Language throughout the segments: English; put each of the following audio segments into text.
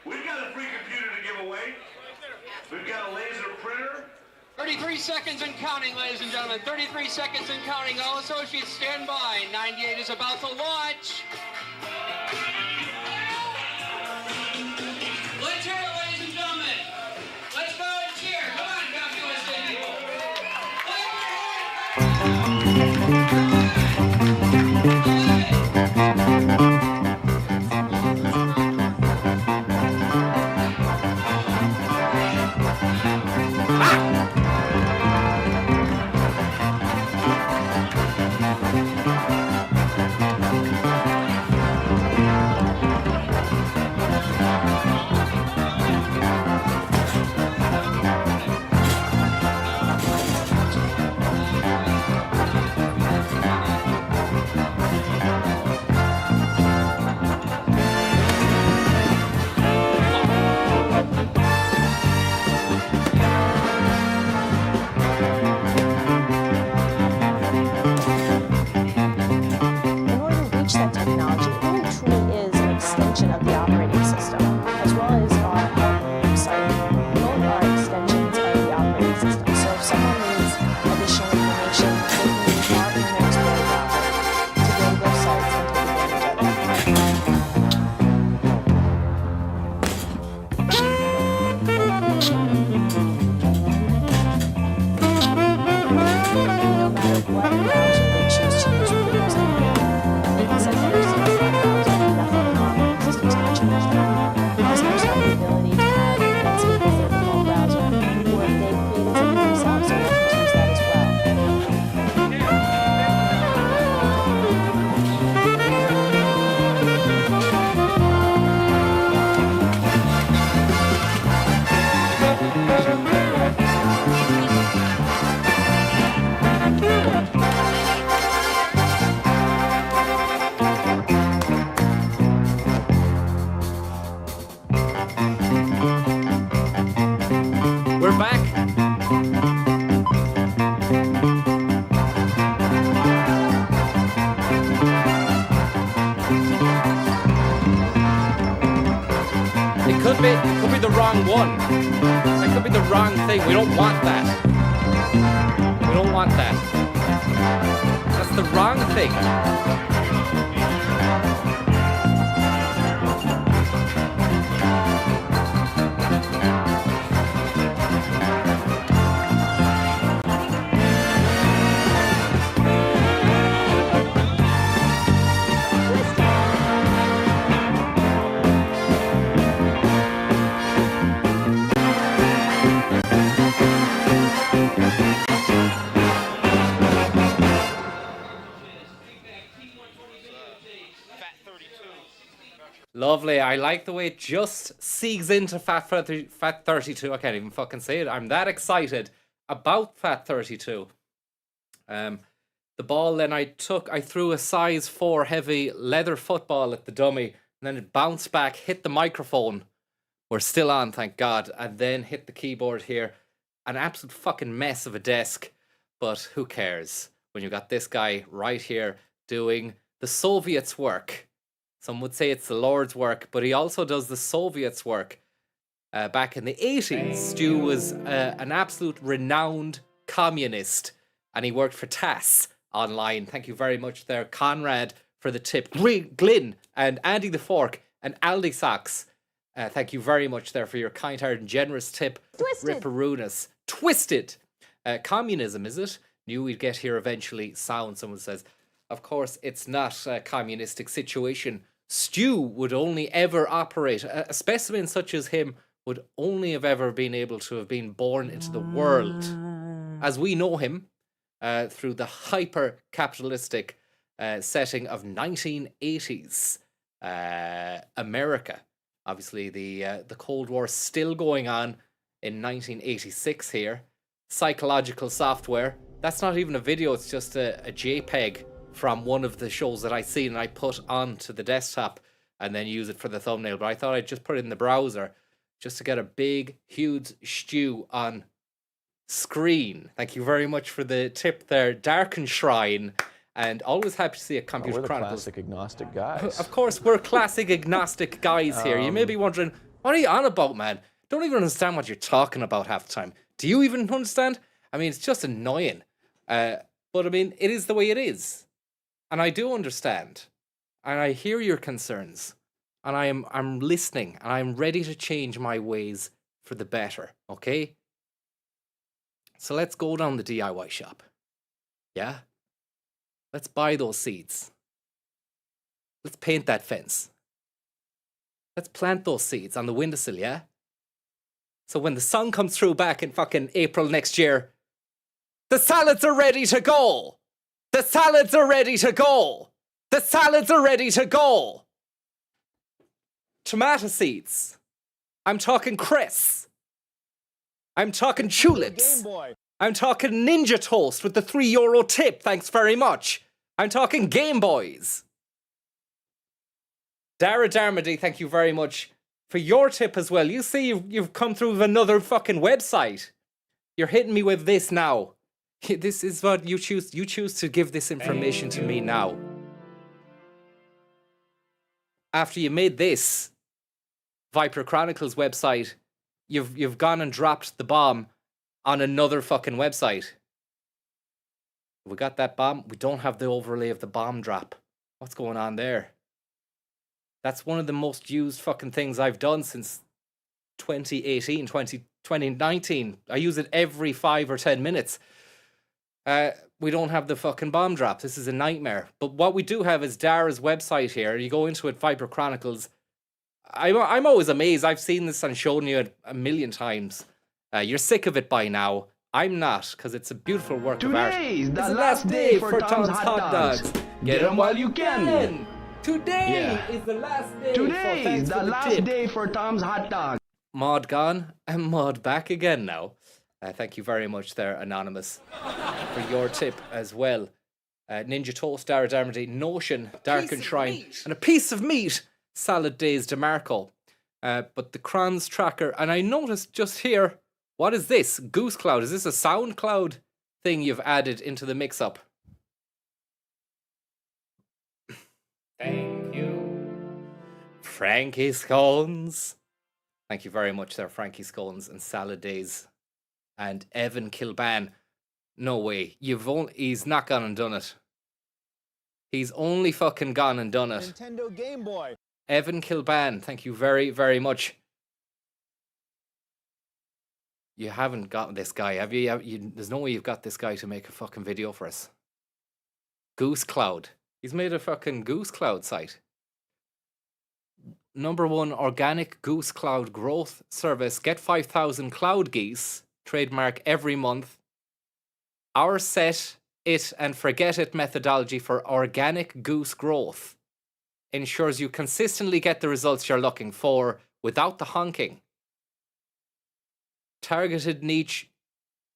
We've got a free computer to give away. We've got a laser printer. 33 seconds and counting, ladies and gentlemen. 33 seconds and counting. All associates stand by. 98 is about to launch. Let's hear it, ladies and gentlemen. Let's go and cheer. Come on, come USA people. We're back. It could be the wrong one. It could be the wrong thing. We don't want that. We don't want that. That's the wrong thing. Lovely. I like the way it just segs into Fat 32. I can't even fucking say it. I'm that excited about Fat 32. The ball then I threw a size 4 heavy leather football at the dummy, and then it bounced back, hit the microphone. We're still on, thank God. And then hit the keyboard here. An absolute fucking mess of a desk. But who cares when you got this guy right here doing the Soviets' work. Some would say it's the Lord's work, but he also does the Soviets' work. Back in the 80s, Stu was an absolute renowned communist, and he worked for TASS online. Thank you very much there, Conrad, for the tip. Glyn and Andy the Fork and Aldi Socks. Thank you very much there for your kind-hearted and generous tip. Twisted. Ripperoonus. Twisted. Communism, is it? Knew we'd get here eventually. Sound, someone says. Of course, it's not a communistic situation. Stu would only ever operate, a specimen such as him would only have ever been able to have been born into the world as we know him through the hyper-capitalistic setting of 1980s America. Obviously, the Cold War still going on in 1986 here. Psychological software. That's not even a video, it's just a JPEG from one of the shows that I seen and I put onto the desktop and then use it for the thumbnail. But I thought I'd just put it in the browser just to get a big, huge Stu on screen. Thank you very much for the tip there, Darken Shrine. And always happy to see a Computer We're the Chronicles. classic agnostic guys. Of course, we're classic agnostic guys here. You may be wondering, what are you on about, man? Don't even understand what you're talking about half the time. Do you even understand? I mean, it's just annoying. But I mean, it is the way it is. And I do understand. And I hear your concerns. And I'm listening. And I'm ready to change my ways for the better. Okay? So let's go down the DIY shop. Yeah? Let's buy those seeds. Let's paint that fence. Let's plant those seeds on the windowsill, yeah? So when the sun comes through back in fucking April next year, the salads are ready to go! The salads are ready to go! The salads are ready to go! Tomato seeds. I'm talking cress. I'm talking tulips. I'm talking Ninja Toast with the €3 tip, thanks very much. I'm talking Game Boys. Dara Darmody, thank you very much for your tip as well. You see, you've come through with another fucking website. You're hitting me with this now. This is what you choose. You choose to give this information to me now. After you made this Viper Chronicles website, you've gone and dropped the bomb on another fucking website. We got that bomb. We don't have the overlay of the bomb drop. What's going on there? That's one of the most used fucking things I've done since 2018, 2019. I use it every 5 or 10 minutes. We don't have the fucking bomb drop. This is a nightmare. But what we do have is Dara's website here. You go into it, Viper Chronicles. I'm always amazed. I've seen this and shown you it a million times. You're sick of it by now. I'm not, because it's a beautiful work of art. Today's the It's last day for Tom's Hot Dogs. Get them while you can. Today is the last day. Today's the last day for Tom's Hot Dogs. Mod gone and Mod back again now. Thank you very much there, Anonymous, for your tip as well. Ninja Toast, Dara Darmody, Notion, Dark and Shrine, and a piece of meat, Salad Days DeMarco. But the CHRONS tracker, and I noticed just here, what is this? Goose Cloud. Is this a SoundCloud thing you've added into the mix-up? Thank you, Frankie Scones. Thank you very much there, Frankie Scones and Salad Days. And Evan Kilban. No way. He's not gone and done it. He's only fucking gone and done it. Nintendo Game Boy. Evan Kilban, thank you very, very much. You haven't got this guy, have you? There's no way you've got this guy to make a fucking video for us. Goose Cloud. He's made a fucking Goose Cloud site. #1 organic Goose Cloud growth service. Get 5,000 cloud geese. Trademark every month. Our set it and forget it methodology for organic goose growth ensures you consistently get the results you're looking for without the honking. Targeted niche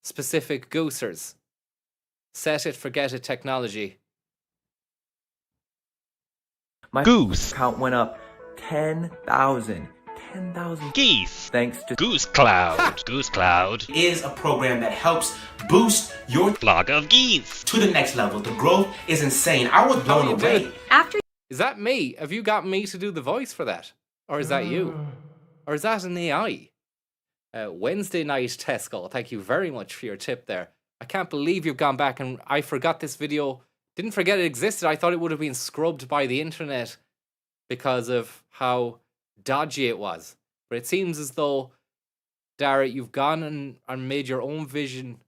specific goosers. Set it, forget it technology. My goose count went up 10,000. 10,000 geese. Thanks to Goose Cloud. Goose Cloud is a program that helps boost your flock of geese to the next level. The growth is insane. I was blown away. Is that me? Have you got me to do the voice for that? Or is that you? Or is that an AI? Wednesday night Tesco. Thank you very much for your tip there. I can't believe you've gone back and I forgot this video. Didn't forget it existed. I thought it would have been scrubbed by the internet because of how dodgy it was. But it seems as though, Dara, you've gone and made your own vision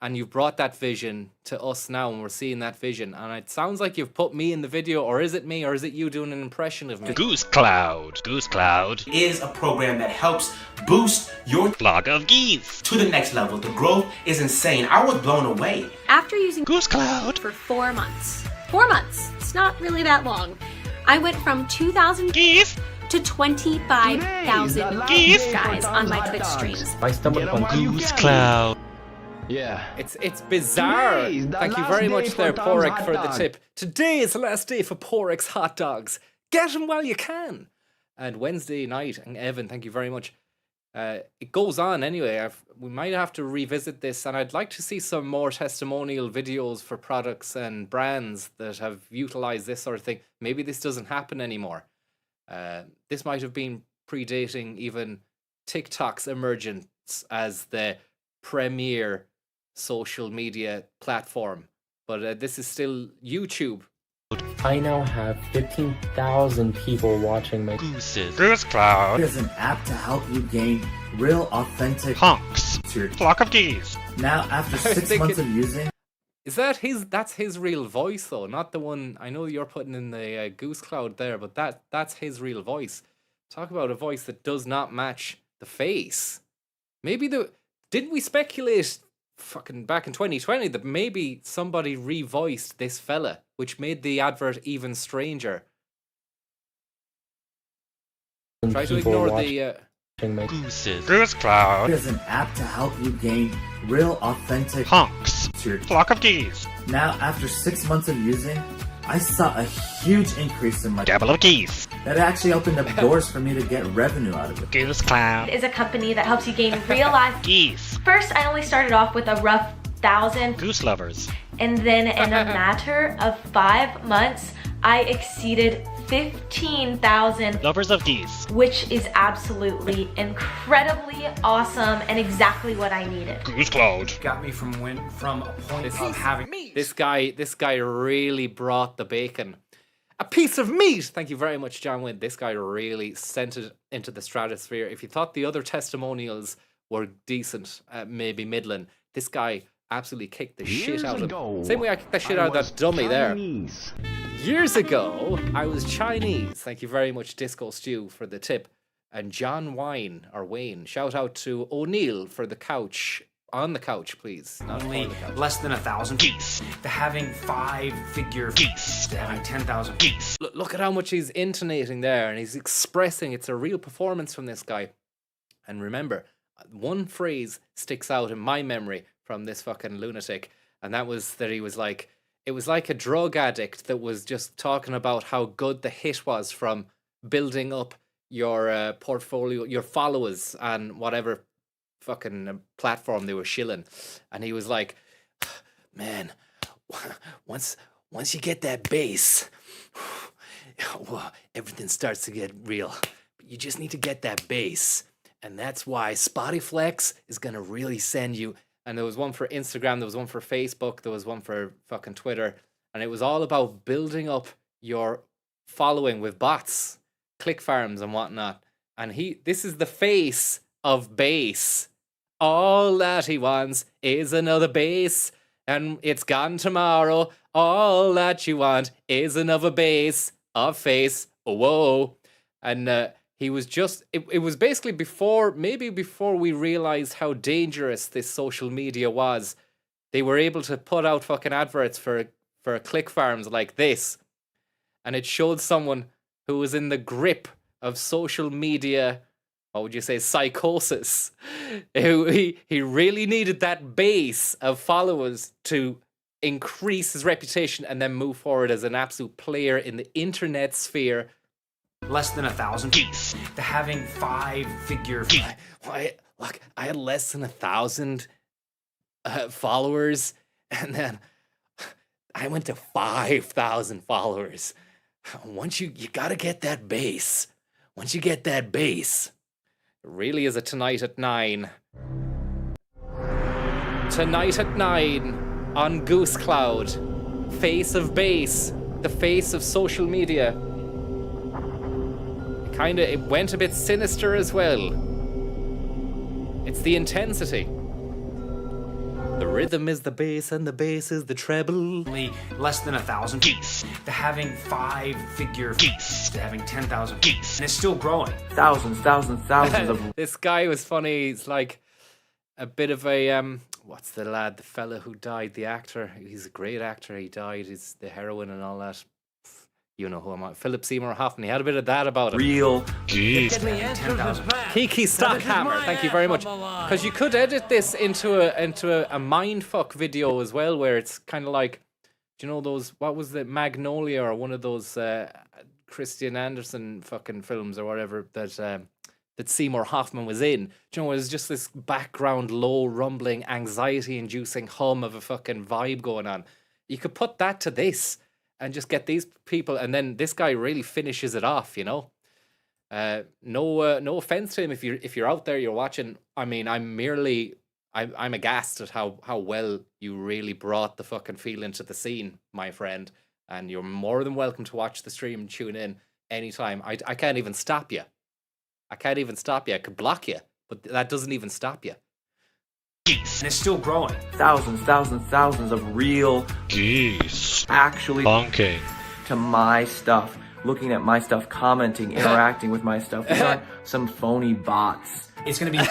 and you've brought that vision to us now and we're seeing that vision. And it sounds like you've put me in the video, or is it me, or is it you doing an impression of me? Goose Cloud. Goose Cloud is a program that helps boost your flock of geese to the next level. The growth is insane. I was blown away. After using Goose Cloud for 4 months. 4 months. It's not really that long. I went from 2,000 geese to 25,000 geese guys on my Twitch streams. I stumbled upon Goose Cloud. Yeah. It's bizarre. Thank you very much there, Porek, for the tip. Today is the last day for Porek's hot dogs. Get them while you can. And Wednesday night, and Evan, thank you very much. It goes on anyway. We might have to revisit this, and I'd like to see some more testimonial videos for products and brands that have utilized this sort of thing. Maybe this doesn't happen anymore. This might have been predating even TikTok's emergence as the premier social media platform. But this is still YouTube. I now have 15,000 people watching my Gooses. Goose Cloud. It is an app to help you gain real, authentic Honks. Flock of geese. Now, after 6 months of using, Is that that's his real voice though, not the one I know you're putting in the Goose Cloud there, but that's his real voice. Talk about a voice that does not match the face. Maybe didn't we speculate fucking back in 2020 that maybe somebody revoiced this fella, which made the advert even stranger? Try to ignore the Gooses. Goose Cloud. it is an app to help you gain real, authentic Honks. Flock of geese. Now, after 6 months of using, I saw a huge increase in my Devil of geese. that actually opened up doors for me to get revenue out of it. Goose Cloud. Is a company that helps you gain real life. Geese. First, I only started off with a rough 1,000, Goose lovers. and then in a matter of 5 months, I exceeded 15,000, Lovers of geese. which is absolutely incredibly awesome and exactly what I needed. Goose Cloud. Got me from a point of having this guy really brought the bacon. A piece of meat. Thank you very much, John Wynn. This guy really sent it into the stratosphere. If you thought the other testimonials were decent, maybe middling, this guy absolutely kicked the shit out of him. Same way I kicked the shit out of that dummy there. Years ago, I was Chinese. Thank you very much, Disco Stew, for the tip. And John Wayne. Shout out to O'Neill for the couch. On the couch, please. Not only on the couch. less than 1,000 geese, to having 5-figure geese, to having 10,000 geese. Look at how much he's intonating there, and he's expressing. It's a real performance from this guy. And remember, one phrase sticks out in my memory from this fucking lunatic, and that was that he was like, it was like a drug addict that was just talking about how good the hit was from building up your portfolio, your followers, and whatever fucking platform they were shilling. And he was like, man, once you get that base, well, everything starts to get real. But you just need to get that base. And that's why Spotiflex is going to really send you. And there was one for Instagram, there was one for Facebook, there was one for fucking Twitter. And it was all about building up your following with bots, click farms and whatnot. And this is the face of base. All that he wants is another base, and it's gone tomorrow. All that you want is another base of face. Oh, whoa. And he was just, it was basically before we realized how dangerous this social media was, they were able to put out fucking adverts for click farms like this. And it showed someone who was in the grip of social media, what would you say, psychosis. He really needed that base of followers to increase his reputation and then move forward as an absolute player in the internet sphere. less than 1,000 geese, to having 5-figure geese. Look, I had less than 1,000 followers, and then I went to 5,000 followers. Once you gotta get that base. Once you get that base, it really is a tonight at 9. Tonight at 9 on Goose Cloud. Face of base, the face of social media. It went a bit sinister as well. It's the intensity. The rhythm is the bass and the bass is the treble. Less than 1,000 geese, to having 5-figure geese, to having 10,000 geese, and it's still growing. Thousands of. This guy was funny. He's like a bit of a what's the lad, the fella who died, the actor. He's a great actor. He died. He's the heroine and all that. You know who I'm on. Philip Seymour Hoffman. He had a bit of that about him. Real. Kiki Stockhammer. Thank you very much. Because you could edit this into a mindfuck video as well, where it's kind of like, do you know those? What was it, Magnolia, or one of those Christian Andersen fucking films or whatever that that Seymour Hoffman was in. Do you know, it was just this background, low, rumbling, anxiety-inducing hum of a fucking vibe going on. You could put that to this and just get these people, and then this guy really finishes it off, you know? No offense to him if you're out there, you're watching. I mean, I'm aghast at how well you really brought the fucking feel into the scene, my friend. And you're more than welcome to watch the stream and tune in anytime. I can't even stop you. I could block you, but that doesn't even stop you. Geese. And it's still growing. Thousands of real Geese. actually Bonking. to my stuff, looking at my stuff, commenting, interacting with my stuff. These aren't some phony bots. It's going to be...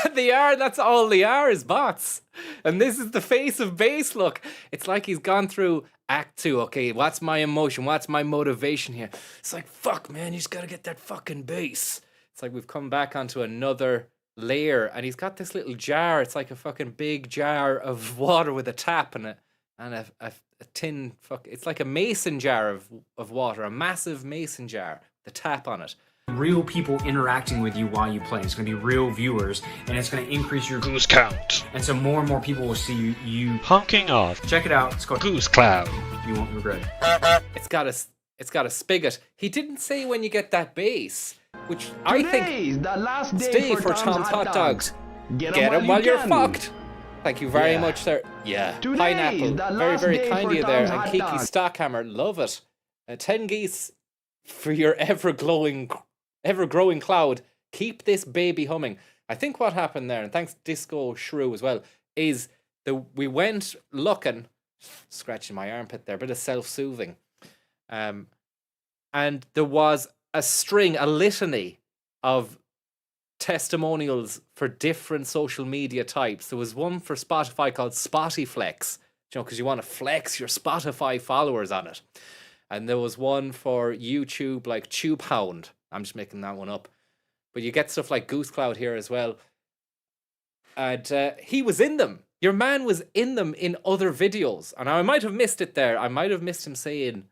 That's all they are, is bots. And this is the face of bass look. It's like he's gone through Act 2. Okay, what's my emotion? What's my motivation here? It's like, fuck, man, you just got to get that fucking bass. It's like we've come back onto another layer, and he's got this little jar. It's like a fucking big jar of water with a tap in it, and a tin it's like a mason jar of water, a massive mason jar, the tap on it. Real people interacting with you while you play. It's going to be real viewers, and it's going to increase your Goose count. And so more and more people will see you Honking off. Check it out. It's called Goose cloud. You won't regret it. It's got a spigot. He didn't say when you get that bass, which I think the last day stay for Tom's hot dogs. Get 'em while you're fucked. Thank you very much, sir. Yeah, Today's pineapple. the Very, last very day kind for of you there. Tom's And hot Kiki dogs. Stockhammer, love it. 10 geese for your ever-growing cloud. Keep this baby humming. I think what happened there, and thanks Disco Shrew as well, is that we went looking, scratching my armpit there, bit of self-soothing. And there was a litany of testimonials for different social media types. There was one for Spotify called Spotiflex, you know, because you want to flex your Spotify followers on it. And there was one for YouTube, like TubeHound. I'm just making that one up. But you get stuff like Goose Cloud here as well. And he was in them. Your man was in them in other videos. And I might have missed it there. I might have missed him saying,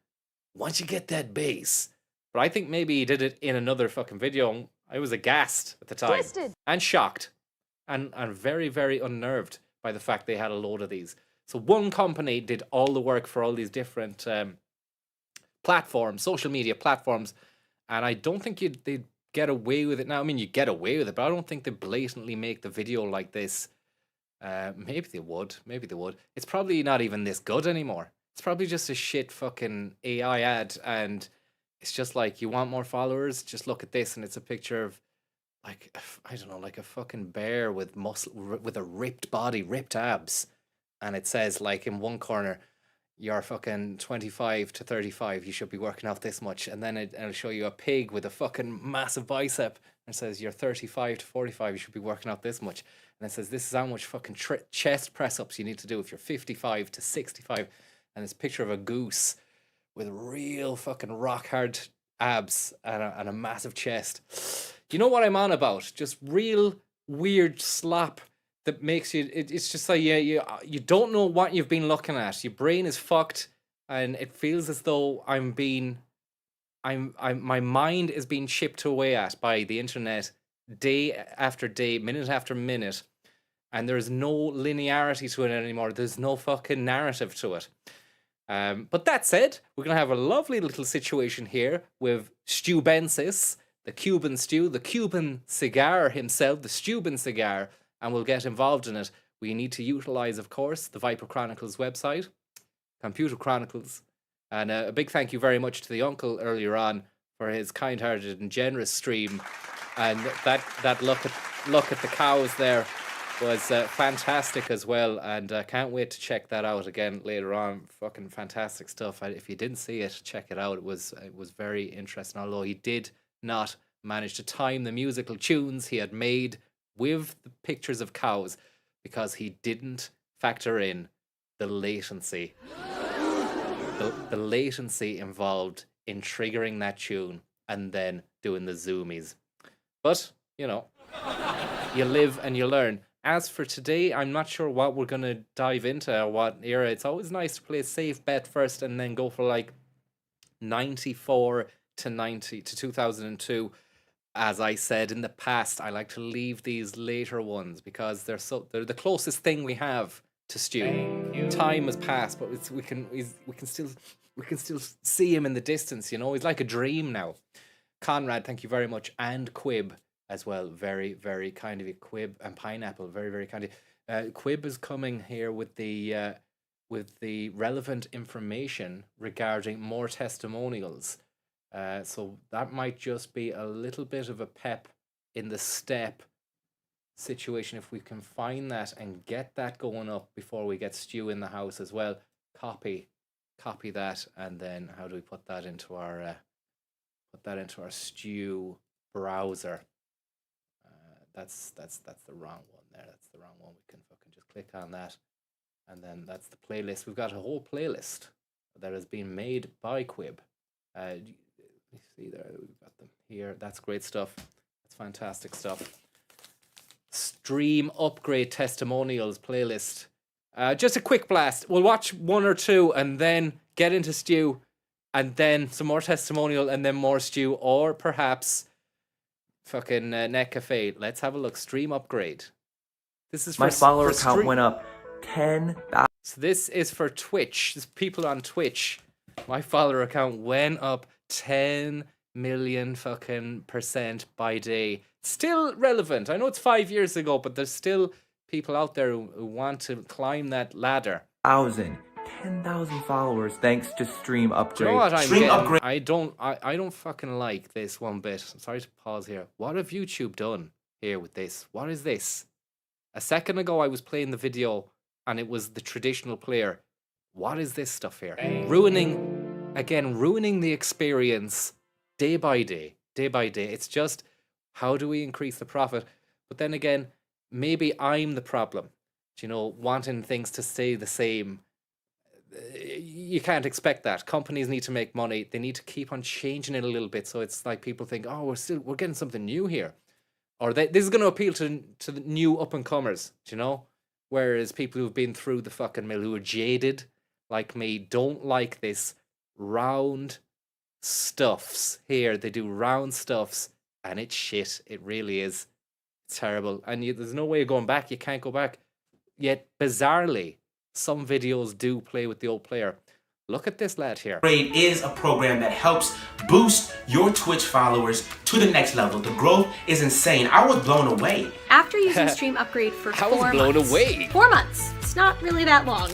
once you get that bass. But I think maybe he did it in another fucking video. I was aghast at the time. And shocked. And very, very unnerved by the fact they had a load of these. So one company did all the work for all these different platforms, social media platforms. And I don't think they'd get away with it now. I mean, you get away with it, but I don't think they blatantly make the video like this. Maybe they would. It's probably not even this good anymore. It's probably just a shit fucking AI ad, and it's just like, you want more followers? Just look at this, and it's a picture of, like, I don't know, like a fucking bear with muscle, with a ripped body, ripped abs, and it says, like, in one corner, you're fucking 25 to 35, you should be working out this much, and then it'll show you a pig with a fucking massive bicep, and it says you're 35 to 45, you should be working out this much, and it says this is how much fucking chest press-ups you need to do if you're 55 to 65, and it's a picture of a goose with real fucking rock-hard abs and a massive chest. You know what I'm on about? Just real weird slop that makes you, it's just like you don't know what you've been looking at. Your brain is fucked, and it feels as though my mind is being chipped away at by the internet day after day, minute after minute, and there's no linearity to it anymore. There's no fucking narrative to it. But that said, we're going to have a lovely little situation here with Stubensis, the Cuban stew, the Cuban cigar himself, the Steuben cigar, and we'll get involved in it. We need to utilize, of course, the Viper Chronicles website, Computer Chronicles, and a big thank you very much to the uncle earlier on for his kind-hearted and generous stream, and that look at the cows there was fantastic as well, and can't wait to check that out again later on. Fucking fantastic stuff. If you didn't see it, check it out. It was very interesting, although he did not manage to time the musical tunes he had made with the pictures of cows, because he didn't factor in the latency. The latency involved in triggering that tune and then doing the zoomies. But, you know, you live and you learn. As for today, I'm not sure what we're going to dive into or what era. It's always nice to play a safe bet first and then go for like 94 to 2002. As I said in the past, I like to leave these later ones because they're the closest thing we have to Stu. Time has passed, but we can still see him in the distance. You know, he's like a dream now. Conrad, thank you very much, and Quib as well. Very, very kind of you, Quib and Pineapple. Very, very kind of you. Quib is coming here with the relevant information regarding more testimonials. So that might just be a little bit of a pep in the step situation if we can find that and get that going up before we get Stu in the house as well. Copy that, and then how do we put that into our Stu browser? That's the wrong one there. That's the wrong one. We can fucking just click on that, and then that's the playlist. We've got a whole playlist that has been made by Quib. You see there, we've got them here. That's great stuff. That's fantastic stuff. Stream upgrade testimonials playlist. Just a quick blast. We'll watch one or two and then get into Stu, and then some more testimonial, and then more Stu, or perhaps fucking Net Cafe. Let's have a look. Stream upgrade. This is for My follower count went up 10,000. So this is for Twitch. This people on Twitch. My follower account went up 10 million fucking % by day. Still relevant. I know it's 5 years ago, but there's still people out there who want to climb that ladder. 10,000 followers thanks to stream upgrade. Do you know what I'm stream getting? upgrade. I don't fucking like this one bit. I'm sorry to pause here. What have YouTube done here with this? What is this? A second ago I was playing the video and it was the traditional player. What is this stuff here? Ruining the experience day by day. It's just, how do we increase the profit? But then again, maybe I'm the problem. You know, wanting things to stay the same. You can't expect that. Companies need to make money. They need to keep on changing it a little bit. So it's like people think, oh, we're getting something new here. Or this is going to appeal to the new up-and-comers, you know? Whereas people who've been through the fucking mill, who are jaded, like me, don't like this round stuffs here. They do round stuffs, and it's shit. It really is. It's terrible. And there's no way of going back. You can't go back. Yet, bizarrely, some videos do play with the old player. Look at this lad here. Upgrade is a program that helps boost your Twitch followers to the next level. The growth is insane. I was blown away. After using Stream Upgrade for 4 months. I was blown away. 4 months. It's not really that long.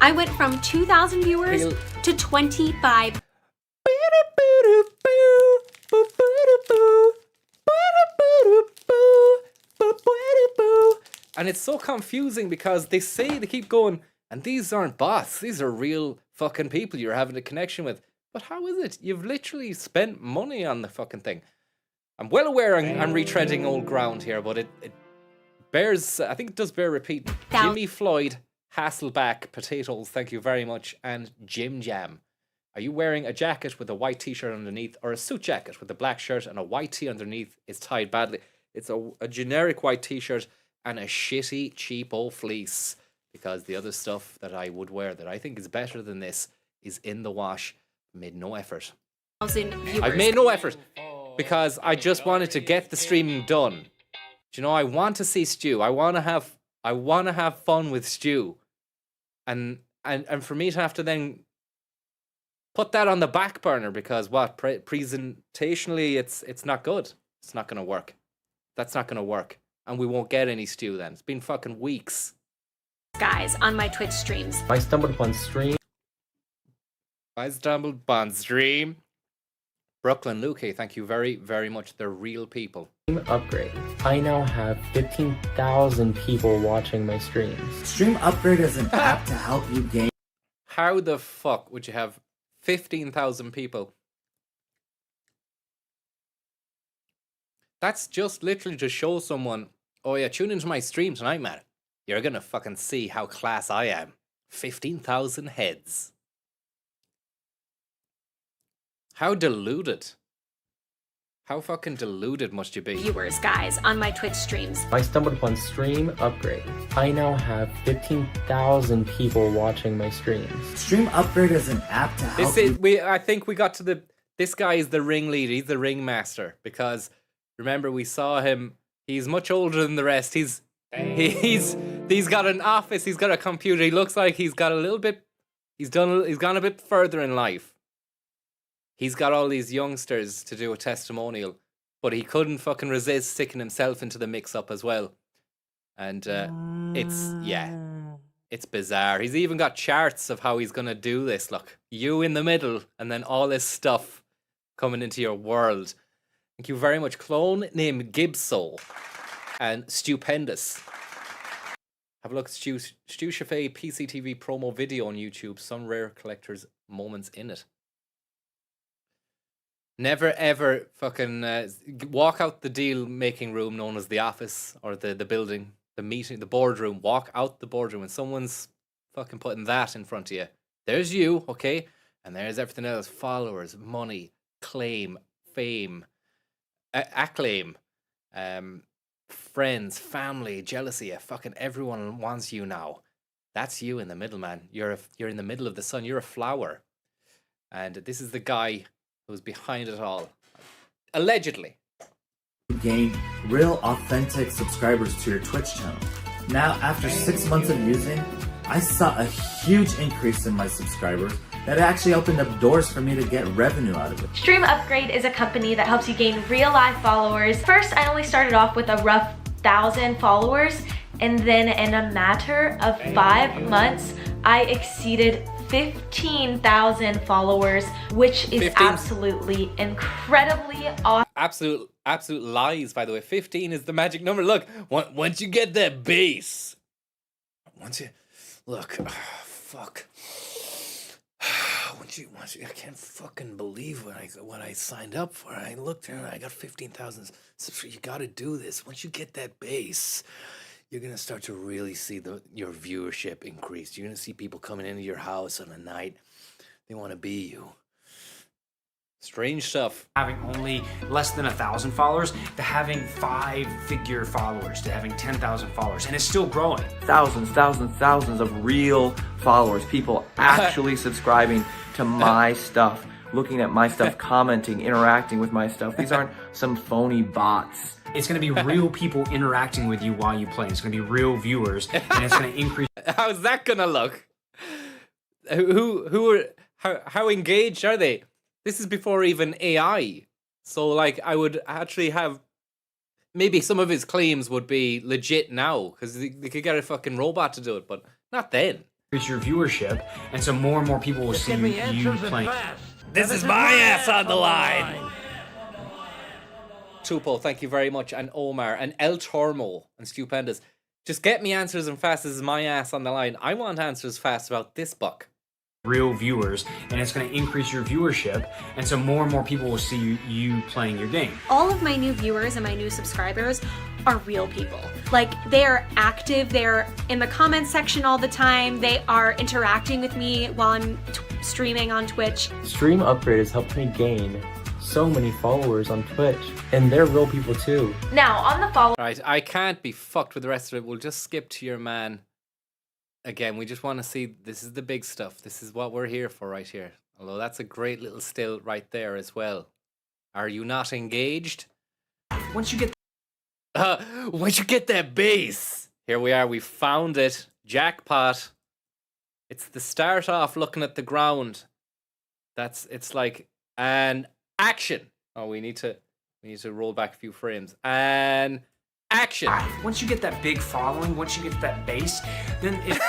I went from 2,000 viewers to 25. And it's so confusing because they keep going, and these aren't bots. These are real fucking people you're having a connection with. But how is it? You've literally spent money on the fucking thing. I'm well aware I'm retreading old ground here, but it bears, I think it does bear repeating. Jimmy Floyd, Hasselback, Potatoes, thank you very much, and Jim Jam. Are you wearing a jacket with a white t-shirt underneath, or a suit jacket with a black shirt and a white tee underneath is tied badly? It's a generic white t-shirt and a shitty, cheap old fleece, because the other stuff that I would wear that I think is better than this is in the wash. Made no effort. I've made no effort because I just wanted to get the streaming done. Do you know, I want to see Stu. I want to have fun with Stu. And for me to have to then put that on the back burner because presentationally it's not good. It's not going to work. That's not going to work. And we won't get any Stu then. It's been fucking weeks. Guys, on my Twitch streams. I stumbled upon stream. Brooklyn Luke, thank you very, very much. They're real people. Upgrade. I now have 15,000 people watching my streams. Stream Upgrade is an app to help you gain. How the fuck would you have 15,000 people? That's just literally to show someone, oh yeah, tune into my stream tonight, man. You're gonna fucking see how class I am. 15,000 heads. How deluded. How fucking deluded must you be? Viewers, guys, on my Twitch streams. I stumbled upon Stream Upgrade. I now have 15,000 people watching my streams. Stream Upgrade is an app to help I think we got to this guy is the ringleader, he's the ringmaster, because Remember, we saw him. He's much older than the rest. He's got an office. He's got a computer. He looks like he's got a little bit. He's gone a bit further in life. He's got all these youngsters to do a testimonial, but he couldn't fucking resist sticking himself into the mix-up as well. And it's bizarre. He's even got charts of how he's gonna do this. Look, you in the middle, and then all this stuff coming into your world. Thank you very much, clone named Gibso, and Stupendous. Have a look at Stu Chaffee PCTV promo video on YouTube. Some rare collector's moments in it. Never ever fucking walk out the deal making room known as the office or the building, the meeting, the boardroom. Walk out the boardroom when someone's fucking putting that in front of you. There's you, okay? And there's everything else. Followers, money, claim, fame, acclaim, friends, family, jealousy. Fucking everyone wants you now. That's you in the middle, man. You're in the middle of the sun. You're a flower. And this is the guy who's behind it all. Allegedly. Gain real authentic subscribers to your Twitch channel. Now, after 6 months of using, I saw a huge increase in my subscribers that actually opened up doors for me to get revenue out of it. Stream Upgrade is a company that helps you gain real life followers. First, I only started off with a rough 1,000 followers, and then in a matter of 5 months, I exceeded 15,000 followers, which is absolutely incredibly awesome. Absolute lies, by the way. 15 is the magic number. Look, once you get that base, fuck. Once you, I can't fucking believe what I signed up for. I looked and I got 15,000. You got to do this. Once you get that base, you're gonna start to really see your viewership increase. You're gonna see people coming into your house on a night. They want to be you. Strange stuff. Having only less than 1,000 followers to having 5-figure followers to having 10,000 followers, and it's still growing. Thousands of real followers, people actually subscribing to my stuff, looking at my stuff, commenting, interacting with my stuff. These aren't some phony bots. It's going to be real people interacting with you while you play. It's going to be real viewers, and it's going to increase. How's that going to look? How engaged are they? This is before even AI. So, like, I would actually have... Maybe some of his claims would be legit now, because they could get a fucking robot to do it, but not then. Increase your viewership, and so more and more people will see you playing. This is my ass on the line! Tupo, thank you very much, and Omar, and El Tormo, and Stupendous. Just get me answers as fast as my ass on the line. I want answers fast about this buck. Real viewers, and it's going to increase your viewership, and so more and more people will see you playing your game. All of my new viewers and my new subscribers are real people. Like, they are active, they're in the comments section all the time, they are interacting with me while I'm streaming on Twitch. Stream Upgrade has helped me gain so many followers on Twitch, and they're real people too. Now, on the follow. Right, I can't be fucked with the rest of it. We'll just skip to your man. Again, we just want to see, this is the big stuff. This is what we're here for right here. Although that's a great little still right there as well. Are you not engaged? Once you get that base. Here we are, we found it. Jackpot. It's the start off looking at the ground. It's like an action. Oh, we need to roll back a few frames. And action. Once you get that big following, once you get that base, then it...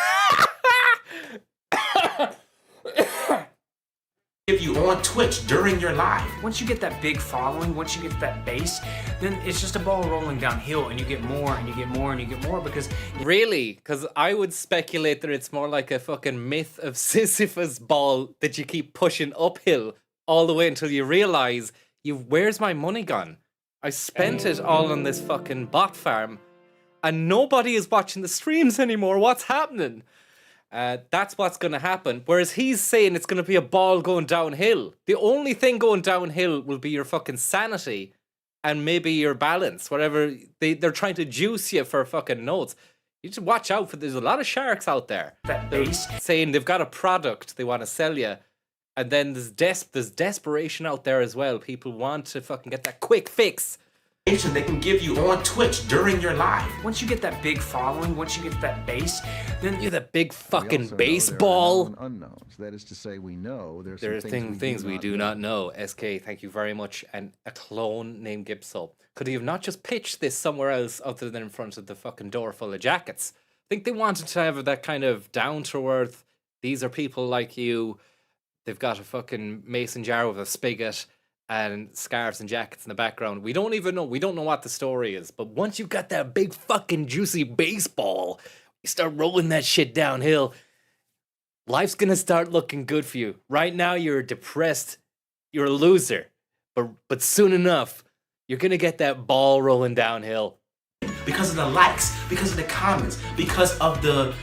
If you on Twitch during your live. Once you get that big following, once you get that base, then it's just a ball rolling downhill, and you get more and you get more and you get more because... Really? Because I would speculate that it's more like a fucking myth of Sisyphus ball that you keep pushing uphill all the way until you realize, where's my money gone? I spent it all on this fucking bot farm, and nobody is watching the streams anymore. What's happening? That's what's going to happen. Whereas he's saying it's going to be a ball going downhill. The only thing going downhill will be your fucking sanity and maybe your balance. Whatever they're trying to juice you for fucking notes. You should watch out for. There's a lot of sharks out there. That base saying they've got a product they want to sell you. And then there's desperation out there as well. People want to fucking get that quick fix. they can give you on Twitch during your live. Once you get that big following, once you get that base, then You're the big fucking baseball. Unknowns. That is to say, we know There are things we do not know. SK, thank you very much. And a clone named Gibso. Could he have not just pitched this somewhere else other than in front of the fucking door full of jackets? I think they wanted to have that kind of down to earth. These are people like you. They've got a fucking mason jar with a spigot and scarves and jackets in the background. We don't even know. We don't know what the story is. But once you've got that big fucking juicy baseball, you start rolling that shit downhill. Life's gonna start looking good for you. Right now, you're depressed. You're a loser. But soon enough, you're gonna get that ball rolling downhill. Because of the likes, because of the comments, because of the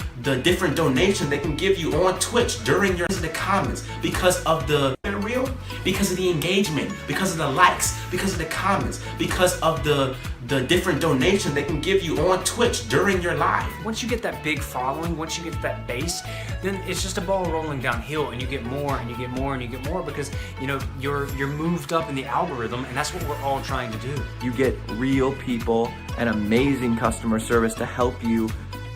different donations they can give you on Twitch during your the comments, because of the real, because of the engagement, because of the likes, because of the comments, because of the different donations they can give you on Twitch during your live. once you get that big following, once you get that base, then it's just a ball rolling downhill, and you get more and you get more and you get more because you know you're moved up in the algorithm, and that's what we're all trying to do. You get real people and amazing customer service to help you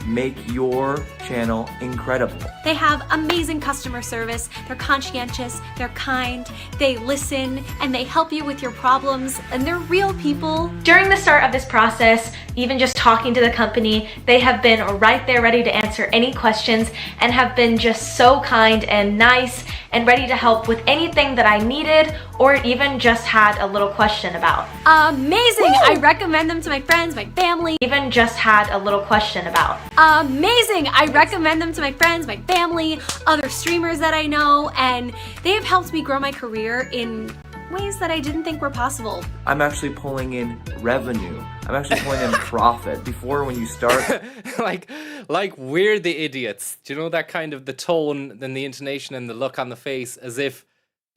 make your channel incredible. They have amazing customer service, they're conscientious, they're kind, they listen, and they help you with your problems, and they're real people. During the start of this process, even just talking to the company, they have been right there ready to answer any questions and have been just so kind and nice and ready to help with anything that I needed or even just had a little question about. Amazing! Woo! I recommend them to my friends, my family. Even just had a little question about. Amazing! I recommend them to my friends, my family, other streamers that I know, and they have helped me grow my career in ways that I didn't think were possible. I'm actually pulling in revenue. I'm actually pulling in profit. Before, when you start... like we're the idiots. Do you know that kind of the tone, then the intonation and the look on the face, as if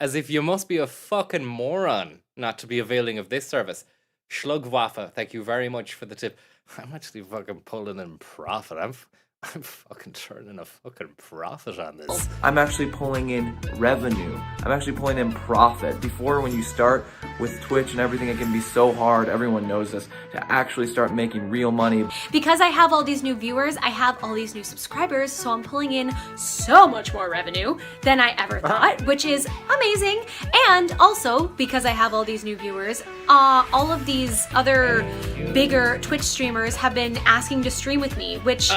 you must be a fucking moron not to be availing of this service. Schlugwaffe, thank you very much for the tip. I'm actually fucking pulling in profit. I'm fucking turning a fucking profit on this. I'm actually pulling in revenue. I'm actually pulling in profit. Before, when you start with Twitch and everything, it can be so hard, everyone knows this, to actually start making real money. Because I have all these new viewers, I have all these new subscribers, so I'm pulling in so much more revenue than I ever thought, which is amazing. And also, because I have all these new viewers, all of these other bigger Twitch streamers have been asking to stream with me, which...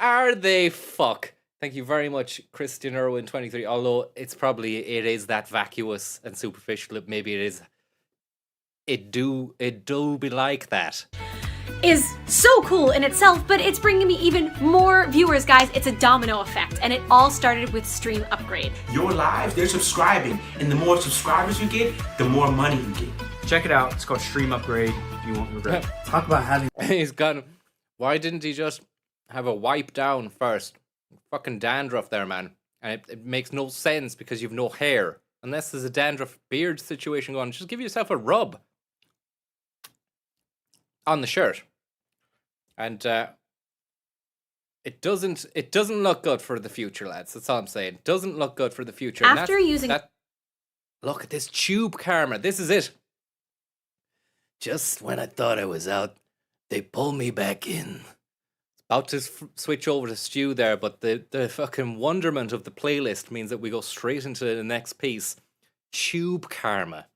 Are they fuck? Thank you very much, Christian Irwin 23. Although it is that vacuous and superficial. Maybe it is. It do be like that. Is so cool in itself, but it's bringing me even more viewers, guys. It's a domino effect, and it all started with Stream Upgrade. Your lives, they're subscribing, and the more subscribers you get, the more money you get. Check it out. It's called Stream Upgrade. You won't regret it. Talk about having... He's gone. Why didn't he just have a wipe down first? Fucking dandruff there, man. And it makes no sense because you've no hair. Unless there's a dandruff beard situation going, just give yourself a rub on the shirt. And it doesn't look good for the future, lads. That's all I'm saying. It doesn't look good for the future. After using that, look at this tube camera. This is it. Just when I thought I was out, they pulled me back in. About to switch over to Stu there, but the fucking wonderment of the playlist means that we go straight into the next piece. Tube Karma.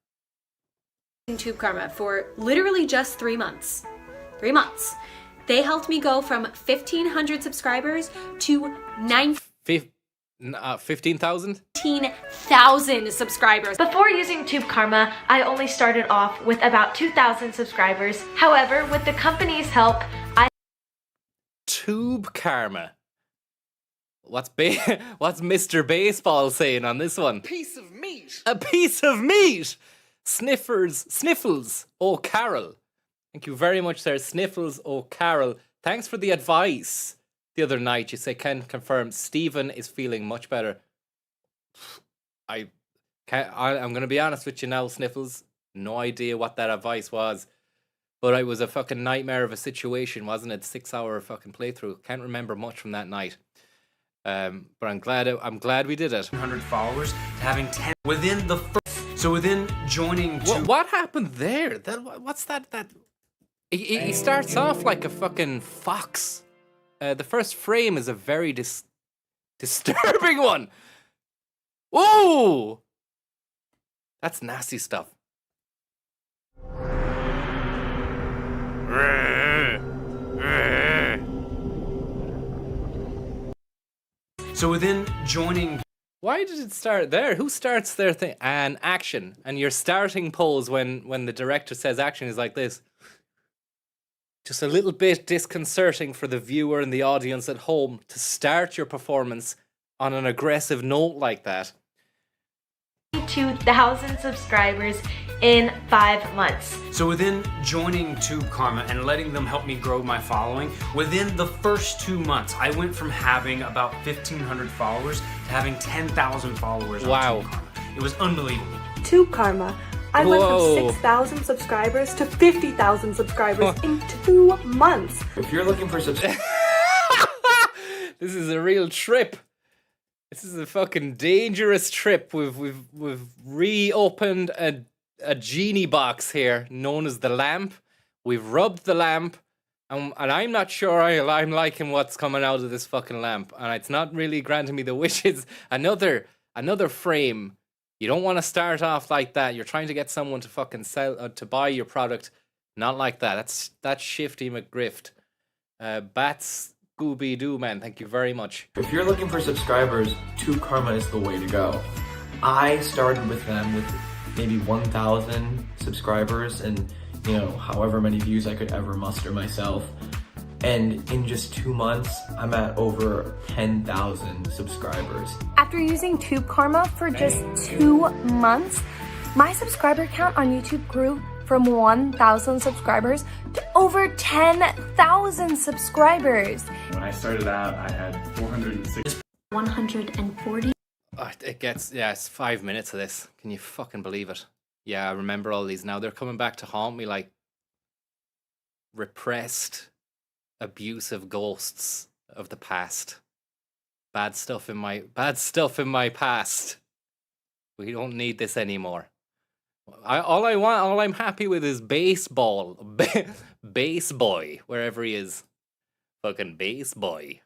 Tube Karma for literally just 3 months. 3 months. They helped me go from 1,500 subscribers to 15,000? 15,000 subscribers. Before using Tube Karma, I only started off with about 2,000 subscribers. However, with the company's help, Tube Karma. What's Mr. Baseball saying on this one? Piece of meat. A piece of meat. Sniffles. Oh, Carol. Thank you very much, sir. Sniffles. Oh, Carol. Thanks for the advice. The other night, you say, can confirm Stephen is feeling much better. I'm going to be honest with you now, Sniffles. No idea what that advice was. But it was a fucking nightmare of a situation, wasn't it? 6-hour fucking playthrough. Can't remember much from that night. But I'm glad we did it. 100 followers to having 10 within the first. So within joining. What happened there? What's that? He starts off like a fucking fox. The first frame is a very disturbing one. Whoa! That's nasty stuff. So within joining... Why did it start there? Who starts their thing? And action. And your starting pose when the director says action is like this. Just a little bit disconcerting for the viewer and the audience at home to start your performance on an aggressive note like that. 2,000 subscribers in 5 months. So within joining Tube Karma and letting them help me grow my following, within the first 2 months, I went from having about 1,500 followers to having 10,000 followers on Tube Karma. It was unbelievable. Tube Karma. I went from 6,000 subscribers to 50,000 subscribers in 2 months. If you're looking for subscribers... This is a real trip. This is a fucking dangerous trip. We've reopened a genie box here known as the lamp. We've rubbed the lamp, and I'm not sure I'm liking what's coming out of this fucking lamp, and it's not really granting me the wishes. Another frame. You don't want to start off like that. You're trying to get someone to fucking sell to buy your product. Not like that. That's Shifty McGrift. Bats Scooby-Doo, man. Thank you very much. If you're looking for subscribers, Tube Karma is the way to go. I started with them with maybe 1,000 subscribers and, you know, however many views I could ever muster myself. And in just 2 months, I'm at over 10,000 subscribers. After using Tube Karma for just 2 months, my subscriber count on YouTube grew from 1,000 subscribers to over 10,000 subscribers. When I started out, I had 140. It's 5 minutes of this. Can you fucking believe it? Yeah, I remember all these now. They're coming back to haunt me like repressed, abusive ghosts of the past. Bad stuff in my past. We don't need this anymore. All I'm happy with is baseball. Base boy, wherever he is. Fucking base boy.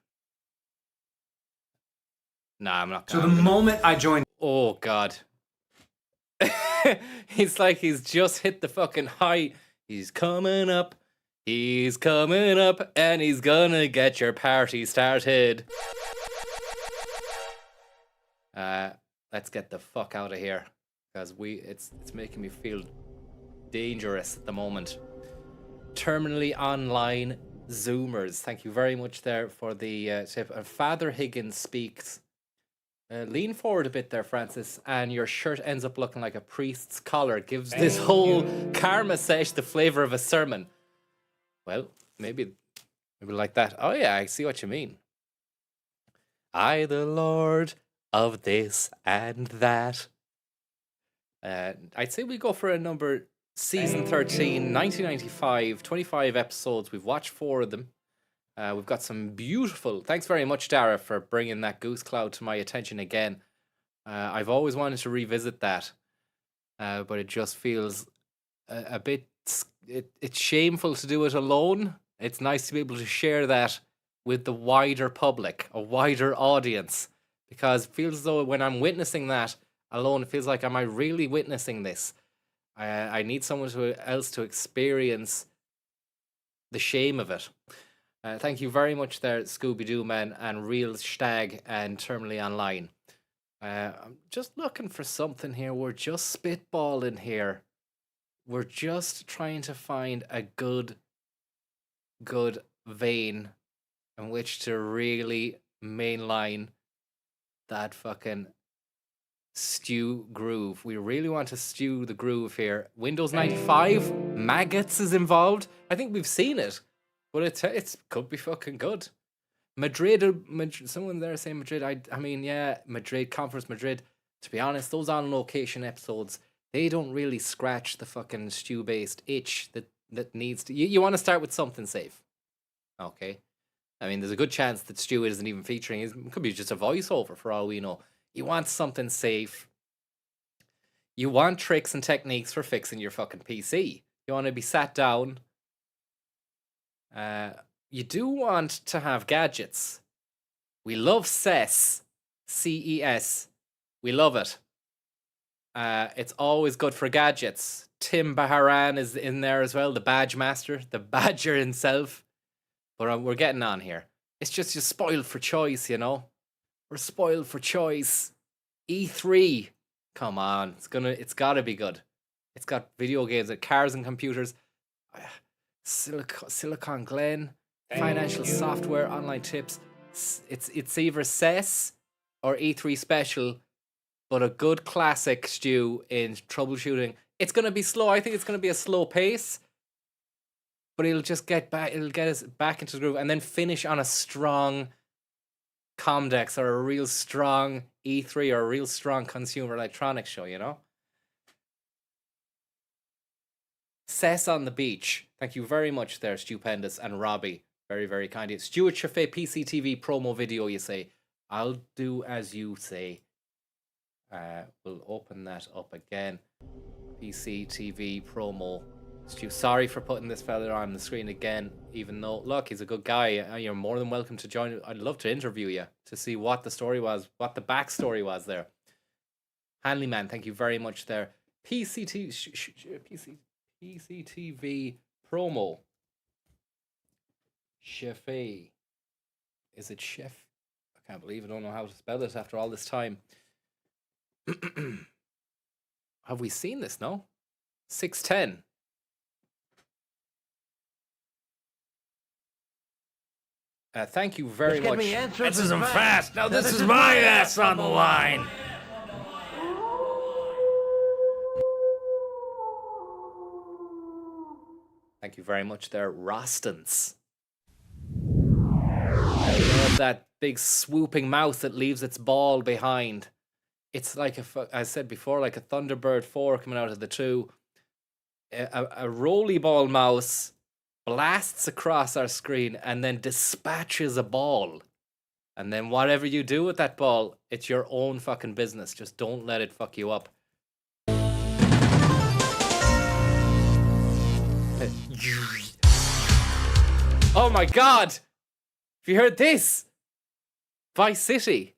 Nah, I'm not. So the moment I joined... Oh, God. It's like he's just hit the fucking height. He's coming up. He's coming up. And he's gonna get your party started. Let's get the fuck out of here. Because it's making me feel dangerous at the moment. Terminally online Zoomers. Thank you very much there for the tip. Father Higgins speaks. Lean forward a bit there, Francis, and your shirt ends up looking like a priest's collar. Gives this whole karma sesh the flavor of a sermon. Well, maybe like that. Oh yeah, I see what you mean. I, the Lord of this and that. I'd say we go for a number, season 13, 1995, 25 episodes. We've watched 4 of them. We've got some beautiful... Thanks very much, Dara, for bringing that goose cloud to my attention again. I've always wanted to revisit that, but it just feels a bit... It's shameful to do it alone. It's nice to be able to share that with the wider public, a wider audience, because it feels as though when I'm witnessing that alone, it feels like, am I really witnessing this? I need someone else to experience the shame of it. Thank you very much there, Scooby-Doo Man and Real Stag and Terminally Online. I'm just looking for something here. We're just spitballing here. We're just trying to find a good vein in which to really mainline that fucking stew groove. We really want to stew the groove here. Windows 95, maggots is involved. I think we've seen it, but it could be fucking good. Madrid, someone there saying Madrid. I mean, yeah, Madrid, Conference Madrid. To be honest, those on location episodes, they don't really scratch the fucking stew-based itch that needs to... You want to start with something safe. Okay. I mean, there's a good chance that Stu isn't even featuring. It could be just a voiceover for all we know. You want something safe. You want tricks and techniques for fixing your fucking PC. You want to be sat down You do want to have gadgets. We love CES. CES. We love it. It's always good for gadgets. Tim Baharan is in there as well, the badge master, the badger himself. But we're getting on here. It's just you're spoiled for choice, you know. We're spoiled for choice. E3, come on, it's gotta be good. It's got video games, cars and computers, Silicon Glen, financial software, online tips. It's either CES or E3 special, but a good classic, Stu, in troubleshooting. It's gonna be slow. I think it's gonna be a slow pace, but it'll just get back. It'll get us back into the groove, and then finish on a strong Comdex or a real strong E3 or a real strong consumer electronics show. You know. CES on the beach. Thank you very much there, Stupendous and Robbie. Very, very kind. It's Stuart Chaffee PCTV promo video, you say. I'll do as you say. We'll open that up again. PCTV promo. Stu, sorry for putting this fella on the screen again, even though, look, he's a good guy. You're more than welcome to join. I'd love to interview you to see what the story was, what the backstory was there. Hanleyman, thank you very much there. PCTV promo. Chaffee. Is it chef? I can't believe I don't know how to spell it after all this time. Have we seen this? No? 610. Thank you very much. This isn't fast. Now this is my ass on the line. Thank you very much there, Rostons. I love that big swooping mouth that leaves its ball behind. It's like I said before, like a Thunderbird 4 coming out of the 2. A rolly ball mouse blasts across our screen and then dispatches a ball. And then whatever you do with that ball, it's your own fucking business. Just don't let it fuck you up. Oh my god! Have you heard this? Vice City.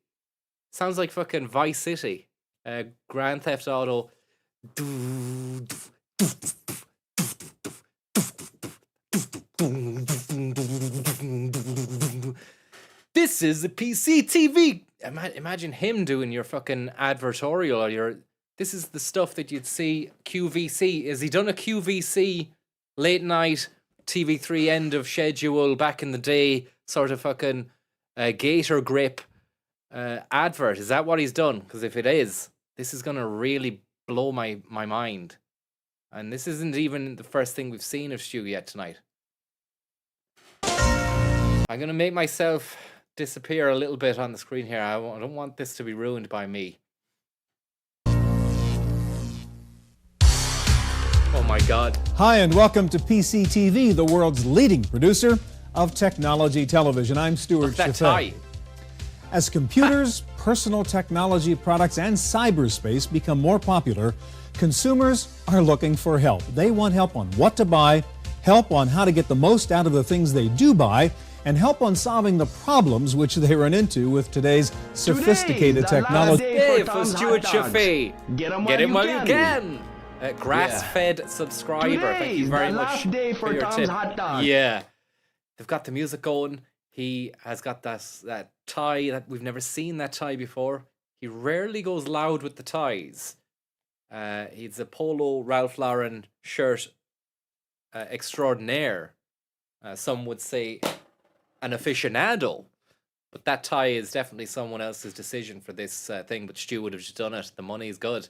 Sounds like fucking Vice City. Grand Theft Auto. This is a PCTV. Imagine him doing your fucking advertorial or your. This is the stuff that you'd see QVC. Has he done a QVC late night TV3 end of schedule back in the day sort of fucking gator grip advert? Is that what he's done? Because if it is, this is gonna really blow my mind. And this isn't even the first thing we've seen of Stu yet tonight. I'm gonna make myself disappear a little bit on the screen here. I don't want this to be ruined by me. Oh my god. Hi and welcome to PCTV, the world's leading producer of technology television. I'm Stuart Chaffee. As computers, personal technology products, and cyberspace become more popular, consumers are looking for help. They want help on what to buy, help on how to get the most out of the things they do buy, and help on solving the problems which they run into with today's sophisticated technology. Hey, for Stuart Chaffee. Get him while you can. Grass-fed subscriber. Thank you very much for your tip. Yeah. They've got the music going. He has got that tie that we've never seen that tie before. He rarely goes loud with the ties. He's a polo Ralph Lauren shirt extraordinaire. Some would say an aficionado. But that tie is definitely someone else's decision for this thing. But Stu would have just done it. The money's good.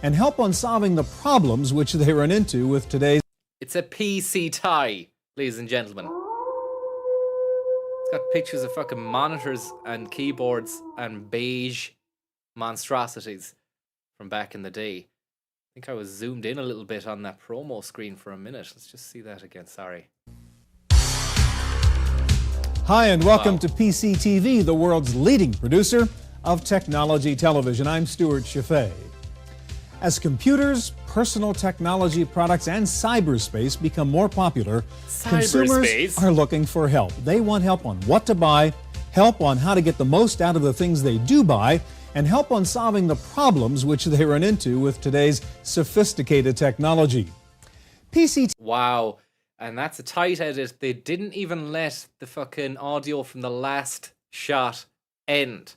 And help on solving the problems which they run into with today's... It's a PC tie, ladies and gentlemen. It's got pictures of fucking monitors and keyboards and beige monstrosities from back in the day. I think I was zoomed in a little bit on that promo screen for a minute. Let's just see that again, sorry. Hi and welcome to PCTV, the world's leading producer of technology television. I'm Stuart Chaffee. As computers, personal technology products, and cyberspace become more popular, consumers are looking for help. They want help on what to buy, help on how to get the most out of the things they do buy, and help on solving the problems which they run into with today's sophisticated technology. PCTV. Wow. And that's a tight edit. They didn't even let the fucking audio from the last shot end.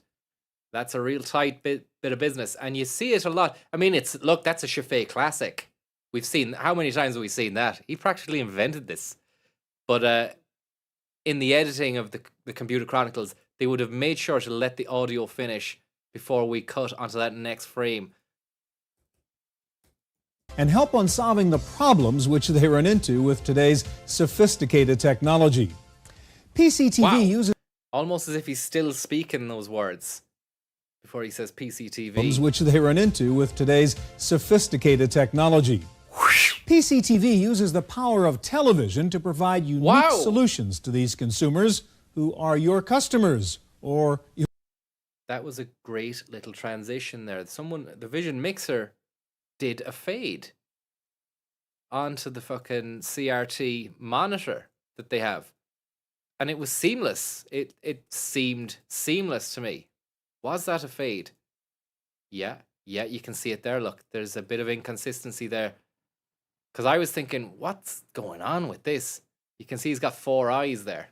That's a real tight bit of business. And you see it a lot. I mean, look, that's a Chaffee classic. We've seen, how many times have we seen that? He practically invented this. But in the editing of the Computer Chronicles, they would have made sure to let the audio finish before we cut onto that next frame. And help on solving the problems which they run into with today's sophisticated technology. PCTV uses almost as if he's still speaking those words before he says PCTV. Which they run into with today's sophisticated technology. PCTV uses the power of television to provide unique solutions to these consumers who are your customers or your... That was a great little transition there. The Vision Mixer did a fade onto the fucking CRT monitor that they have. And it was seamless. It seemed seamless to me. Was that a fade? Yeah, you can see it there. Look, there's a bit of inconsistency there. Because I was thinking, what's going on with this? You can see he's got 4 eyes there.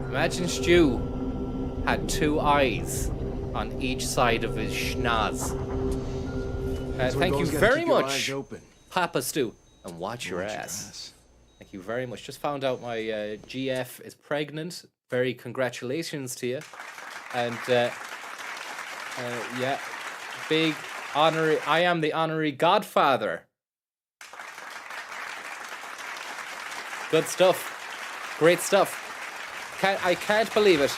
Imagine Stu had 2 eyes on each side of his schnoz. Thank you very much, Papa Stu. And watch your ass. Thank you very much. Just found out my GF is pregnant. Very congratulations to you. And yeah, big honorary. I am the honorary godfather. Good stuff. Great stuff. I can't believe it.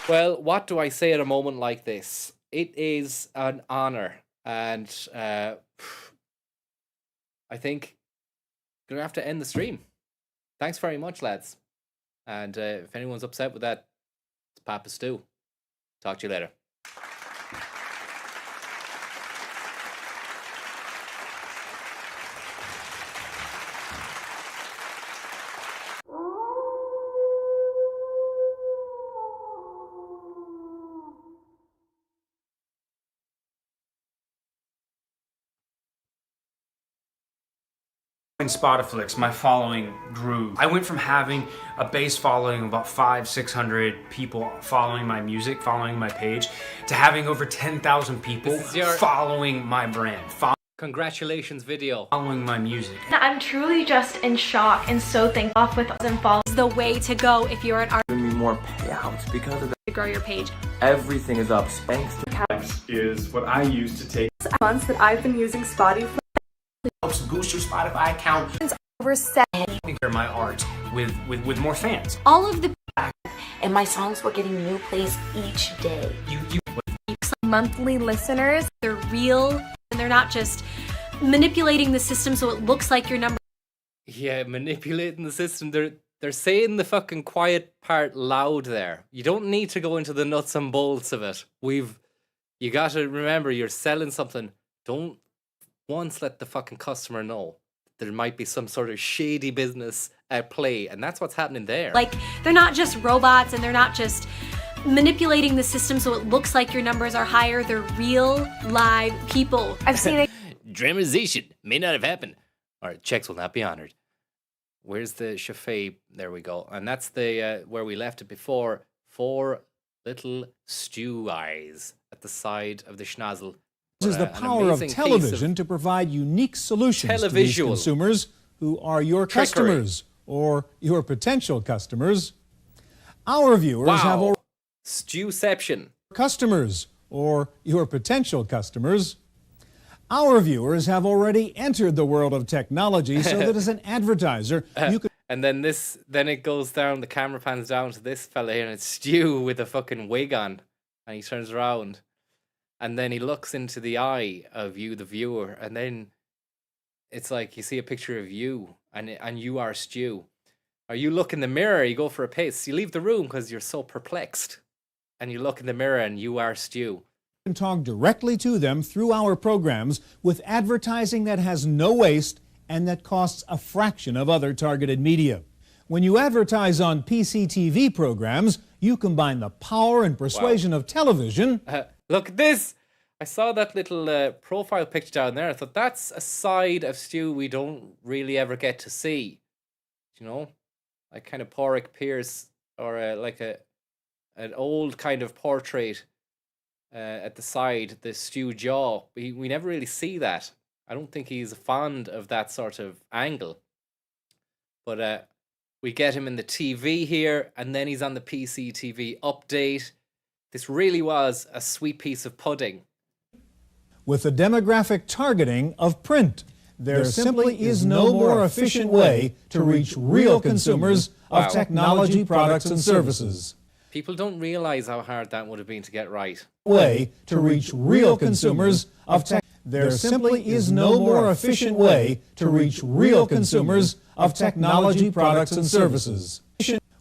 Well, what do I say at a moment like this? It is an honor. And I think I'm going to have to end the stream. Thanks very much, lads. And if anyone's upset with that, it's Papa Stu. Talk to you later. In Spotiflix, my following grew. I went from having a base following of about 500-600 people following my music, following my page, to having over 10,000 people following my brand. Congratulations video. Following my music. I'm truly just in shock and so thankful with and follow. The way to go if you're an artist. Giving me more payouts because of that. To grow your page. Everything is up thanks to is what I use to take months that I've been using Spotify. Helps boost your Spotify account. Over 7. My art with more fans. All of the and my songs were getting new plays each day. Monthly listeners, they're real and they're not just manipulating the system so it looks like your number. Yeah, manipulating the system. They're saying the fucking quiet part loud there. You don't need to go into the nuts and bolts of it. You got to remember you're selling something. Don't once let the fucking customer know there might be some sort of shady business at play, and that's what's happening there. Like, they're not just robots and they're not just manipulating the system so it looks like your numbers are higher. They're real, live people. I've seen it. Dramatization may not have happened. All right, checks will not be honored. Where's the Chaffee? There we go. And that's the where we left it before. 4 little stew eyes at the side of the schnozzle. This is the power of television to provide unique solutions to these consumers who are your customers or your potential customers. Our viewers have already Stewception. Customers or your potential customers. Our viewers have already entered the world of technology so that as an advertiser, you could... And then it goes down, the camera pans down to this fella here, and it's Stu with a fucking wig on. And he turns around. And then he looks into the eye of you, the viewer, and then it's like you see a picture of you, and you are Stu. Or you look in the mirror, you go for a piss, you leave the room because you're so perplexed. And you look in the mirror and you are Stu. And talk directly to them through our programs with advertising that has no waste and that costs a fraction of other targeted media. When you advertise on PCTV programs, you combine the power and persuasion of television. Look at this! I saw that little profile picture down there. I thought that's a side of Stu we don't really ever get to see. You know? Like kind of Porrick Pierce, or like an old kind of portrait at the side, the Stu jaw. We never really see that. I don't think he's fond of that sort of angle. But we get him in the TV here, and then he's on the PCTV update. This really was a sweet piece of pudding. With the demographic targeting of print, there simply is no more efficient way to reach real consumers of technology products and services. People don't realize how hard that would have been to get right. Way to reach real consumers of tech. There simply is no more efficient way to reach real consumers of technology products and services.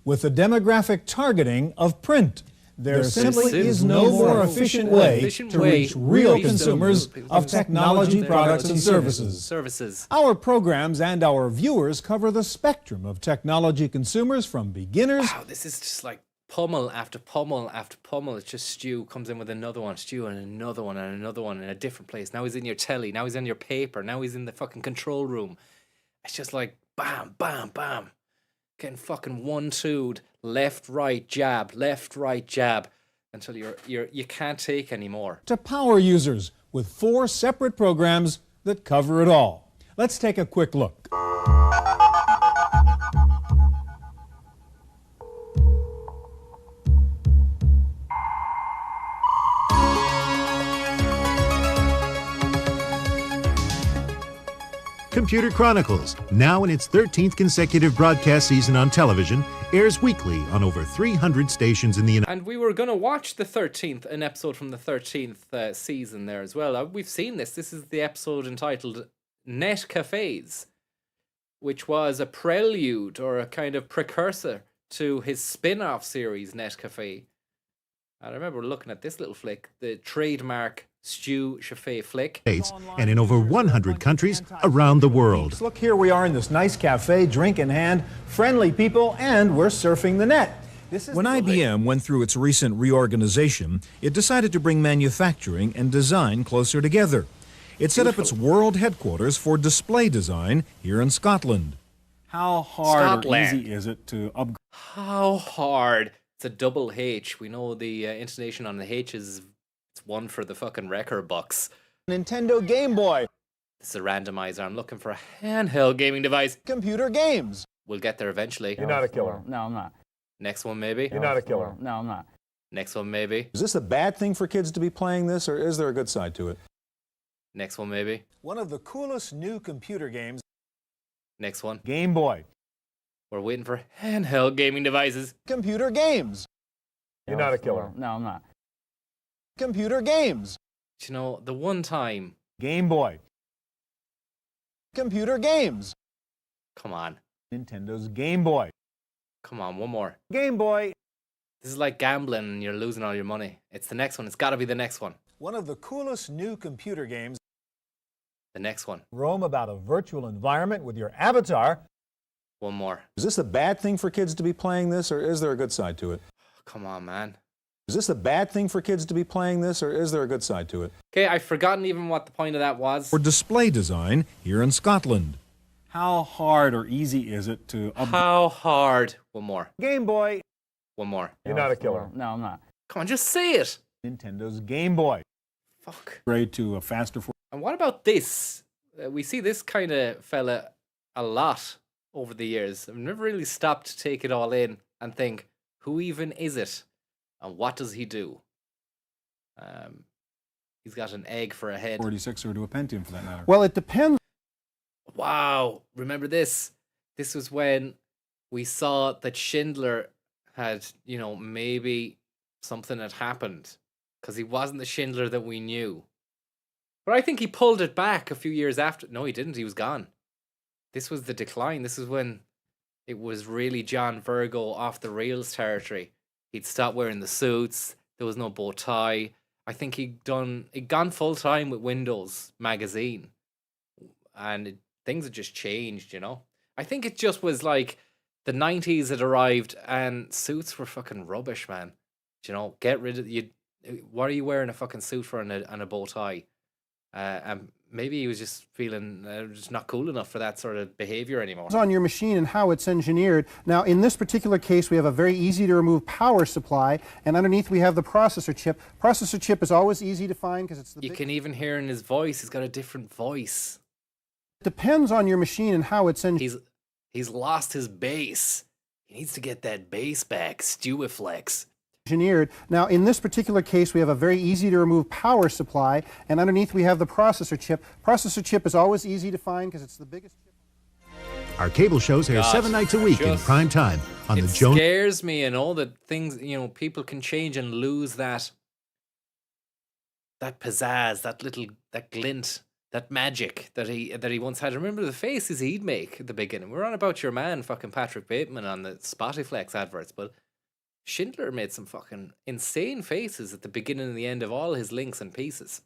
With the demographic targeting of print, there simply is no more efficient way to reach real consumers of technology products and services. Our programs and our viewers cover the spectrum of technology consumers from beginners. Wow, this is just like pummel after pummel after pummel. It's just Stu comes in with another one, Stu, and another one and another one in a different place. Now he's in your telly, now he's in your paper, now he's in the fucking control room. It's just like bam, bam, bam. Getting fucking 1-2'd, left, right, jab, until you can't take anymore. To power users with 4 separate programs that cover it all. Let's take a quick look. Computer Chronicles, now in its 13th consecutive broadcast season on television, airs weekly on over 300 stations in the United States. And we were going to watch the 13th, an episode from the 13th season there as well. We've seen this. This is the episode entitled Net Cafes, which was a prelude or a kind of precursor to his spin-off series, Net Cafe. And I remember looking at this little flick, the trademark Stu Chaffee flick. And in over 100 countries around the world. Look, here we are in this nice cafe, drink in hand, friendly people, and we're surfing the net. When IBM went through its recent reorganization, it decided to bring manufacturing and design closer together. It set up its world headquarters for display design here in Scotland. How hard or easy is it to upgrade? How hard? It's a double H. We know the intonation on the H is it's one for the fucking record bucks. Nintendo Game Boy. This is a randomizer. I'm looking for a handheld gaming device. Computer games. We'll get there eventually. You're not a killer. No, I'm not. Next one, maybe? You're not a killer. No, I'm not. Next one, maybe? Is this a bad thing for kids to be playing this, or is there a good side to it? Next one, maybe? One of the coolest new computer games. Next one? Game Boy. We're waiting for handheld gaming devices. Computer games. You're not a killer. No, I'm not. Computer games. You know, the one time... Game Boy. Computer games. Come on. Nintendo's Game Boy. Come on, one more. Game Boy. This is like gambling and you're losing all your money. It's the next one. It's got to be the next one. One of the coolest new computer games. The next one. Roam about a virtual environment with your avatar. One more. Is this a bad thing for kids to be playing this, or is there a good side to it? Come on, man. Is this a bad thing for kids to be playing this, or is there a good side to it? Okay, I've forgotten even what the point of that was. For display design here in Scotland. How hard or easy is it to upgrade? How hard? One more. Game Boy. One more. You're not a killer. No, I'm not. Come on, just say it. Nintendo's Game Boy. Fuck. Upgrade to a faster form. And what about this? We see this kind of fella a lot over the years. I've never really stopped to take it all in and think, who even is it? And what does he do? He's got an egg for a head. 46 or to a Pentium for that matter. Well, it depends. Wow, remember this? This was when we saw that Schindler had, you know, maybe something had happened because he wasn't the Schindler that we knew. But I think he pulled it back a few years after. No, he didn't. He was gone. This was the decline. This is when it was really John Virgo off the rails territory. He'd stopped wearing the suits. There was no bow tie. I think he'd gone full time with Windows magazine, and things had just changed. You know, I think it just was like the 90s had arrived and suits were fucking rubbish, man. You know, get rid of you. What are you wearing a fucking suit for and a bow tie? And maybe he was just feeling just not cool enough for that sort of behavior anymore. On your machine and how it's engineered. Now, in this particular case, we have a very easy to remove power supply, and underneath we have the processor chip. Processor chip is always easy to find because it's the. You can even hear in his voice; he's got a different voice. Depends on your machine and how it's engineered. He's lost his bass. He needs to get that bass back. Stewiflex. Engineered. Now, in this particular case, we have a very easy to remove power supply, and underneath we have the processor chip. Processor chip is always easy to find because it's the biggest chip. Our cable shows air 7 nights a week in prime time on the Jones. It scares me, and all that things, you know, people can change and lose that pizzazz, that glint, that magic that he once had. Remember the faces he'd make at the beginning. We're on about your man, fucking Patrick Bateman, on the Spotiflex adverts, but Schindler made some fucking insane faces at the beginning and the end of all his links and pieces.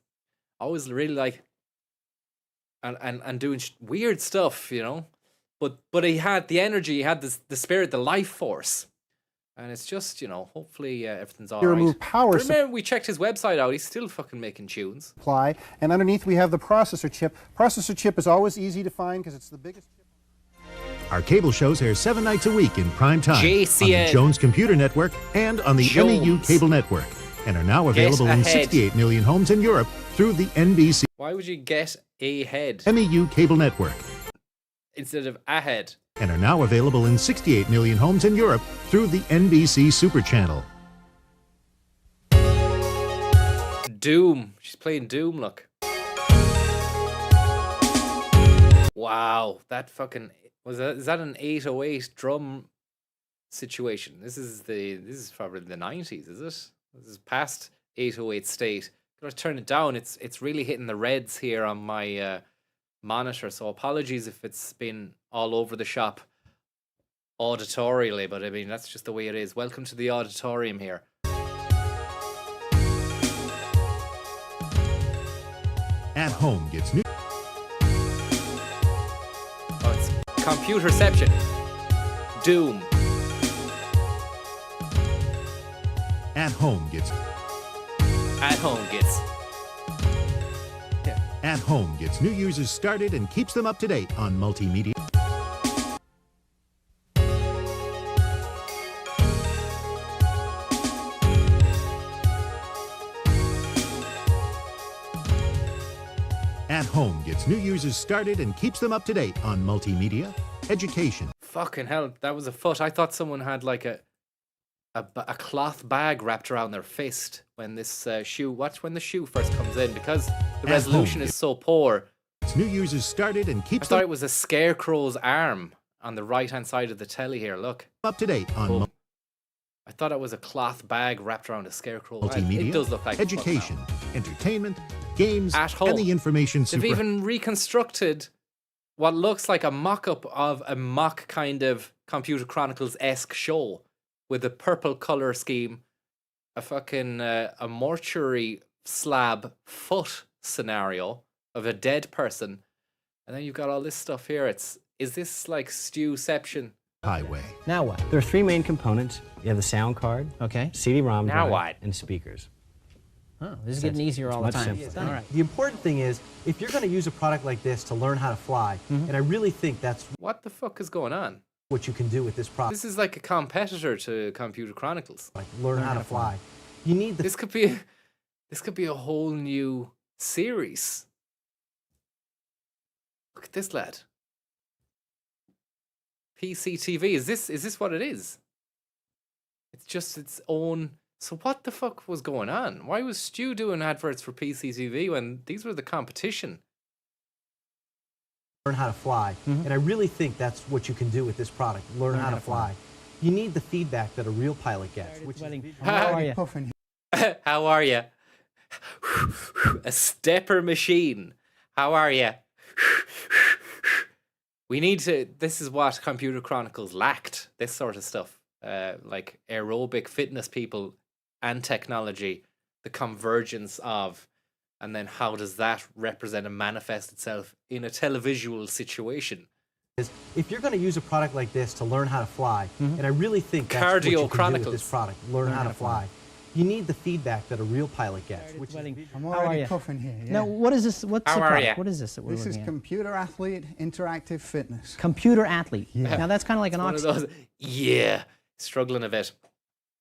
Always really like and doing weird stuff, you know. But he had the energy, he had the spirit, the life force. And it's just, you know, hopefully everything's all right. Remove power Remember, we checked his website out. He's still fucking making tunes. Supply, and underneath we have the processor chip. Processor chip is always easy to find because it's the biggest chip. Our cable shows air 7 nights a week in prime time JCN. on the Jones Computer Network and on the MEU Cable Network, and are now available in 68 million homes in Europe through the NBC. Why would you get ahead? MEU Cable Network. Instead of ahead. And are now available in 68 million homes in Europe through the NBC Super Channel. Doom. She's playing Doom, look. Wow, that fucking is that an 808 drum situation? This is probably the 90s, is it? This is past 808 state. Gotta turn it down. It's really hitting the reds here on my monitor, so apologies if it's been all over the shop auditorially, but I mean that's just the way it is. Welcome to the auditorium here. At Home gets new. Oh, it's Computerception. Doom. At Home gets. At Home gets. At Home gets new users started and keeps them up to date on multimedia. At Home gets new users started and keeps them up to date on multimedia, education. Fucking hell, that was a foot. I thought someone had like a cloth bag wrapped around their fist when this shoe. Watch when the shoe first comes in, because the resolution is so poor. It's new users started and keeps. I thought it was a scarecrow's arm on the right hand side of the telly here. Look, up to date on. I thought it was a cloth bag wrapped around a scarecrow. Multimedia, it does look like education, entertainment, games, At Home. and the information. They've even reconstructed what looks like a mock-up of a mock kind of Computer Chronicles-esque show with a purple color scheme, a fucking a mortuary slab foot scenario of a dead person, and then you've got all this stuff here. Is this like Stewception? Highway. Now what? There are three main components. You have the sound card, okay, CD-ROM Now drive, what? and speakers. Oh, this is getting easier all the time. All right. The important thing is, if you're going to use a product like this to learn how to fly, and I really think that's what the fuck is going on. What you can do with this product. This is like a competitor to Computer Chronicles. Like learn how to fly. You need the. This could be a whole new series. Look at this lad. PCTV. Is this what it is? It's just its own. So what the fuck was going on? Why was Stu doing adverts for PCTV when these were the competition? Learn how to fly, and I really think that's what you can do with this product. Learn how to fly. You need the feedback that a real pilot gets. Which is, how are you? How are you? A stepper machine. How are you? We need to. This is what Computer Chronicles lacked. This sort of stuff, like aerobic fitness people and technology, the convergence of, and then how does that represent and manifest itself in a televisual situation? If you're going to use a product like this to learn how to fly, and I really think that's what you can do with this product, learn how to fly, you need the feedback that a real pilot gets. I'm already puffing here. Yeah. Now, what is this? What's the product? What is this that we're This is looking at? Computer Athlete Interactive Fitness. Computer Athlete. Yeah. Now, that's kind of like an One of those, yeah, struggling a bit.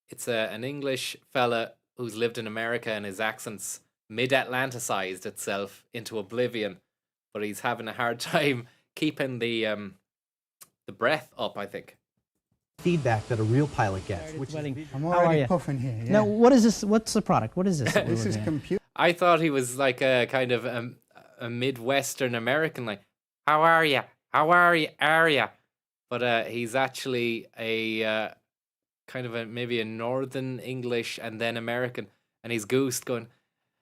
It's an English fella who's lived in America and his accent's mid-Atlanticized itself into oblivion, but he's having a hard time keeping the breath up, I think. Feedback that a real pilot gets. I'm already puffing here. Yeah. Now, what is this? What's the product? What is this? that we're This is looking at? computer. I thought he was like a kind of a Midwestern American, like, how are you? How are you? But he's actually a kind of maybe a Northern English and then American, and he's goosed going,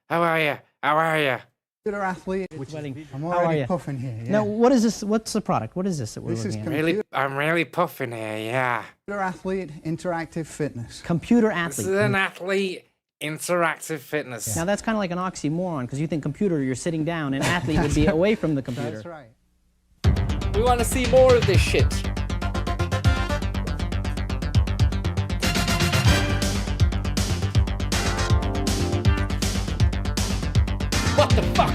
how are you? How are you? Computer Athlete. I'm How are already you? puffing here. Yeah. Now, what is this? What's the product? What is this that we're This is looking at? computer. I'm really puffing here, yeah. Computer Athlete Interactive Fitness. Computer This is Athlete. an athlete interactive fitness. Now, that's kind of like an oxymoron because you think computer, you're sitting down, and athlete would be away from the computer. That's right. We want to see more of this shit. What the fuck?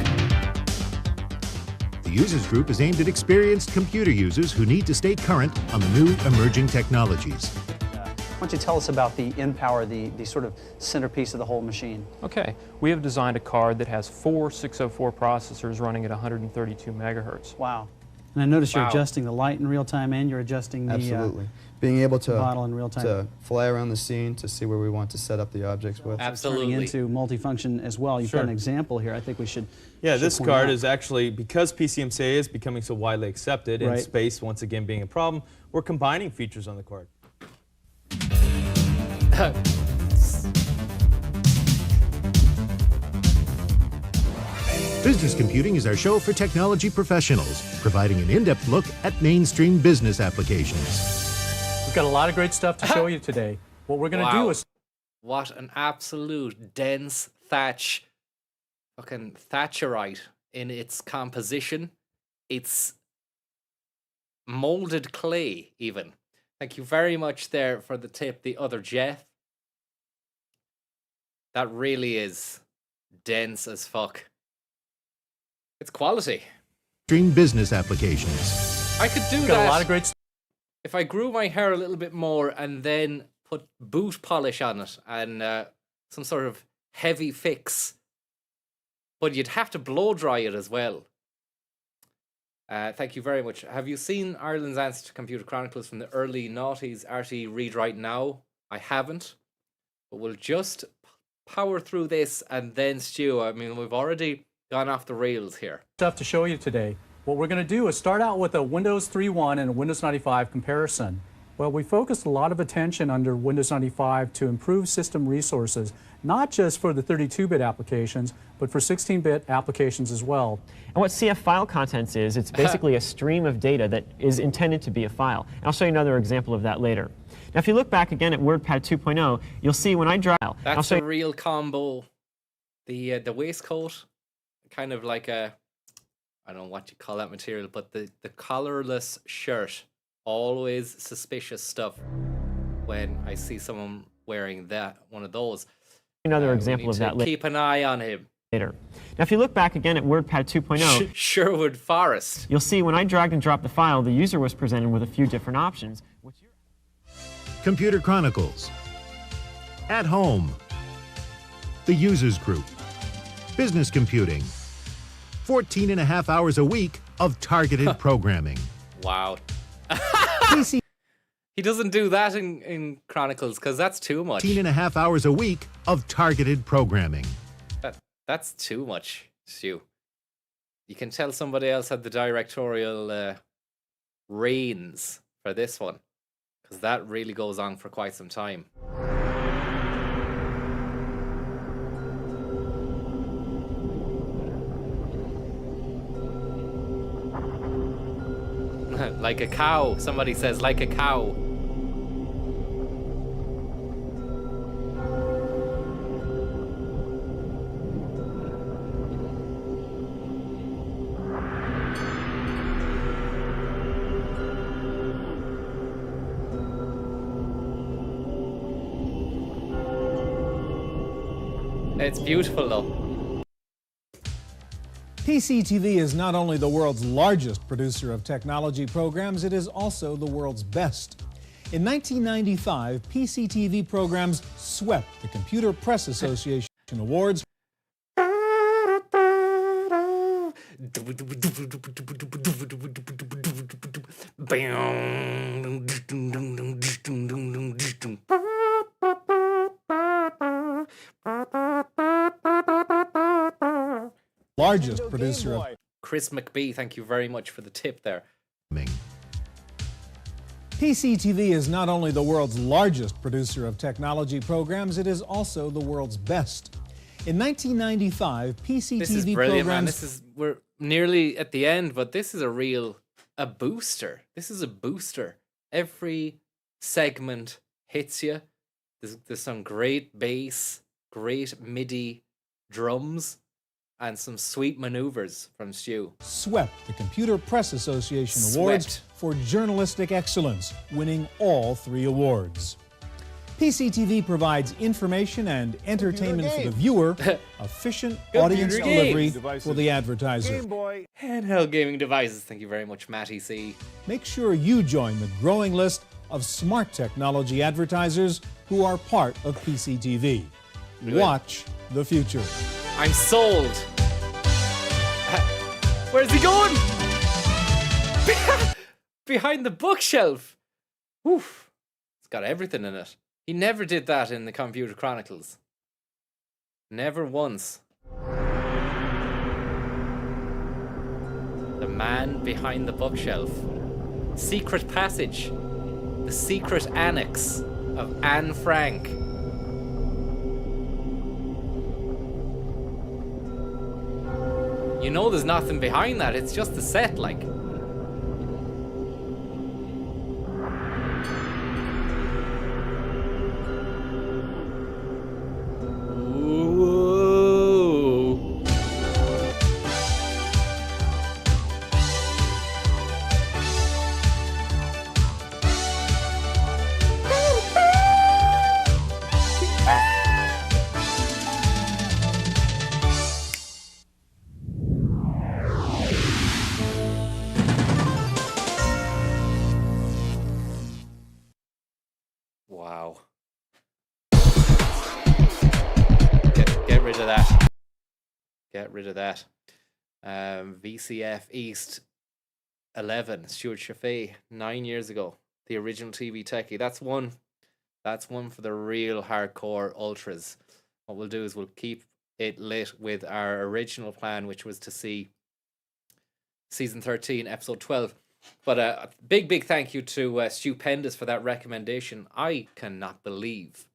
The users group is aimed at experienced computer users who need to stay current on the new emerging technologies. Why don't you tell us about the InPower, the sort of centerpiece of the whole machine? Okay, we have designed a card that has 4 604 processors running at 132 megahertz. Wow. And I notice you're Wow. adjusting the light in real time and you're adjusting the Absolutely. Being able to model in real time. to fly around the scene to see where we want to set up the objects with. Absolutely. Turning into multifunction as well. You've Sure. got an example here. I think we should. Yeah, should this point card out. is actually, because PCMCIA is becoming so widely accepted and Right. space once again being a problem, we're combining features on the card. Business Computing is our show for technology professionals, providing an in-depth look at mainstream business applications. We've got a lot of great stuff to show you today. What we're going to do is. What an absolute dense thatch, fucking Thatcherite in its composition. It's molded clay, even. Thank you very much there for the tip, the other Jeff. That really is dense as fuck. It's quality. Mainstream business applications. I could do We've that. got a lot of great. If I grew my hair a little bit more and then put boot polish on it and some sort of heavy fix. But you'd have to blow dry it as well. Thank you very much. Have you seen Ireland's answer to Computer Chronicles from the early noughties, RT Read Right Now? I haven't. But we'll just power through this and then Stu. I mean, we've already gone off the rails here. Stuff to show you today. What we're going to do is start out with a Windows 3.1 and a Windows 95 comparison. Well, we focused a lot of attention under Windows 95 to improve system resources, not just for the 32-bit applications, but for 16-bit applications as well. And what CF file contents is, it's basically a stream of data that is intended to be a file. And I'll show you another example of that later. Now, if you look back again at WordPad 2.0, you'll see when I drag... That's a real combo. The waistcoat, kind of like a... I don't know what you call that material, but the collarless shirt. Always suspicious stuff when I see someone wearing one of those. Another example of that later. Keep an eye on him. Now, if you look back again at WordPad 2.0, Sherwood Forest. You'll see when I dragged and dropped the file, the user was presented with a few different options. Computer Chronicles. At Home. The Users Group. Business Computing. 14 and a half hours a week of targeted programming. Wow. He doesn't do that in Chronicles because that's too much. 14 and a half hours a week of targeted programming. That's too much, Stu. You can tell somebody else had the directorial reins for this one because that really goes on for quite some time. Like a cow. Somebody says like a cow. It's beautiful though. PCTV is not only the world's largest producer of technology programs, it is also the world's best. In 1995, PCTV programs swept the Computer Press Association Awards. Largest producer of Chris McBee, thank you very much for the tip there. PCTV is not only the world's largest producer of technology programs, it is also the world's best. In 1995, PCTV This is brilliant, man. programs... We're nearly at the end, but this is a booster. This is a booster. Every segment hits you. There's some great bass, great MIDI drums, and some sweet maneuvers from Stu. Swept the Computer Press Association Awards for journalistic excellence, winning all 3 awards. PCTV provides information and entertainment for the viewer, efficient audience delivery for the advertiser. Handheld gaming devices. Thank you very much, Matty C. Make sure you join the growing list of smart technology advertisers who are part of PCTV. Watch the future. I'm sold. Where's he going? Behind the bookshelf. Oof. It's got everything in it. He never did that in the Computer Chronicles. Never once. The man behind the bookshelf. Secret passage. The secret annex of Anne Frank. You know there's nothing behind that, it's just the set, like. Wow. Get rid of that. Get rid of that. VCF East 11, Stuart Chaffee, 9 years ago. The original TV techie. That's one for the real hardcore ultras. What we'll do is we'll keep it lit with our original plan, which was to see season 13, episode 12. But a big thank you to Stupendous for that recommendation. I cannot believe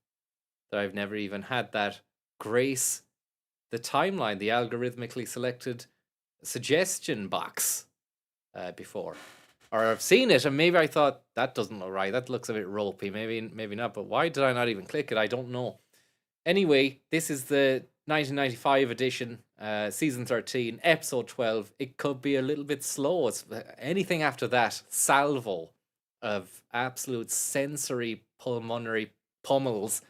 that I've never even had that grace the timeline, the algorithmically selected suggestion box before. Or I've seen it and maybe I thought that doesn't look right. That looks a bit ropey. Maybe not. But why did I not even click it? I don't know. Anyway, this is the 1995 edition, season 13, episode 12. It could be a little bit slow. It's anything after that salvo of absolute sensory pulmonary pummels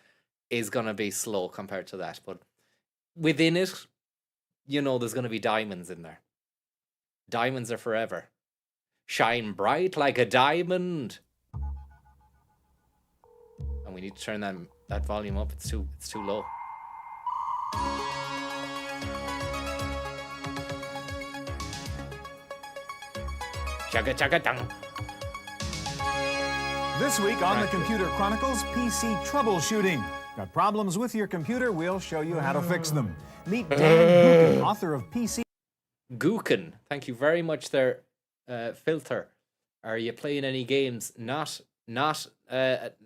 is going to be slow compared to that. But within it, you know there's going to be diamonds in there. Diamonds are forever. Shine bright like a diamond. And we need to turn that volume up. It's too low. Chugga chugga dung. This week on the Computer Chronicles, PC Troubleshooting. Got problems with your computer? We'll show you how to fix them. Meet Dan Gookin, author of PC... Gookin, thank you very much there, Filter. Are you playing any games? Not at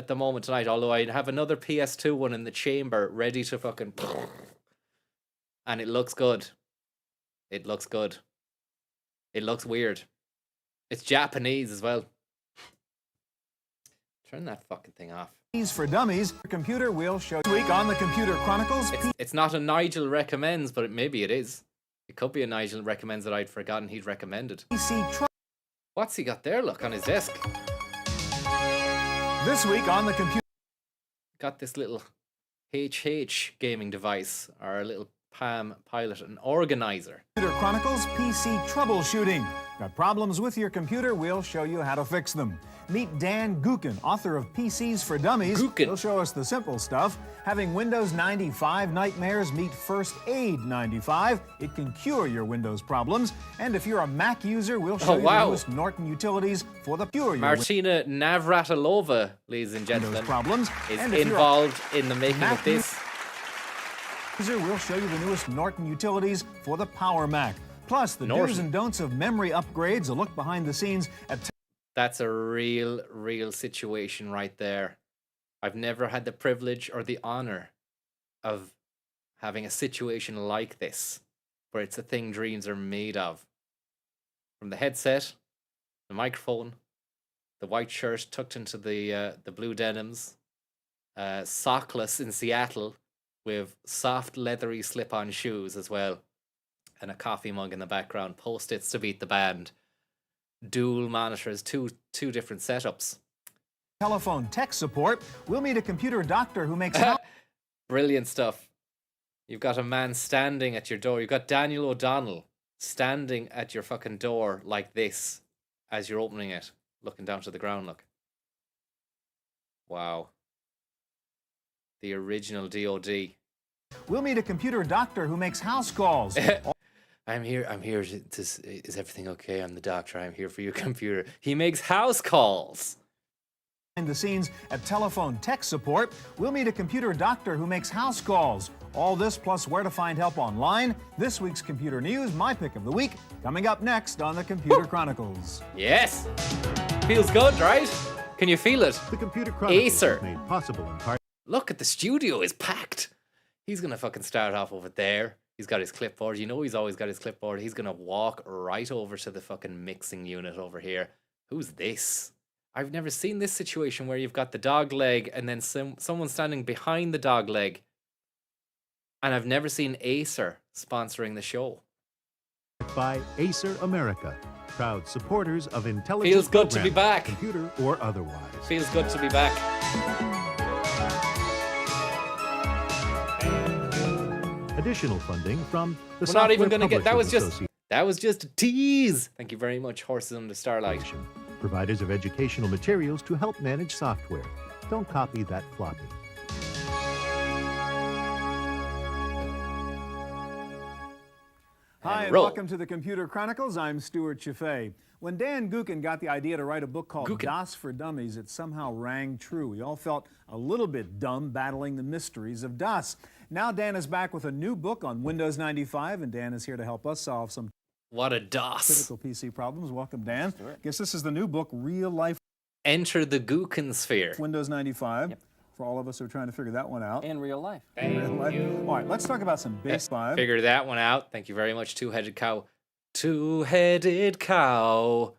the moment tonight, although I have another PS2 one in the chamber ready to fucking... And it looks good. It looks good. It looks weird. It's Japanese as well. Turn that fucking thing off. For Dummies, computer will show this week on the Computer Chronicles. It's not a Nigel recommends, but maybe it is. It could be a Nigel recommends that I'd forgotten he'd recommended. What's he got there? Look on his desk. This week on the computer. Got this little HH gaming device, or a little Palm Pilot, an organizer. Computer Chronicles PC Troubleshooting. Got problems with your computer? We'll show you how to fix them. Meet Dan Gukin, author of PCs for Dummies. He'll show us the simple stuff. Having Windows 95 nightmares, meet First Aid 95. It can cure your Windows problems. And if you're a Mac user, we'll show you the newest Norton utilities for the cure. Martina Navratilova, ladies and gentlemen, problems is involved in the making of this. We'll show you the newest Norton utilities for the Power Mac. Plus, the do's and don'ts of memory upgrades, a look behind the scenes at... That's a real situation right there. I've never had the privilege or the honor of having a situation like this, where it's a thing dreams are made of. From the headset, the microphone, the white shirt tucked into the blue denims, sockless in Seattle with soft leathery slip-on shoes as well, and a coffee mug in the background, post-its to beat the band. Dual monitors, two different setups. Telephone tech support. We'll meet a computer doctor who makes... Brilliant stuff. You've got a man standing at your door. You've got Daniel O'Donnell standing at your fucking door like this as you're opening it, looking down to the ground, look. Wow. The original DOD. We'll meet a computer doctor who makes house calls. I'm here is everything okay? I'm the doctor. I'm here for your computer. He makes house calls. Behind the scenes at telephone tech support, we'll meet a computer doctor who makes house calls. All this plus where to find help online. This week's computer news, my pick of the week, coming up next on the Computer Chronicles. Yes. Feels good, right? Can you feel it? The Computer Chronicles Acer. is made possible in part. Look at the studio is packed. He's gonna fucking start off over there. He's got his clipboard. You know he's always got his clipboard. He's going to walk right over to the fucking mixing unit over here. Who's this? I've never seen this situation where you've got the dog leg and then someone standing behind the dog leg. And I've never seen Acer sponsoring the show. By Acer America, proud supporters of intelligent Feels good to be programming, back. computer or otherwise. Feels good to be back. Additional funding from the We're not even going to get that. Association. That was just a tease. Thank you very much, Horses on the Starlight. Providers of educational materials to help manage software. Don't copy that floppy. Hi, and welcome to the Computer Chronicles. I'm Stuart Chaffee. When Dan Gukin got the idea to write a book called DOS for Dummies, it somehow rang true. We all felt a little bit dumb battling the mysteries of DOS. Now Dan is back with a new book on Windows 95, and Dan is here to help us solve some what a DOS typical PC problems. Welcome, Dan. Guess this is the new book, Real Life. Enter the Gukin Sphere. Windows 95. Yep. For all of us who are trying to figure that one out. In real life. In real life. All right, let's talk about some base 5. Figure that one out. Thank you very much, Two-Headed Cow. Two-Headed Cow.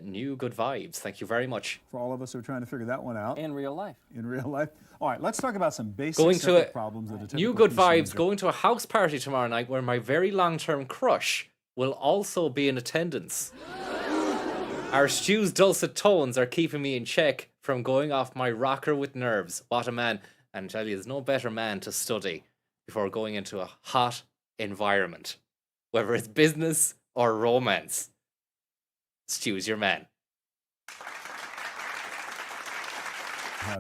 New good vibes. Thank you very much. For all of us who are trying to figure that one out. In real life. In real life. All right, let's talk about some basic problems that a typical New good PC vibes. user. Going to a house party tomorrow night where my very long-term crush will also be in attendance. Our Stu's dulcet tones are keeping me in check from going off my rocker with nerves. What a man. And I tell you, there's no better man to study before going into a hot environment. Whether it's business or romance. Stu's your man.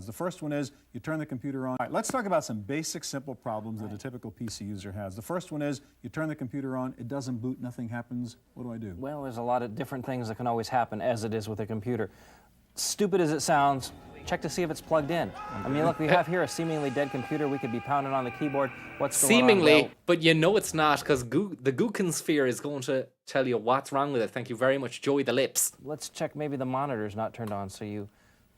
The first one is you turn the computer on. All right, let's talk about some basic, simple problems that a typical PC user has. The first one is you turn the computer on, it doesn't boot, nothing happens. What do I do? Well, there's a lot of different things that can always happen, as it is with a computer. Stupid as it sounds, check to see if it's plugged in. I mean, look, we have here a seemingly dead computer. We could be pounding on the keyboard. What's going on? Seemingly, but you know it's not, because the Gukin Sphere is going to tell you what's wrong with it. Thank you very much, Joey the Lips. Let's check maybe the monitor's not turned on, so you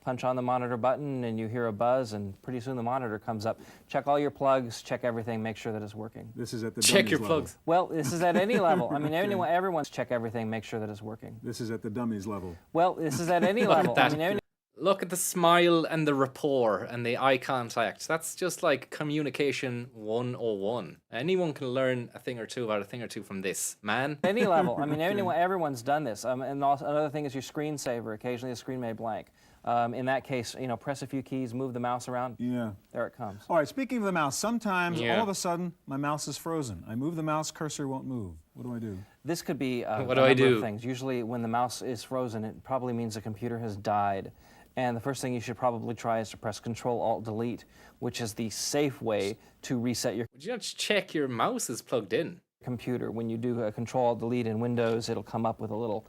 punch on the monitor button and you hear a buzz, and pretty soon the monitor comes up. Check all your plugs, check everything, make sure that it's working. This is at the check dummies your level. plugs. Well, this is at any level. I mean, everyone's check everything, make sure that it's working. This is at the dummies level. Well, this is at any level. I mean, look at the smile and the rapport and the eye contact. That's just like communication 101. Anyone can learn a thing or two about a thing or two from this, man. Any level. I mean, everyone's done this. And also, another thing is your screensaver. Occasionally, the screen may blank. In that case, press a few keys, move the mouse around. Yeah. There it comes. All right, speaking of the mouse, sometimes all of a sudden my mouse is frozen. I move the mouse, cursor won't move. What do I do? This could be what do I do? Of things. Usually, when the mouse is frozen, it probably means the computer has died. And the first thing you should probably try is to press Control-Alt-Delete, which is the safe way to reset your... Would you not check your mouse is plugged in? Computer. When you do a Control-Alt-Delete in Windows, it'll come up with a little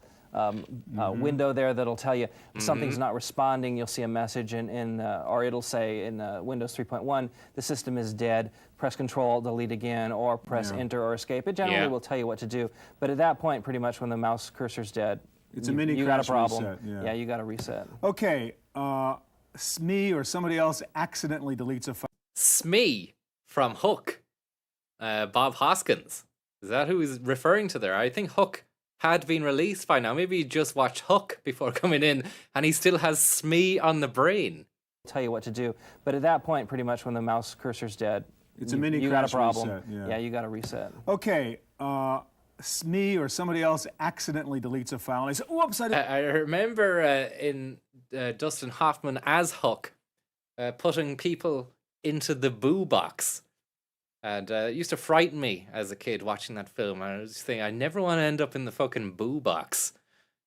window there that'll tell you something's not responding. You'll see a message or it'll say in Windows 3.1, the system is dead. Press Control-Alt-Delete again, or press Enter or Escape. It generally will tell you what to do. But at that point, pretty much when the mouse cursor's dead, it's a mini you got a crash problem. reset. Yeah, you got to reset. Okay, SME or somebody else accidentally deletes a file. SME from Hook, Bob Hoskins. Is that who he's referring to there? I think Hook had been released by now. Maybe he just watched Hook before coming in, and he still has SME on the brain. Tell you what to do, but at that point, pretty much when the mouse cursor's dead, it's a mini you crash got a problem. Reset, yeah, you got to reset. Okay. SME or somebody else accidentally deletes a file. And I say, "Whoops!" I remember in Dustin Hoffman as Hook putting people into the boo box, and it used to frighten me as a kid watching that film. I was just thinking, I never want to end up in the fucking boo box.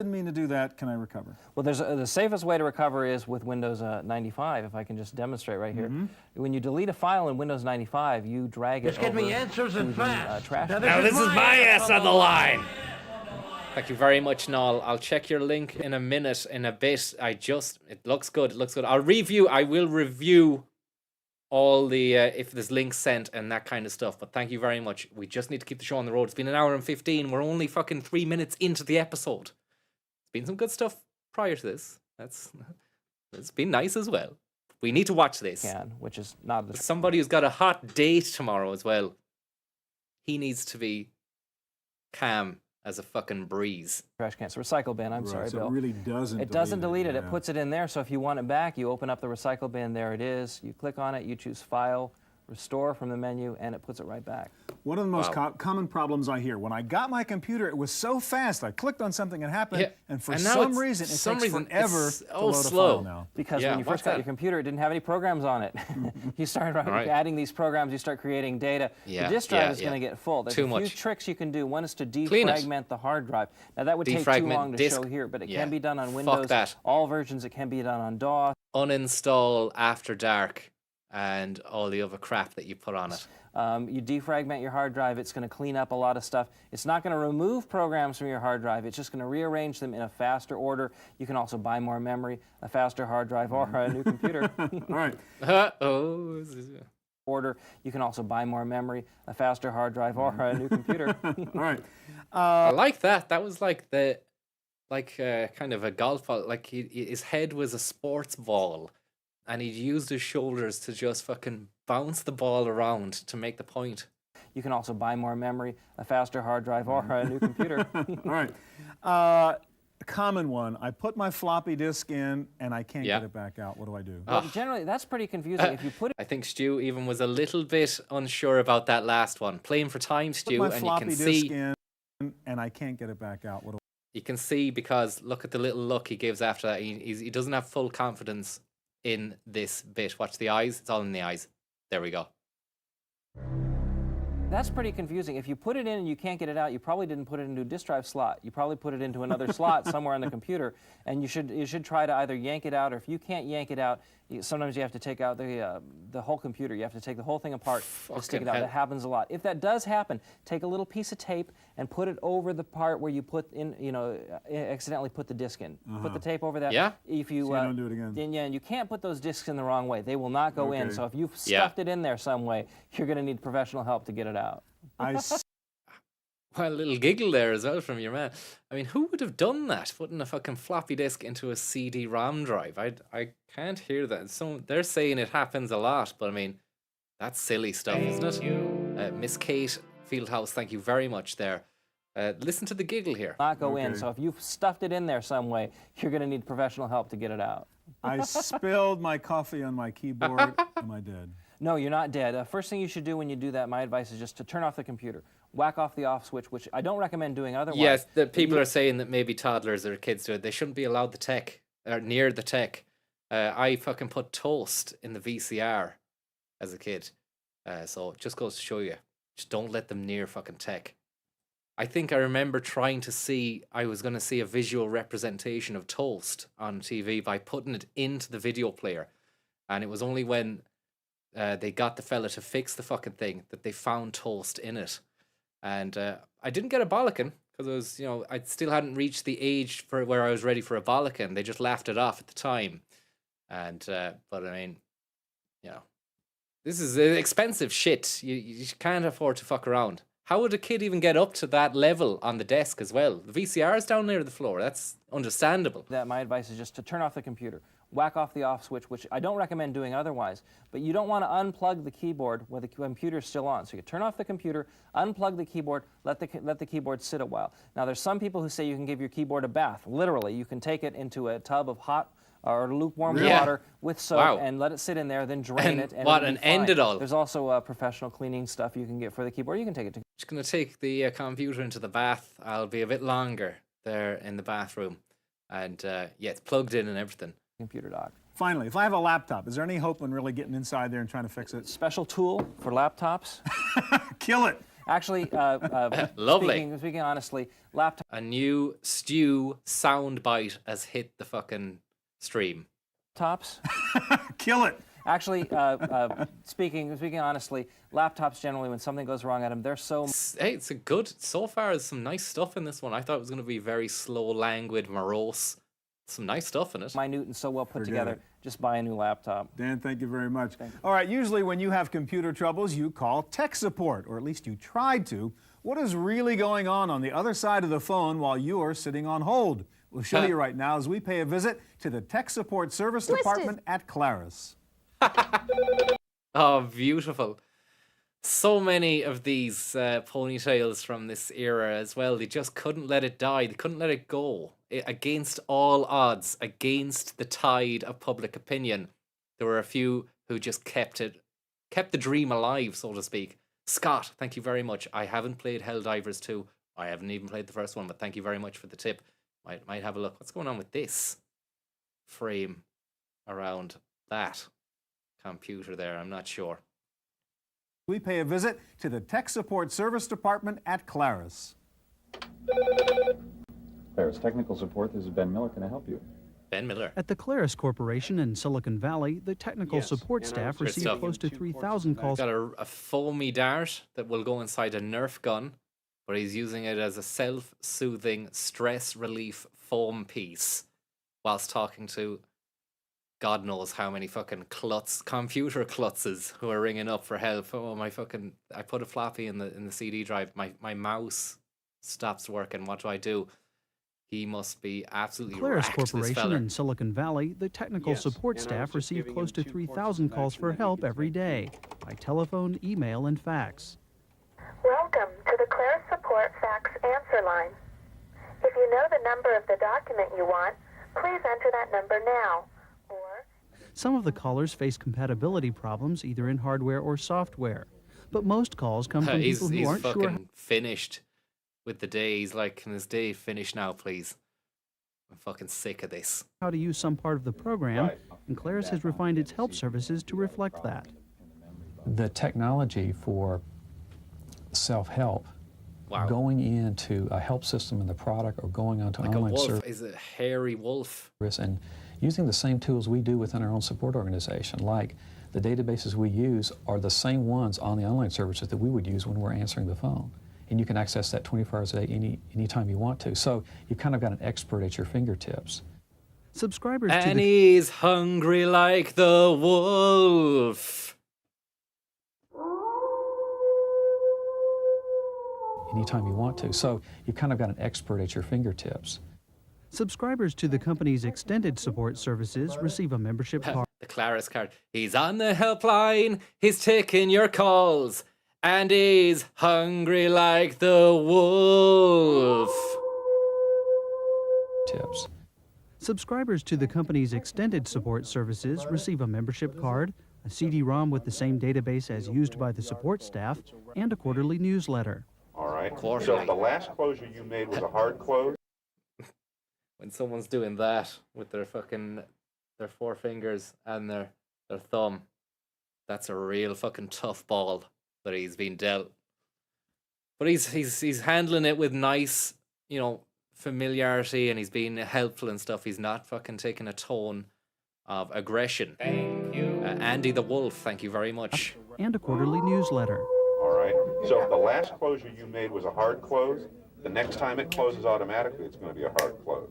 Didn't mean to do that. Can I recover? Well, the safest way to recover is with Windows 95, if I can just demonstrate right here. When you delete a file in Windows 95, you drag it over get me answers and fast. Trash. Now this is my ass on the line. Thank you very much, Noel. I'll check your link in a minute, in a bit. It looks good. It looks good. I will review all the, if there's links sent and that kind of stuff. But thank you very much. We just need to keep the show on the road. It's been an hour and 15. We're only fucking 3 minutes into the episode. Been some good stuff prior to this. It's been nice as well. We need to watch this. Which is not somebody who's got a hot date tomorrow as well. He needs to be calm as a fucking breeze. Trash can. It's a recycle bin. I'm sorry, so Bill. It really doesn't. It doesn't delete it. It puts it in there. So if you want it back, you open up the recycle bin. There it is. You click on it. You choose File, Restore from the menu, and it puts it right back. One of the most common problems I hear, when I got my computer, it was so fast. I clicked on something and it happened, and for some reason, it takes forever to load a file now. Because when you first got your computer, it didn't have any programs on it. You started adding these programs, you start creating data. The disk drive is going to get full. There's a few tricks you can do. One is to defragment the hard drive. Now, that would take too long to show here, but it can be done on Windows. All versions, it can be done on DOS. Uninstall After Dark and all the other crap that you put on it. You defragment your hard drive, it's going to clean up a lot of stuff. It's not going to remove programs from your hard drive, it's just going to rearrange them in a faster order. You can also buy more memory, a faster hard drive, or a new computer. All right. Order. You can also buy more memory, a faster hard drive, or a new computer. All right. I like that. That was like kind of a golf ball. Like his head was a sports ball. And he'd used his shoulders to just fucking bounce the ball around to make the point. You can also buy more memory, a faster hard drive, or a new computer. All right. A common one. I put my floppy disk in and I can't get it back out. What do I do? Well, generally, that's pretty confusing. If you put it... I think Stu even was a little bit unsure about that last one. Playing for time, Stu, and you can see... Disk in and I can't get it back out. What do you can see because look at the little look he gives after that. He doesn't have full confidence in this bit. Watch the eyes. It's all in the eyes. There we go. That's pretty confusing. If you put it in and you can't get it out, you probably didn't put it into a disk drive slot. You probably put it into another slot somewhere on the computer, and you should try to either yank it out, or if you can't yank it out, sometimes you have to take out the whole computer. You have to take the whole thing apart to stick it out. That happens a lot. If that does happen, take a little piece of tape and put it over the part where you put in, accidentally put the disk in. Put the tape over that. Yeah. so If you don't do it again. Then and you can't put those disks in the wrong way. They will not go in. So if you've stuffed it in there some way, you're going to need professional help to get it out. Well, a little giggle there as well from your man. I mean, who would have done that? Putting a fucking floppy disk into a CD-ROM drive. I can't hear that. So they're saying it happens a lot, but I mean, that's silly stuff, isn't it? Miss Kate Fieldhouse, thank you very much there. Listen to the giggle here. Not go in. So if you've stuffed it in there some way, you're going to need professional help to get it out. I spilled my coffee on my keyboard. Am I dead? No, you're not dead. First thing you should do when you do that, my advice is just to turn off the computer. Whack off the off switch, which I don't recommend doing otherwise. Yes, the people are saying that maybe toddlers or kids do it. They shouldn't be allowed the tech, or near the tech. I fucking put toast in the VCR as a kid. So it just goes to show you. Just don't let them near fucking tech. I think I remember trying to see, I was going to see a visual representation of toast on TV by putting it into the video player. And it was only when they got the fella to fix the fucking thing that they found toast in it. And I didn't get a bollocking because it was, I still hadn't reached the age for where I was ready for a bollocking. They just laughed it off at the time. And, but I mean, this is expensive shit. You can't afford to fuck around. How would a kid even get up to that level on the desk as well? The VCR is down near the floor. That's understandable. My advice is just to turn off the computer. Whack off the off switch, which I don't recommend doing otherwise. But you don't want to unplug the keyboard when the computer's still on. So you turn off the computer, unplug the keyboard, let the keyboard sit a while. Now there's some people who say you can give your keyboard a bath. Literally, you can take it into a tub of hot or lukewarm water with soap and let it sit in there, then drain it. And end it all. There's also professional cleaning stuff you can get for the keyboard. You can take it to. Just going to take the computer into the bath. I'll be a bit longer there in the bathroom. And it's plugged in and everything. Computer dock. Finally, if I have a laptop, is there any hope in really getting inside there and trying to fix it? Special tool for laptops. Kill it. Actually, lovely. Speaking honestly, laptop. A new Stew soundbite has hit the fucking stream. Tops. Kill it. Actually, speaking honestly, laptops generally, when something goes wrong at them, they're so. Hey, it's a good. So far, there's some nice stuff in this one. I thought it was going to be very slow, languid, morose. Some nice stuff in it. Minute and so well put together. Just buy a new laptop. Dan, thank you very much. All right, usually when you have computer troubles, you call tech support, or at least you tried to. What is really going on the other side of the phone while you're sitting on hold? We'll show you right now as we pay a visit to the tech support service department at Claris. Oh, beautiful. So many of these ponytails from this era as well. They just couldn't let it die. They couldn't let it go. Against all odds, against the tide of public opinion, there were a few who just kept the dream alive, so to speak. Scott, thank you very much. I haven't played Helldivers 2. I haven't even played the first one, but thank you very much for the tip. Might have a look. What's going on with this frame around that computer there? I'm not sure. We pay a visit to the tech support service department at Claris. Claris Technical Support, this is Ben Miller. Can I help you? Ben Miller. At the Claris Corporation in Silicon Valley, the technical support staff received close to 3,000 calls. Got a foamy dart that will go inside a Nerf gun, but he's using it as a self-soothing stress relief foam piece whilst talking to God knows how many fucking computer klutzes who are ringing up for help. Oh, I put a floppy in the CD drive. My mouse stops working. What do? He must be absolutely Claris racked, Corporation in Silicon Valley, the technical support staff receive close to 3,000 calls for help every day by telephone, email, and fax. Welcome to the Claris Support Fax Answer Line. If you know the number of the document you want, please enter that number now. Some of the callers face compatibility problems either in hardware or software, but most calls come from people who aren't sure. He's finished with the day. He's like, can this day finish now, please? I'm fucking sick of this. How to use some part of the program, and Claris has refined its help services to reflect that. The technology for self-help, going into a help system in the product or going onto like online a wolf service, is a hairy wolf. And using the same tools we do within our own support organization, like the databases we use are the same ones on the online services that we would use when we're answering the phone. And you can access that 24 hours a day, anytime you want to. So you've kind of got an expert at your fingertips. Subscribers and he's hungry like the wolf. anytime you want to. So you've kind of got an expert at your fingertips. Subscribers to the company's extended support services receive a membership card. The Claris card. He's on the helpline, he's taking your calls, and he's hungry like the wolf. Tips. Subscribers to the company's extended support services receive a membership card, a CD-ROM with the same database as used by the support staff, and a quarterly newsletter. All right. So if the last closure you made was a hard close. When someone's doing that with their four fingers and their thumb, that's a real fucking tough ball that he's been dealt. But he's handling it with nice, you know, familiarity, and he's being helpful and stuff. He's not fucking taking a tone of aggression. Thank you. Andy the Wolf, thank you very much. And a quarterly newsletter. All right. So if the last closure you made was a hard close, the next time it closes automatically, it's going to be a hard close.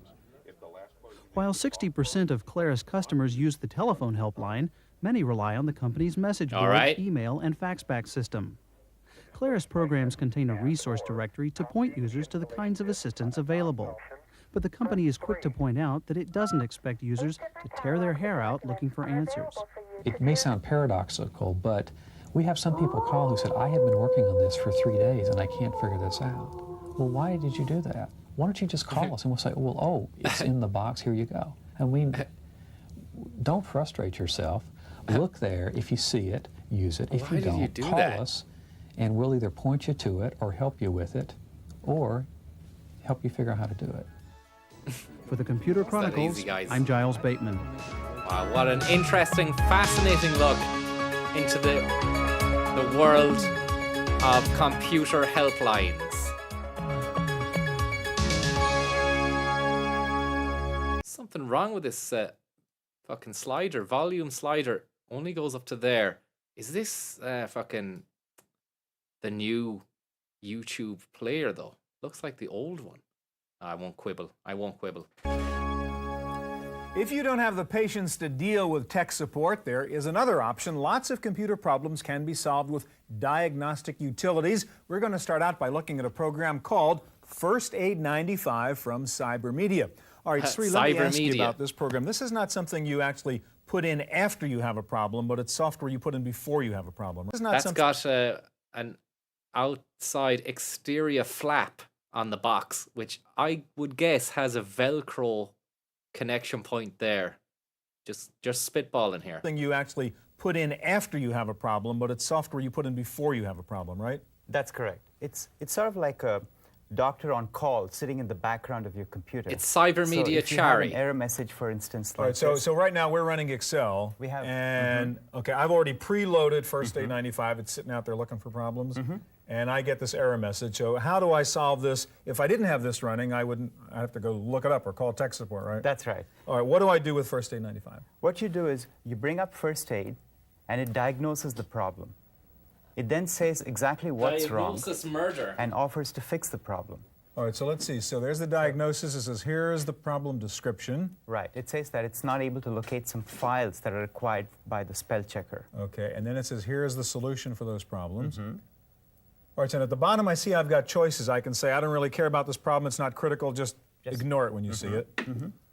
While 60% of Claris customers use the telephone helpline, many rely on the company's message board, email, and faxback system. Claris programs contain a resource directory to point users to the kinds of assistance available. But the company is quick to point out that it doesn't expect users to tear their hair out looking for answers. It may sound paradoxical, but we have some people call who said, I have been working on this for 3 days and I can't figure this out. Well, why did you do that? Why don't you just call us and we'll say, well, oh, it's in the box, here you go. And we don't frustrate yourself. Look there. If you see it, use it. If you don't, call us, and we'll either point you to it or help you with it or help you figure out how to do it. For the Computer Chronicles, I'm Giles Bateman. Wow, what an interesting, fascinating look into the world of computer helplines. Something wrong with this fucking slider, volume slider. Only goes up to there. Is this fucking the new YouTube player though? Looks like the old one. I won't quibble. I won't quibble. If you don't have the patience to deal with tech support, there is another option. Lots of computer problems can be solved with diagnostic utilities. We're going to start out by looking at a program called First Aid 95 from Cybermedia. All right, Sri, let me ask you about this program. This is not something you actually put in after you have a problem, but it's software you put in before you have a problem. That's got an outside exterior flap on the box, which I would guess has a Velcro connection point there. Just spitballing here. Something you actually put in after you have a problem, but it's software you put in before you have a problem, right? That's correct. It's sort of like a doctor on call sitting in the background of your computer. It's Cybermedia so if you have an error message, for instance. All right, so right now we're running Excel. We have. And, okay, I've already preloaded First Aid 95. It's sitting out there looking for problems. And I get this error message. So how do I solve this? If I didn't have this running, I'd have to go look it up or call tech support, right? That's right. All right, what do I do with First Aid 95? What you do is you bring up First Aid, and it diagnoses the problem. It then says exactly what's wrong and offers to fix the problem. All right, so let's see. So there's the diagnosis. It says, here is the problem description. Right. It says that it's not able to locate some files that are required by the spell checker. Okay, and then it says, here is the solution for those problems. All right, so at the bottom I see I've got choices. I can say, I don't really care about this problem. It's not critical. Just ignore it when you see it.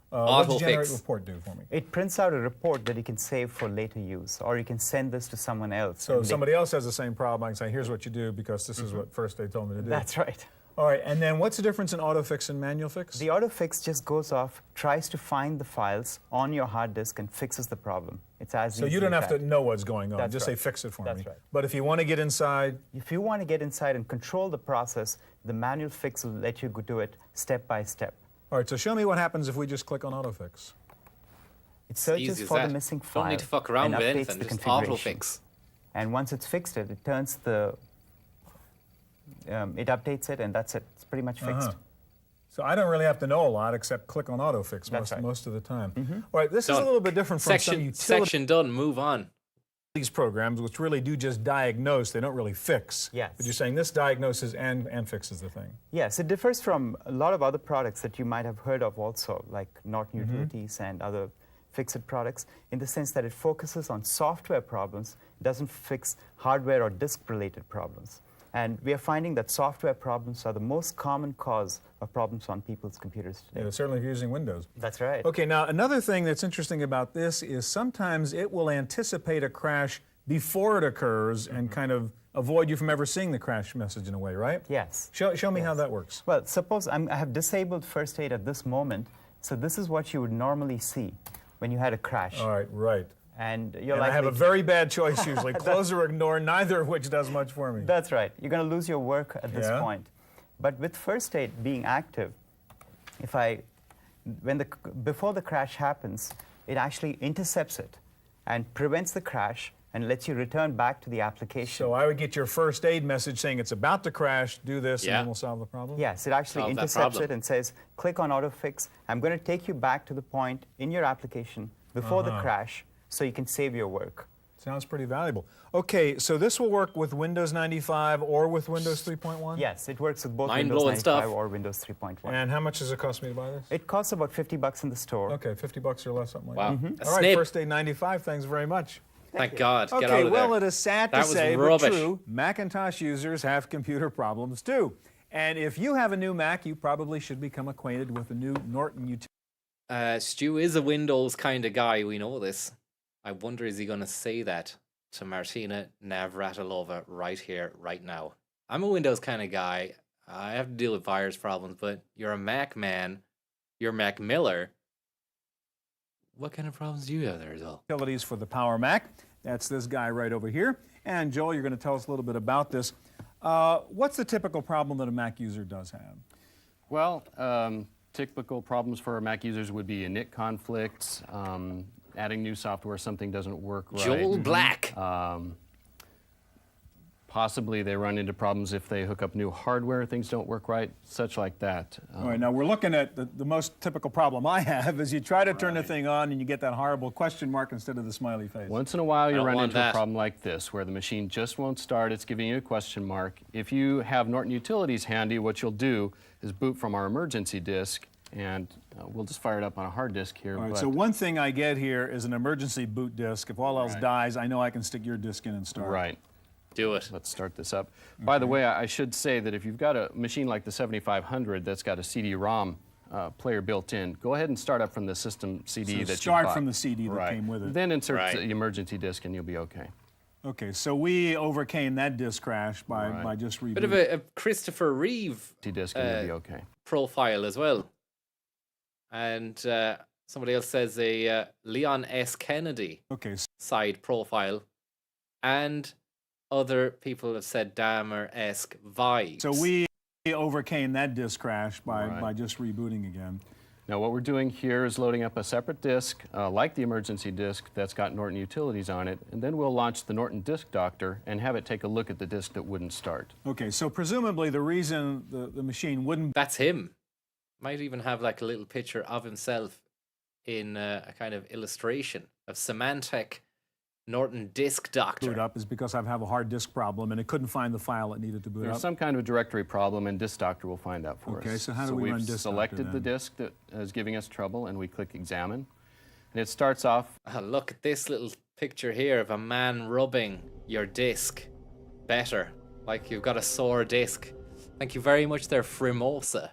What does Generate Report do for me? It prints out a report that you can save for later use, or you can send this to someone else. So if somebody else has the same problem, I can say, here's what you do because this is what First Aid told me to do. That's right. All right, and then what's the difference in autofix and manual fix? The autofix just goes off, tries to find the files on your hard disk and fixes the problem. It's as easy as that. So you don't have to know what's going on. Just say fix it for me. That's right. But if you want to get inside? If you want to get inside and control the process, the manual fix will let you do it step by step. All right, so show me what happens if we just click on autofix. It searches for the missing file. Don't need to fuck around and with updates anything, the just configuration. autofix. And once it's fixed it, it turns the it updates it, and that's it. It's pretty much fixed. So I don't really have to know a lot except click on autofix most of the time. All right, this is a little bit different from some utility. Section done, move on. These programs, which really do just diagnose, they don't really fix. Yes. But you're saying this diagnoses and fixes the thing. Yes, it differs from a lot of other products that you might have heard of also, like Norton Utilities and other fix-it products, in the sense that it focuses on software problems, it doesn't fix hardware or disk-related problems. And we are finding that software problems are the most common cause of problems on people's computers today. Yeah, certainly if you're using Windows. That's right. Okay, now another thing that's interesting about this is sometimes it will anticipate a crash before it occurs and kind of avoid you from ever seeing the crash message in a way, right? Yes. Show me how that works. Well, suppose I have disabled first aid at this moment, so this is what you would normally see when you had a crash. All right, right. And you're I have a very bad choice usually, close or ignore, neither of which does much for me. That's right. You're going to lose your work at this point. But with first aid being active, before the crash happens, it actually intercepts it and prevents the crash and lets you return back to the application. So I would get your first aid message saying it's about to crash, do this, and then we'll solve the problem? Yes, it actually intercepts it and says, click on AutoFix. I'm going to take you back to the point in your application before the crash so you can save your work. Sounds pretty valuable. Okay, so this will work with Windows 95 or with Windows 3.1? Yes, it works with both Windows 95 or Windows 3.1. And how much does it cost me to buy this? It costs about $50 in the store. Okay, $50 or less, something like wow. that. All right, First Aid 95, thanks very much. Thank God. Get Okay, out of well, there. it is sad to say, but true, Macintosh users have computer problems too. And if you have a new Mac, you probably should become acquainted with the new Norton utility. Stu is a Windows kind of guy, we know this. I wonder, is he going to say that to Martina Navratilova right here, right now? I'm a Windows kind of guy. I have to deal with virus problems, but you're a Mac man. You're Mac Miller. What kind of problems do you have there as well? Utilities for the Power Mac. That's this guy right over here. And Joel, you're going to tell us a little bit about this. What's the typical problem that a Mac user does have? Well, typical problems for Mac users would be init conflicts, adding new software, something doesn't work right. Joel Black. Possibly they run into problems if they hook up new hardware, things don't work right, such like that. All right, now we're looking at the most typical problem I have is you try to turn the thing on and you get that horrible question mark instead of the smiley face. Once in a while you run into a problem like this where the machine just won't start, it's giving you a question mark. If you have Norton Utilities handy, what you'll do is boot from our emergency disk, and we'll just fire it up on a hard disk here. All right, so one thing I get here is an emergency boot disk. If all else dies, I know I can stick your disk in and start. Right. Do it. Let's start this up. By the way, I should say that if you've got a machine like the 7500 that's got a CD-ROM player built in, go ahead and start up from the system CD that you bought. Start from the CD that came with it. Then insert the emergency disk and you'll be okay. Okay, so we overcame that disk crash by just rebooting. Bit of a Christopher Reeve disk and you'll be okay. Profile as well. And somebody else says a Leon S. Kennedy side profile. And other people have said Dahmer-esque vibes. So we overcame that disk crash by just rebooting again. Now what we're doing here is loading up a separate disk, like the emergency disk, that's got Norton Utilities on it, and then we'll launch the Norton Disk Doctor and have it take a look at the disk that wouldn't start. Okay, so presumably the reason the machine wouldn't... That's him. Might even have like a little picture of himself in a kind of illustration of Symantec Norton Disk Doctor. Boot up is because I have a hard disk problem and it couldn't find the file it needed to boot up. There's some kind of directory problem and Disk Doctor will find out for us. Okay, so how do we run Disk Doctor we've selected the disk that is giving us trouble and we click Examine. And it starts off... look at this little picture here of a man rubbing your disk better, like you've got a sore disk. Thank you very much there, Frimosa.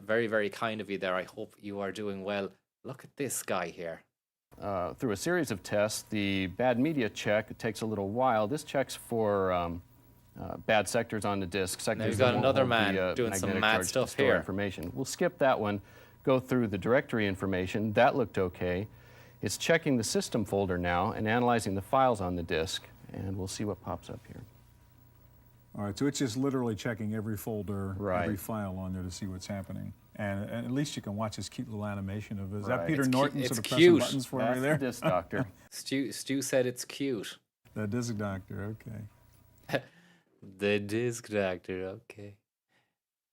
Very, very kind of you there. I hope you are doing well. Look at this guy here. Through a series of tests, the bad media check, it takes a little while. This checks for bad sectors on the disk. Now you've got another man doing some mad stuff here. Information. We'll skip that one, go through the directory information. That looked okay. It's checking the system folder now and analyzing the files on the disk, and we'll see what pops up here. All right, so it's just literally checking every folder, every file on there to see what's happening. And at least you can watch this cute little animation of, is that Peter Norton sort of pressing buttons for me there? The Disk Doctor. Stu said it's cute. The Disk Doctor, okay. The Disk Doctor, okay.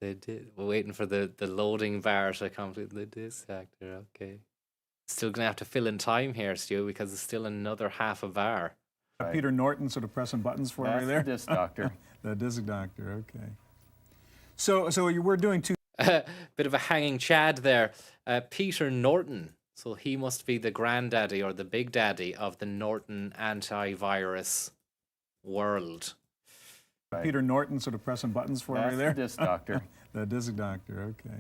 We're waiting for the loading bar to complete the Disk Doctor, okay. Still going to have to fill in time here, Stu, because it's still another half a bar. Peter Norton sort of pressing buttons for me there? The Disk Doctor. The Disk Doctor, okay. So we're doing two... Bit of a hanging chad there. Peter Norton. So he must be the granddaddy or the big daddy of the Norton antivirus world. Peter Norton sort of pressing buttons for me there. That's the disc doctor. The disc doctor, okay.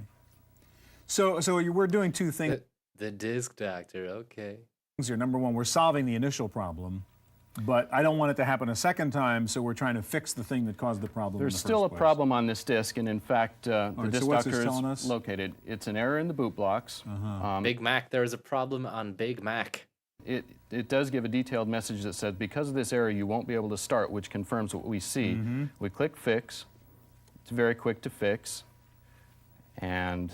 So we're doing two things. The disc doctor, okay. Here. Number one, we're solving the initial problem, but I don't want it to happen a second time, so we're trying to fix the thing that caused the problem. There's in the still first a place. problem on this disk, and in fact, the Right, disk so what's doctor this telling is us? located. It's an error in the boot blocks. Big Mac, there is a problem on Big Mac. It does give a detailed message that says, because of this error, you won't be able to start, which confirms what we see. We click Fix. It's very quick to fix. And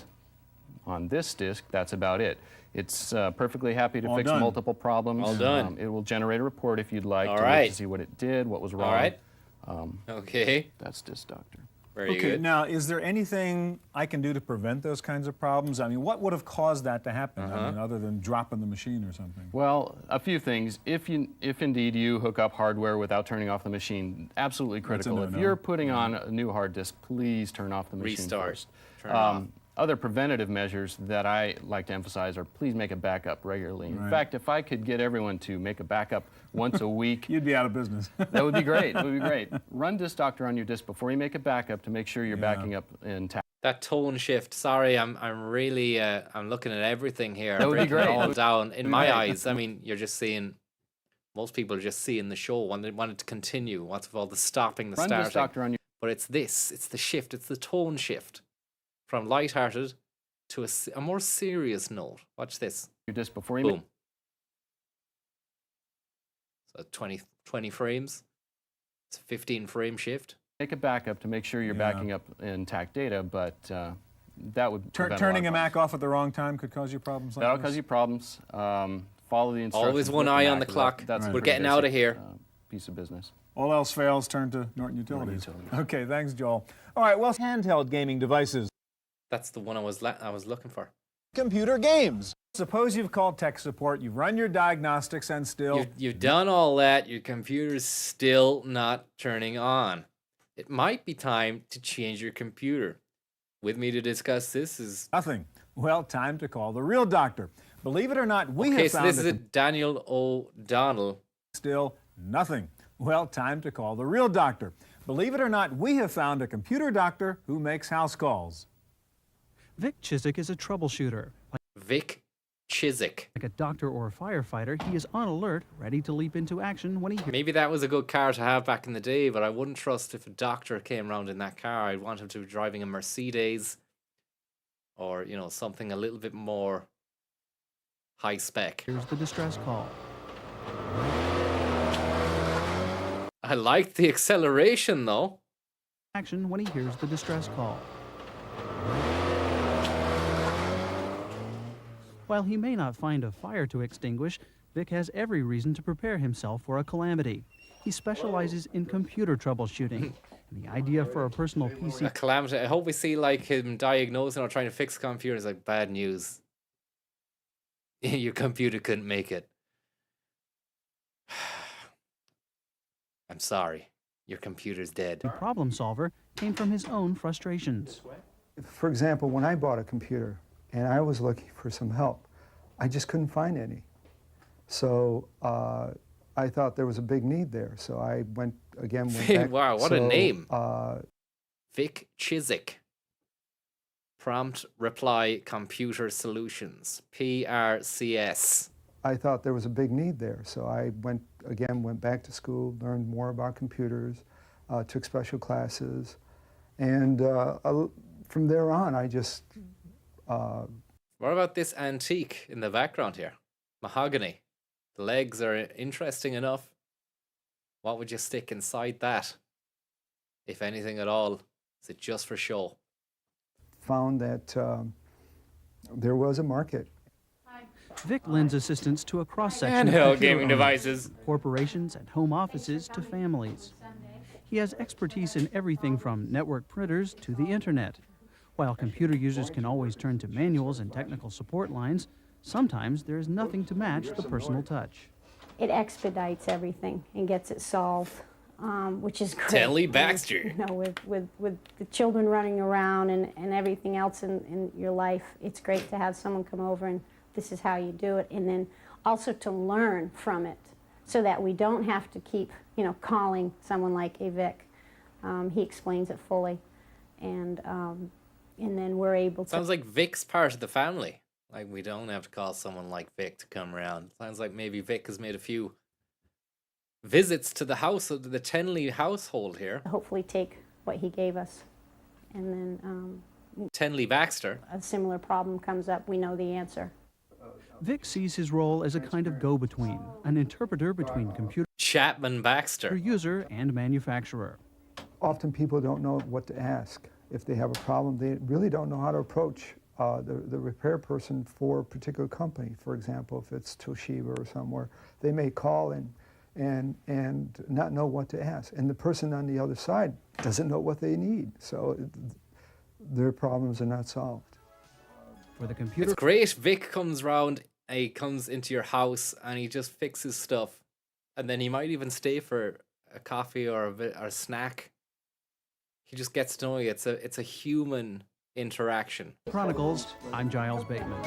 on this disk, that's about it. It's perfectly happy to All fix done. multiple problems. All done. It will generate a report if you'd like All to, right. to see what it did, what was wrong. All right. Okay. That's Disk Doctor. Very Okay, good. now, is there anything I can do to prevent those kinds of problems? I mean, what would have caused that to happen, I mean, other than dropping the machine or something? Well, a few things. If indeed you hook up hardware without turning off the machine, absolutely critical. no-no. If you're putting on a new hard disk, please turn off the machine Restart. first. Turn it off. Other preventative measures that I like to emphasize are please make a backup regularly. In Right. fact, if I could get everyone to make a backup once a week, You'd be out of business. that would be great. It would be great. Run Disk Doctor on your disk before you make a backup to make sure you're backing up intact. That tone shift. Sorry, I'm really I'm looking at everything here. That would be breaking it great. all down. In my Right. eyes, I mean, you're just seeing. Most people are just seeing the show, want it to continue. What's with all the stopping, the Run starting? Disk Doctor on your. But it's this. It's the shift. It's the tone shift, from lighthearted to a more serious note. Watch this. Your disk before you Boom. So 20 frames. It's a 15 frame shift. Make a backup to make sure you're backing up intact data, but that would prevent Turning a a lot of Mac off at the wrong time could cause you problems like That'll this? cause you problems. Follow the instructions. Always one with eye Mac, on the that- clock. That's a We're pretty getting out of basic, here. Piece of business. All else fails, turn to Norton Utilities. Utilities. Okay, thanks, Joel. All right, well, handheld gaming devices. That's the one I was looking for. Computer games. Suppose you've called tech support, you've run your diagnostics, and still... You've done all that. Your computer's still not turning on. It might be time to change your computer. With me to discuss this is... Nothing. Well, time to call the real doctor. Believe it or not, we Okay, have so found this is a Daniel O'Donnell. Still nothing. Well, time to call the real doctor. Believe it or not, we have found a computer doctor who makes house calls. Vic Chiswick is a troubleshooter. Vic Chiswick. Like a doctor or a firefighter, he is on alert, ready to leap into action when he hears... Maybe that was a good car to have back in the day, but I wouldn't trust if a doctor came around in that car. I'd want him to be driving a Mercedes or, you know, something a little bit more high spec. Here's the distress call. I like the acceleration, though. Action when he hears the distress call. While he may not find a fire to extinguish, Vic has every reason to prepare himself for a calamity. He specializes in computer troubleshooting, and the idea for a personal PC... A calamity. I hope we see, like, him diagnosing or trying to fix computers. Like, bad news. Your computer couldn't make it. I'm sorry. Your computer's dead. The problem solver came from his own frustrations. For example, when I bought a computer and I was looking for some help, I just couldn't find any. So I thought there was a big need there. So I went back. Wow, what a name. Vic Chiswick. Prompt Reply Computer Solutions. PRCS. I thought there was a big need there. So I went back to school, learned more about computers, took special classes, and from there on, I just... What about this antique in the background here? Mahogany. The legs are interesting enough. What would you stick inside that? If anything at all? Is it just for show? Found that there was a market. Vic lends assistance to a cross-section of Handheld computer gaming owners, devices. corporations and home offices to families. He has expertise in everything from network printers to the internet. While computer users can always turn to manuals and technical support lines, sometimes there is nothing to match the personal touch. It expedites everything and gets it solved, which is great. Telly Baxter. You know, with the children running around and everything else in your life, it's great to have someone come over and this is how you do it, and then also to learn from it so that we don't have to keep, calling someone like a Vic He explains it fully, and then we're able to. Sounds like Vic's part of the family. Like, we don't have to call someone like Vic to come around. Sounds like maybe Vic has made a few visits to the house of the Tenley household here. Hopefully take what he gave us, and then Tenley Baxter. a similar problem comes up, we know the answer. Vic sees his role as a kind of go-between, an interpreter between computer Chapman Baxter, user and manufacturer. Often people don't know what to ask. If they have a problem, they really don't know how to approach the repair person for a particular company. For example, if it's Toshiba or somewhere, they may call and not know what to ask. And the person on the other side doesn't know what they need. So their problems are not solved. For the computer, it's great. Vic comes round, he comes into your house and he just fixes stuff. And then he might even stay for a coffee or a snack. He just gets to know you. It's a human interaction. Chronicles, I'm Giles Bateman.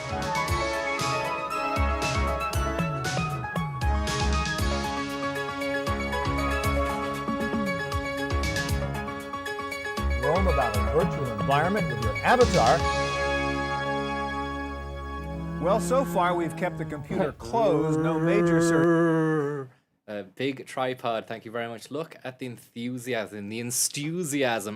Roam about a virtual environment with your avatar. Well, so far we've kept the computer closed, no major search. A big tripod, thank you very much. Look at the enthusiasm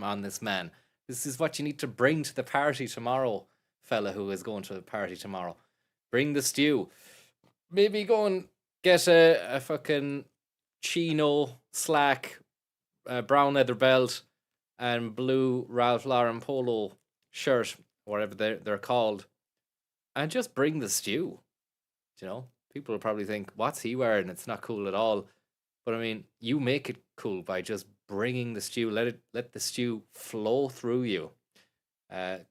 on this man. This is what you need to bring to the party tomorrow, fella who is going to the party tomorrow. Bring the stew. Maybe go and get a fucking chino, slack, brown leather belt, and blue Ralph Lauren polo shirt, whatever they're called, and just bring the stew. You know, people will probably think, what's he wearing? It's not cool at all. But I mean, you make it cool by just bringing the stew. Let the stew flow through you.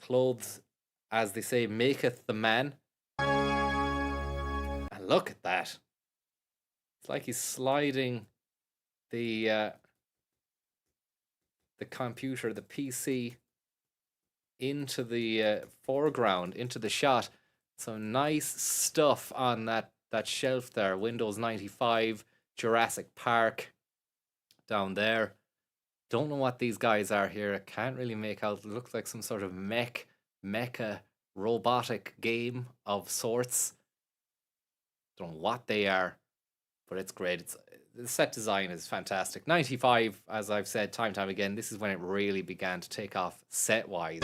Clothes, as they say, maketh the man. And look at that. It's like he's sliding the computer, the PC, into the foreground, into the shot. So nice stuff on that shelf there. Windows 95, Jurassic Park down there. Don't know what these guys are here. I can't really make out. It looks like some sort of mecha robotic game of sorts. Don't know what they are, but it's great. The set design is fantastic. 95, as I've said time and time again, this is when it really began to take off set-wise.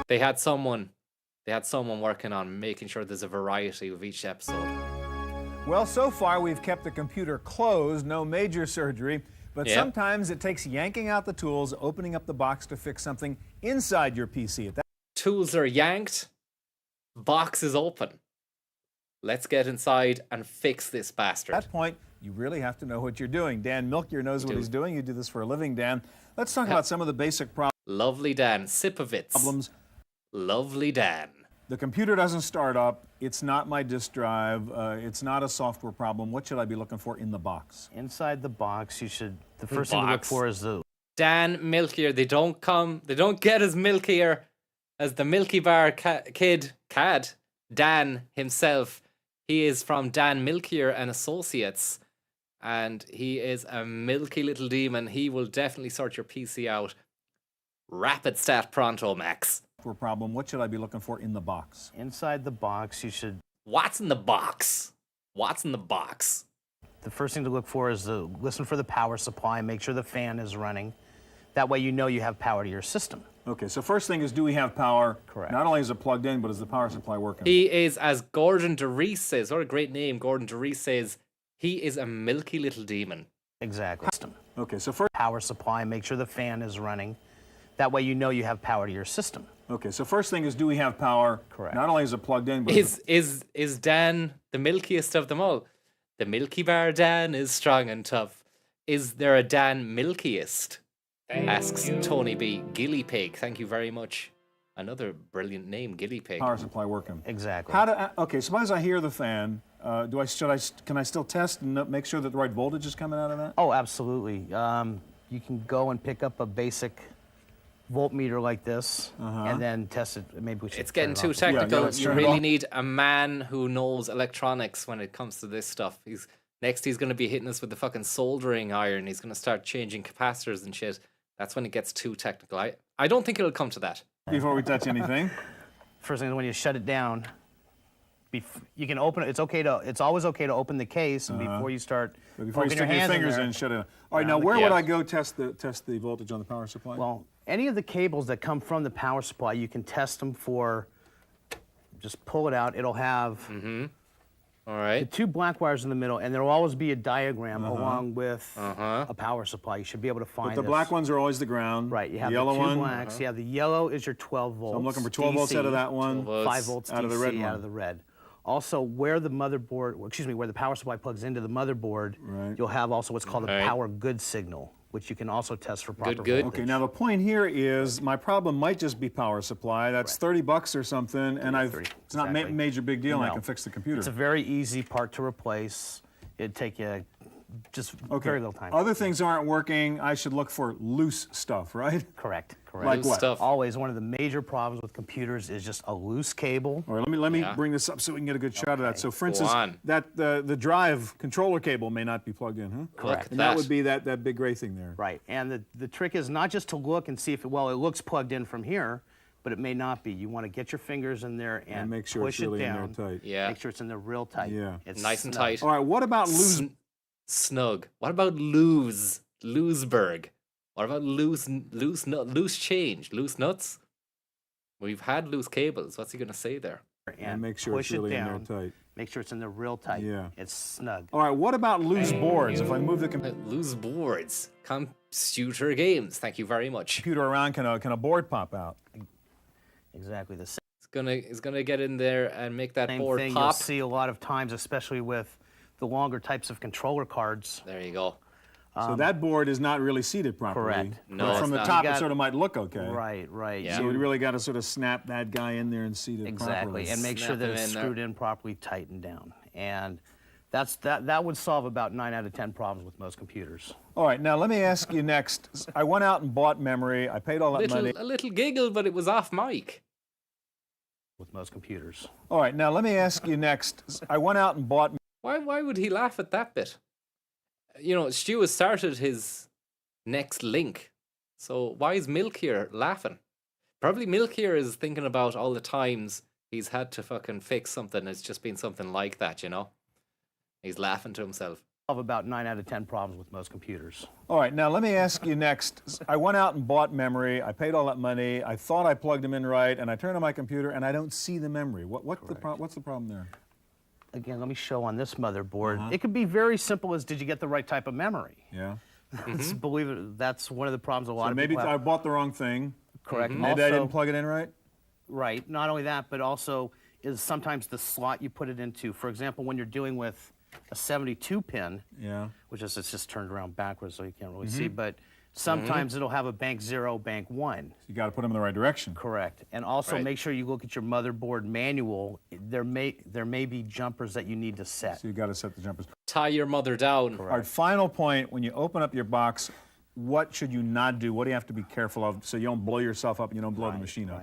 They had someone working on making sure there's a variety of each episode. Well, so far we've kept the computer closed, no major surgery, but sometimes it takes yanking out the tools, opening up the box to fix something inside your PC. Tools are yanked, box is open. Let's get inside and fix this bastard. At that point, you really have to know what you're doing. Dan Milkier knows what he's doing. You do this for a living, Dan. Let's talk about some of the basic problems. Lovely Dan, Sipovitz. Lovely Dan. The computer doesn't start up. It's not my disk drive. It's not a software problem. What should I be looking for in the box? Inside the box, the first thing to look for is the... Dan Milkier. They don't get as milkier as the Milky Bar Cad, Dan himself. He is from Dan Milkier and Associates, and he is a milky little demon. He will definitely sort your PC out. Rapid stat pronto, Max. For problem, what should I be looking for in the box? Inside the box, What's in the box? What's in the box? The first thing to look for is listen for the power supply, make sure the fan is running. That way you know you have power to your system. Okay, so first thing is, do we have power? Correct. Not only is it plugged in, but is the power supply working? He is, as Gordon DeReese says, what a great name, Gordon DeReese says, he is a milky little demon. Exactly. Okay, so first... Power supply, make sure the fan is running. That way you know you have power to your system. Okay, so first thing is, do we have power? Correct. Not only is it plugged in, but... Is Dan the milkiest of them all? The Milky Bar Dan is strong and tough. Is there a Dan milkiest? Asks Tony B. Gilly Pig. Thank you very much. Another brilliant name, Gilly Pig. Power supply working. Exactly. Okay, suppose I hear the fan. Can I still test and make sure that the right voltage is coming out of that? Oh, absolutely. You can go and pick up a basic voltmeter like this and then test it. Maybe we should. It's getting too technical. You really need a man who knows electronics when it comes to this stuff. He's Next, he's going to be hitting us with the fucking soldering iron. He's going to start changing capacitors and shit. That's when it gets too technical. I don't think it'll come to that. Before we touch anything, first thing is when you shut it down, you can open it. It's always okay to open the case, and before you start poking your fingers in, shut it. All right, now where would I go test the voltage on the power supply? Well, any of the cables that come from the power supply, you can test them for. Just pull it out. It'll have. All right. The 2 black wires in the middle, and there will always be a diagram along with a power supply. You should be able to find. But the black ones are always the ground. Right. You have the yellow the 2 one. blacks. Yeah. The yellow is your 12 volts. So I'm looking for 12 DC, volts out of that one. 5 volts out DC of the red one. out of the red. Also, where the motherboard, where the power supply plugs into the motherboard, you'll have also what's called a power good signal, which you can also test for proper voltage. Okay, now the point here is my problem might just be power supply. That's $30 or something, and it's not a major big deal, and I can fix the computer. It's a very easy part to replace. It'd take you just very little time. Other things aren't working. I should look for loose stuff, right? Correct. Like what? Always one of the major problems with computers is just a loose cable. All right, let me bring this up so we can get a good shot of that. So, for instance, the drive controller cable may not be plugged in, huh? Correct. And that would be that big gray thing there. Right. And the trick is not just to look and see if it looks plugged in from here, but it may not be. You want to get your fingers in there and make sure push it's really it down. in there tight. Yeah. Make sure it's in there real tight. Yeah. It's nice and tight. All right, what about loose? Snug. What about Looseberg? What about loose change? Loose nuts? We've had loose cables. What's he going to say there? And make sure it's really in there tight. Make sure it's in there real tight. Yeah. It's snug. All right, what about loose boards? If I move the computer. Loose boards. Computer games. Thank you very much. Computer around, can a board pop out? Exactly the same. It's gonna get in there and make that board thing pop. You'll see a lot of times, especially with the longer types of controller cards. There you go. So that board is not really seated properly. Correct. No, but from the not. top, it sort of might look okay. Right. Yeah. So we really got to sort of snap that guy in there and seat it properly. Exactly, and make sure that it's screwed in properly, tightened down. And that would solve about 9 out of 10 problems with most computers. All right, now let me ask you next. I went out and bought memory. I paid all that money. A little giggle, but it was off mic. With most computers. All right, now let me ask you next. I went out and bought. Why would he laugh at that bit? You know, Stu has started his next link. So why is Milk here laughing? Probably Milk here is thinking about all the times he's had to fucking fix something. It's just been something like that, you know? He's laughing to himself. Of about 9 out of 10 problems with most computers. All right, now let me ask you next. I went out and bought memory. I paid all that money. I thought I plugged them in right, and I turn on my computer, and I don't see the memory. What's the problem there? Again, let me show on this motherboard. It could be very simple as, did you get the right type of memory? Yeah. Believe it, that's one of the problems a lot of maybe people have. I bought the wrong thing. Correct. Maybe I didn't plug it in right? Right. Not only that, but also is sometimes the slot you put it into. For example, when you're dealing with a 72 pin, which is it's just turned around backwards so you can't really see, but sometimes it'll have a bank 0, bank 1. So you got to put them in the right direction. Correct. And also make sure you look at your motherboard manual. There may be jumpers that you need to set. So you got to set the jumpers. Tie your mother down. All right, final point, when you open up your box, what should you not do? What do you have to be careful of so you don't blow yourself up and you don't blow the machine up?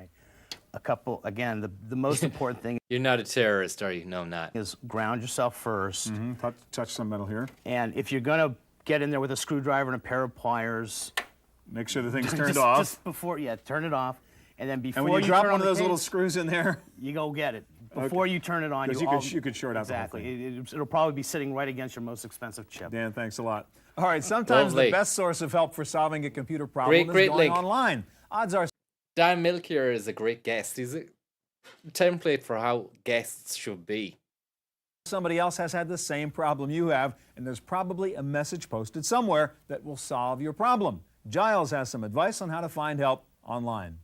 Again, the most important thing. You're not a terrorist, are you? No, I'm not. Is ground yourself first. Touch some metal here. And if you're going to get in there with a screwdriver and a pair of pliers, make sure the thing's turned off. Just before, turn it off. And then before and when you drop one of those case, little screws in there, you go get it. Before you turn it on, you could short out exactly. the whole thing. It'll probably be sitting right against your most expensive chip. Dan, thanks a lot. All right, sometimes the best source of help for solving a computer problem is going link. online. Odds are Dan Milkier is a great guest. He's a template for how guests should be. Somebody else has had the same problem you have, and there's probably a message posted somewhere that will solve your problem. Giles has some advice on how to find help online.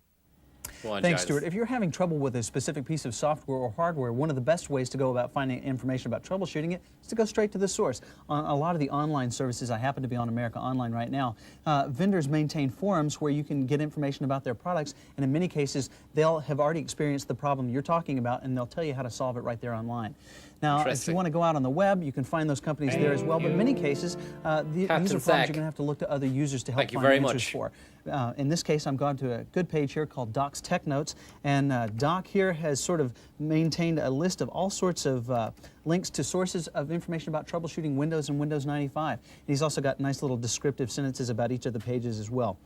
Thanks, Stuart. If you're having trouble with a specific piece of software or hardware, one of the best ways to go about finding information about troubleshooting it is to go straight to the source. On a lot of the online services, I happen to be on America Online right now, vendors maintain forums where you can get information about their products, and in many cases, they'll have already experienced the problem you're talking about, and they'll tell you how to solve it right there online. Now, if you want to go out on the web, you can find those companies there as well, but in many cases, these are problems you're going to have to look to other users to help find answers for. In this case, I'm going to a good page here called Doc's Tech Notes, and Doc here has sort of maintained a list of all sorts of links to sources of information about troubleshooting Windows and Windows 95. And he's also got nice little descriptive sentences about each of the pages as well.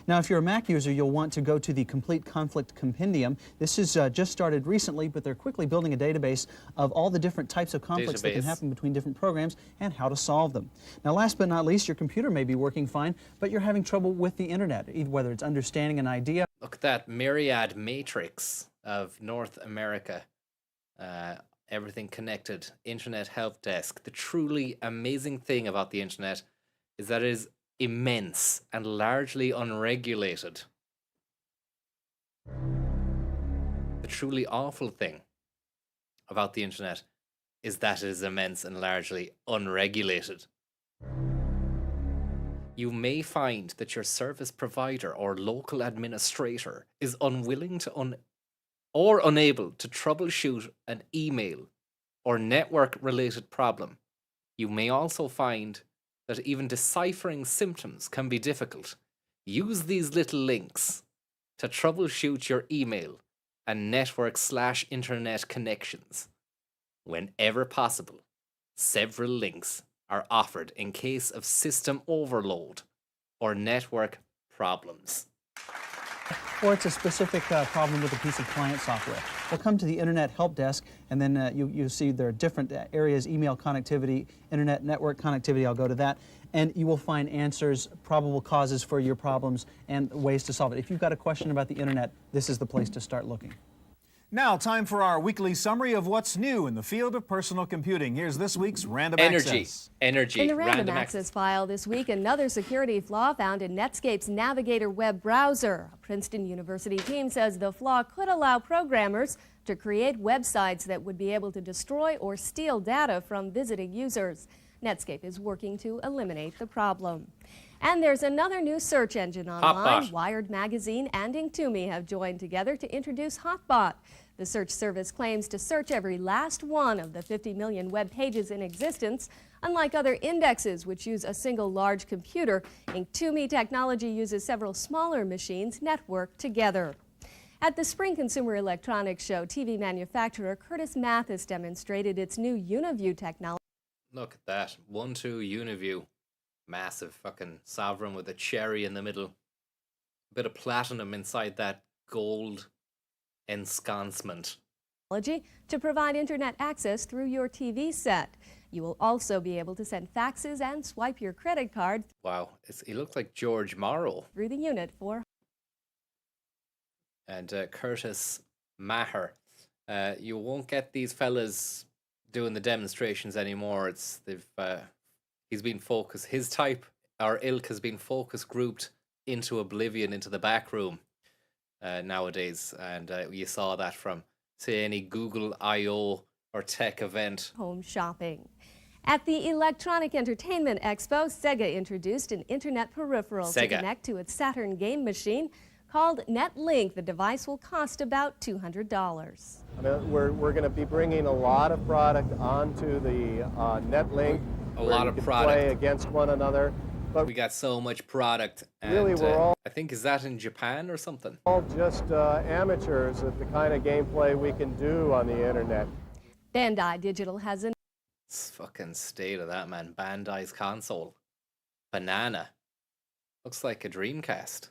Now, if you're a Mac user, you'll want to go to the Complete Conflict Compendium. This is just started recently, but they're quickly building a database of all the different types of conflicts that can happen between different programs and how to solve them. Now, last but not least, your computer may be working fine, but you're having trouble with the internet, whether it's understanding an idea. Look at that myriad matrix of North America. Everything connected. Internet help desk. The truly amazing thing about the internet is that it is immense and largely unregulated. The truly awful thing about the internet is that it is immense and largely unregulated. You may find that your service provider or local administrator is unwilling to or unable to troubleshoot an email or network-related problem. You may also find that even deciphering symptoms can be difficult. Use these little links to troubleshoot your email and network/internet connections. Whenever possible, several links are offered in case of system overload or network problems. Or it's a specific problem with a piece of client software. We'll come to the Internet Help Desk, and then you see there are different areas: email connectivity, internet network connectivity. I'll go to that. And you will find answers, probable causes for your problems, and ways to solve it. If you've got a question about the internet, this is the place to start looking. Now, time for our weekly summary of what's new in the field of personal computing. Here's this week's Random Access. Energy. In the Random Access file this week, another security flaw found in Netscape's Navigator web browser. A Princeton University team says the flaw could allow programmers to create websites that would be able to destroy or steal data from visiting users. Netscape is working to eliminate the problem. And there's another new search engine online. Hotbot. Wired Magazine and Inktomi have joined together to introduce Hotbot. The search service claims to search every last one of the 50 million web pages in existence. Unlike other indexes, which use a single large computer, Inktomi technology uses several smaller machines networked together. At the Spring Consumer Electronics Show, TV manufacturer Curtis Mathis demonstrated its new UniView technology. Look at that. 1-2 UniView. Massive fucking sovereign with a cherry in the middle. Bit of platinum inside that gold ensconcement. To provide internet access through your TV set. You will also be able to send faxes and swipe your credit card. Wow, he looks like George Morrow. Through the unit for. And Curtis Maher. You won't get these fellas doing the demonstrations anymore. He's been focused. His type or ilk has been focus grouped into oblivion, into the back room nowadays. And you saw that from, say, any Google I/O or tech event. Home shopping. At the Electronic Entertainment Expo, Sega introduced an internet peripheral to connect to its Saturn game machine called NetLink. The device will cost about $200. I mean, we're going to be bringing a lot of product onto the NetLink. A lot of product. Play against one another. But we got so much product. And, really, we're all. I think, is that in Japan or something? All just amateurs at the kind of gameplay we can do on the internet. Bandai Digital has an. It's fucking state of that, man. Bandai's console. Banana. Looks like a Dreamcast.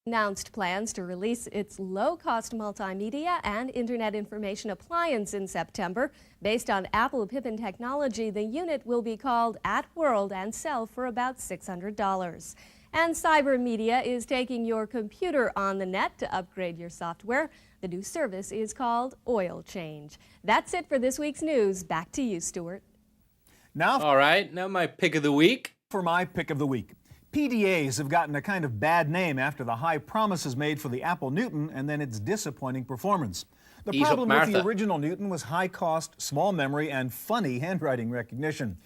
Announced plans to release its low-cost multimedia and internet information appliance in September. Based on Apple Pippin technology, the unit will be called @World and sell for about $600. And Cyber Media is taking your computer on the net to upgrade your software. The new service is called Oil Change. That's it for this week's news. Back to you, Stuart. Now, all right, now my pick of the week. For my pick of the week. PDAs have gotten a kind of bad name after the high promises made for the Apple Newton and then its disappointing performance. The problem with the original Newton was high cost, small memory, and funny handwriting recognition.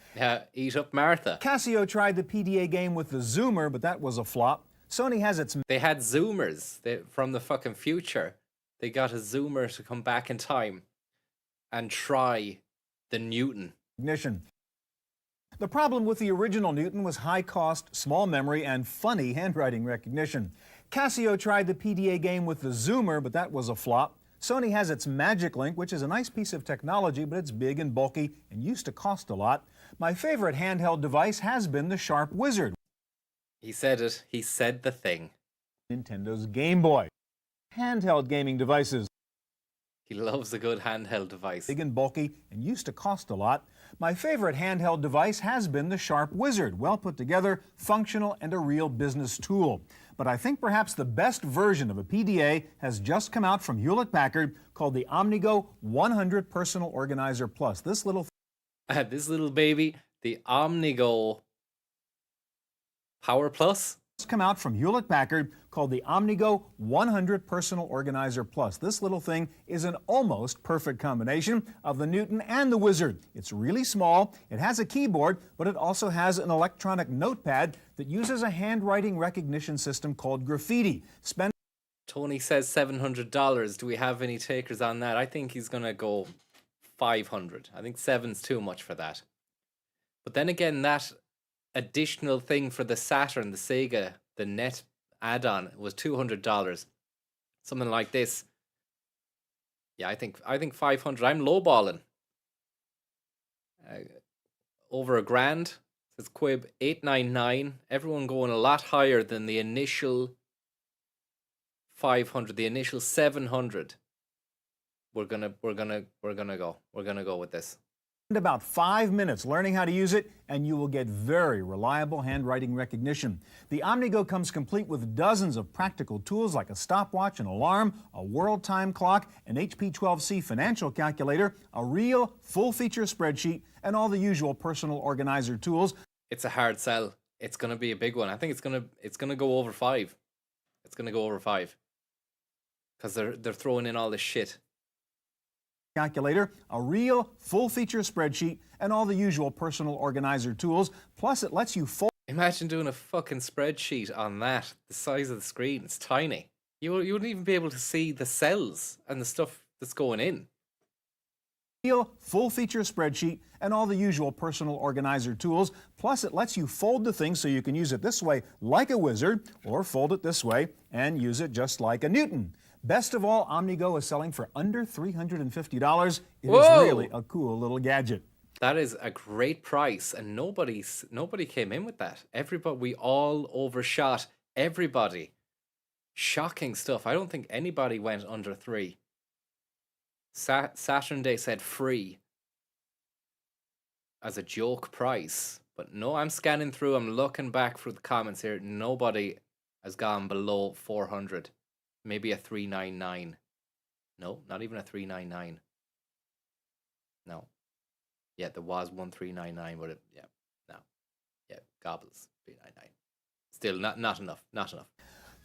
Eat up Martha. Casio tried the PDA game with the Zoomer, but that was a flop. Sony has its... They had Zoomers from the fucking future. They got a Zoomer to come back in time and try the Newton. The problem with the original Newton was high cost, small memory, and funny handwriting recognition. Casio tried the PDA game with the Zoomer, but that was a flop. Sony has its Magic Link, which is a nice piece of technology, but it's big and bulky and used to cost a lot. My favorite handheld device has been the Sharp Wizard. He said it. He said the thing. Nintendo's Game Boy. Handheld gaming devices. He loves a good handheld device. Big and bulky and used to cost a lot. My favorite handheld device has been the Sharp Wizard. Well put together, functional, and a real business tool. But I think perhaps the best version of a PDA has just come out from Hewlett-Packard called the OmniGo 100 Personal Organizer Plus. This little baby, the OmniGo Power Plus, come out from Hewlett-Packard called the OmniGo 100 Personal Organizer Plus. This little thing is an almost perfect combination of the Newton and the Wizard. It's really small, it has a keyboard, but it also has an electronic notepad that uses a handwriting recognition system called Graffiti. Tony says $700. Do we have any takers on that? I think he's going to go 500. I think 7's too much for that. But then again, that additional thing for the Saturn, the Sega, the Net add-on was $200. Something like this. Yeah, I think 500. I'm lowballing. Over $1,000. Says Quib 899. Everyone going a lot higher than the initial 500, the initial 700. We're gonna go with this. About 5 minutes learning how to use it, and you will get very reliable handwriting recognition. The OmniGo comes complete with dozens of practical tools like a stopwatch, an alarm, a world time clock, an HP12C financial calculator, a real full-feature spreadsheet, and all the usual personal organizer tools. It's a hard sell. It's going to be a big one. I think it's going to go over 5. It's going to go over 5 because they're throwing in all this shit. Calculator, a real full-feature spreadsheet, and all the usual personal organizer tools. Plus, it lets you fold. Imagine doing a fucking spreadsheet on that. The size of the screen, it's tiny. You wouldn't even be able to see the cells and the stuff that's going in. Real full-feature spreadsheet, and all the usual personal organizer tools. Plus, it lets you fold the thing so you can use it this way like a wizard, or fold it this way and use it just like a Newton. Best of all, OmniGo is selling for under $350. It is really a cool little gadget. That is a great price, and nobody came in with that. We all overshot everybody. Shocking stuff. I don't think anybody went under 3. Saturn Day said free as a joke price, but no, I'm scanning through. I'm looking back through the comments here. Nobody has gone below 400. Maybe a 399. No, not even a 399. No. Yeah, there was one 399, but gobbles 399. Still not enough.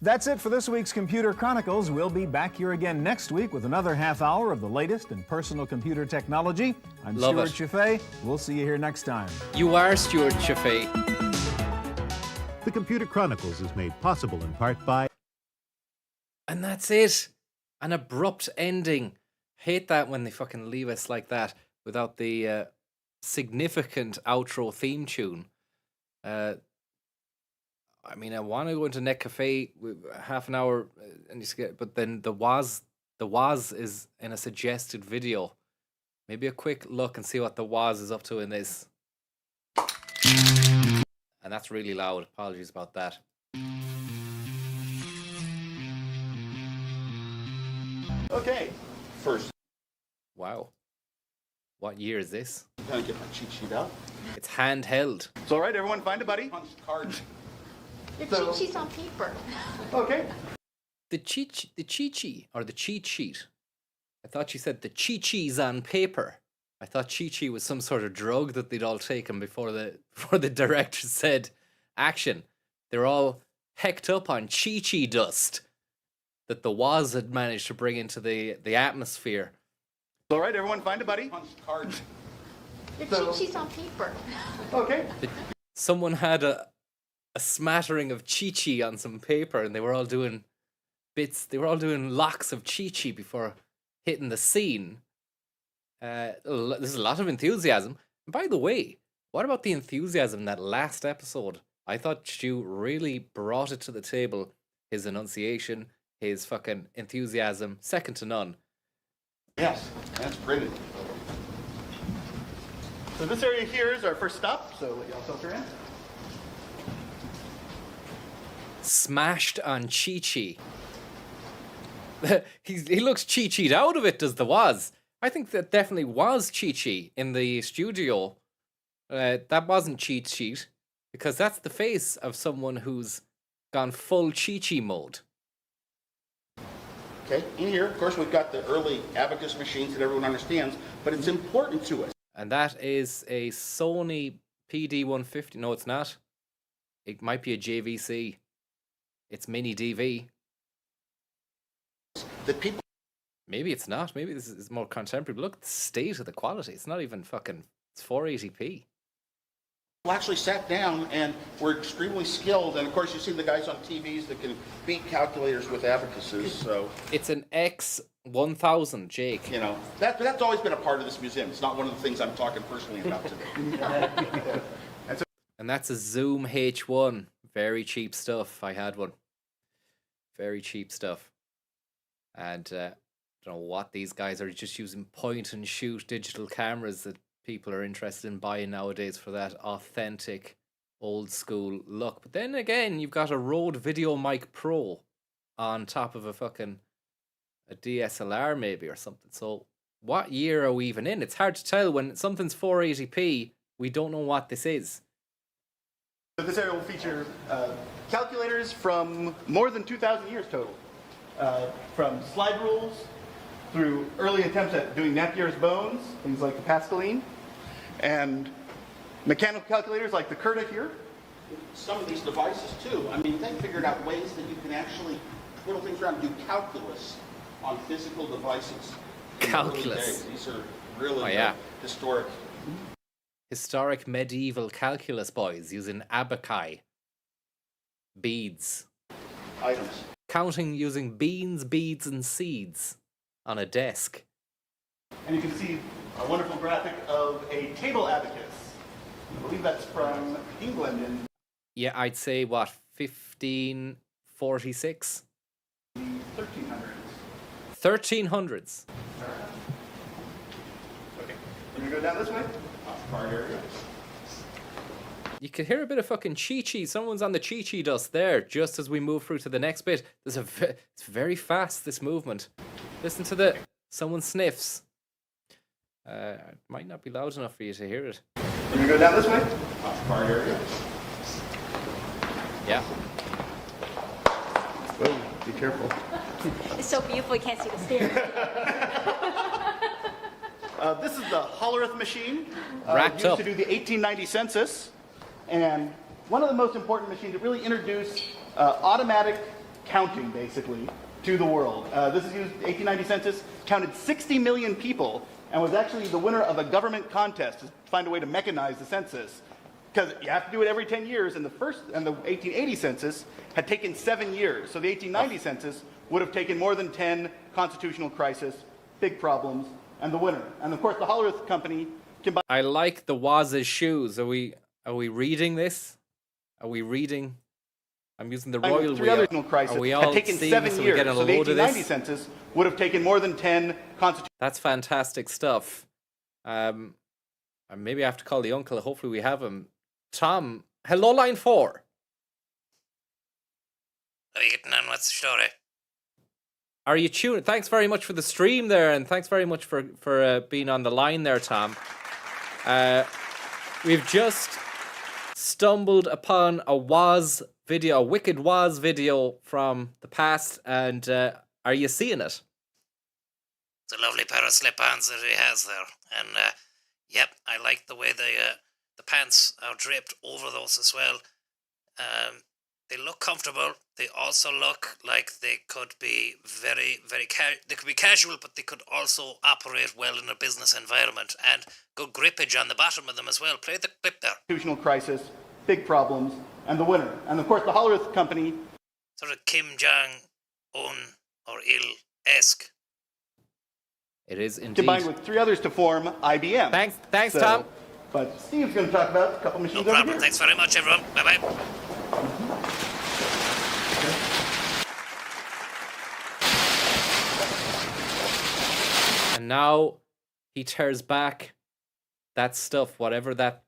That's it for this week's Computer Chronicles. We'll be back here again next week with another half hour of the latest in personal computer technology. I'm Stuart Chaffee. We'll see you here next time. You are Stuart Chaffee. The Computer Chronicles is made possible in part by... And that's it. An abrupt ending. Hate that when they fucking leave us like that without the significant outro theme tune. I want to go into Net Cafe with half an hour, but then the Woz is in a suggested video. Maybe a quick look and see what the Woz is up to in this. And that's really loud. Apologies about that. Okay, first. Wow. What year is this? I'm gonna get my cheat sheet out. It's handheld. It's all right, everyone find a buddy. Punch cards. Your cheat sheet's on paper. Okay. The cheat sheet. I thought you said the cheat-sheet's on paper. I thought cheat sheet was some sort of drug that they'd all taken before the director said action. They're all hecked up on cheat dust that the Woz had managed to bring into the atmosphere. All right, everyone find a buddy. Punch cards. Your cheat sheet's on paper. Okay. Someone had a smattering of Chi-Chi on some paper, and they were all doing bits. They were all doing locks of Chi-Chi before hitting the scene. There's a lot of enthusiasm. And by the way, What about the enthusiasm in that last episode? I thought Stu really brought it to the table. His enunciation, his fucking enthusiasm, second to none. Yes, that's brilliant. So this area here is our first stop, so let y'all filter in. Smashed on Chi-Chi. He looks Chi-Chi'd out of it, does the Woz. I think that definitely was Chi-Chi in the studio. That wasn't cheat sheet, because that's the face of someone who's gone full Chi-Chi mode. Okay, in here, of course, we've got the early abacus machines that everyone understands, but it's important to us. And that is a Sony PD150. No, it's not. It might be a JVC. It's mini DV. The people. Maybe it's not. Maybe this is more contemporary. But look at the state of the quality. It's not even fucking. It's 480p. People actually sat down and were extremely skilled, and of course, you see the guys on TVs that can beat calculators with abacuses. So it's an X1000, Jake. You know that's always been a part of this museum. It's not one of the things I'm talking personally about today. And that's a Zoom H1. Very cheap stuff. I had one. Very cheap stuff. And I don't know what these guys are just using point and shoot digital cameras that people are interested in buying nowadays for that authentic old school look. But then again, you've got a Rode Video Mic Pro on top of a DSLR maybe or something. So what year are we even in? It's hard to tell. When something's 480p, we don't know what this is. So this area will feature calculators from more than 2,000 years total. From slide rules through early attempts at doing Napier's bones, things like the Pascaline, and mechanical calculators like the Curta here. Some of these devices too. I mean, they figured out ways that you can actually twiddle things around and do calculus on physical devices. Calculus. These are really historic. Historic medieval calculus boys using abaci. Beads. Items. Counting using beans, beads, and seeds on a desk. And you can see a wonderful graphic of a table abacus. I believe that's from England in... Yeah, I'd say, what, 1546? 1300s. 1300s. Okay, we're gonna go down this way. Car area. You can hear a bit of fucking Chi-Chi. Someone's on the Chi-Chi dust there, just as we move through to the next bit. It's very fast, this movement. Listen to someone sniffs. It might not be loud enough for you to hear it. We're gonna go down this way. Car area. Yeah. Whoa, be careful. It's so beautiful you can't see the stairs. This is the Hollerith machine Racked used up. to do the 1890 census. And one of the most important machines that really introduced automatic counting, basically, to the world. This is used, 1890 census, counted 60 million people, and was actually the winner of a government contest to find a way to mechanize the census. Because you have to do it every 10 years, and the 1880 census had taken 7 years. So the 1890 census would have taken more than 10, constitutional crisis, big problems, and the winner. And of course, the Hollerith company can buy... I like the Waz's shoes. Are we reading this? Are we reading? I'm using the royal three other crisis Are we all had taken seeing 7 this? Are we years. getting a So the load of 1890 this? census would have taken more than 10 constitutional... That's fantastic stuff. Maybe I have to call the uncle. Hopefully we have him. Tom, hello, line 4. How are you getting on? What's the story? Are you tuned? Thanks very much for the stream there, and thanks very much for being on the line there, Tom. We've just stumbled upon a wicked Woz video from the past, and are you seeing it? It's a lovely pair of slip-ons that he has there, and yep, I like the way the pants are draped over those as well. They look comfortable. They also look like they could be very, very they could be casual, but they could also operate well in a business environment, and good grippage on the bottom of them as well. Play the clip there. Constitutional crisis, big problems, and the winner. And of course, the Hollerith company... Sort of Kim Jong-un or Il-esque. It is indeed. Combined with 3 others to form IBM. Thanks, Tom. But Steve's going to talk about a couple machines No over problem. here. Thanks very much, everyone. Bye-bye. And now he tears back that stuff, whatever that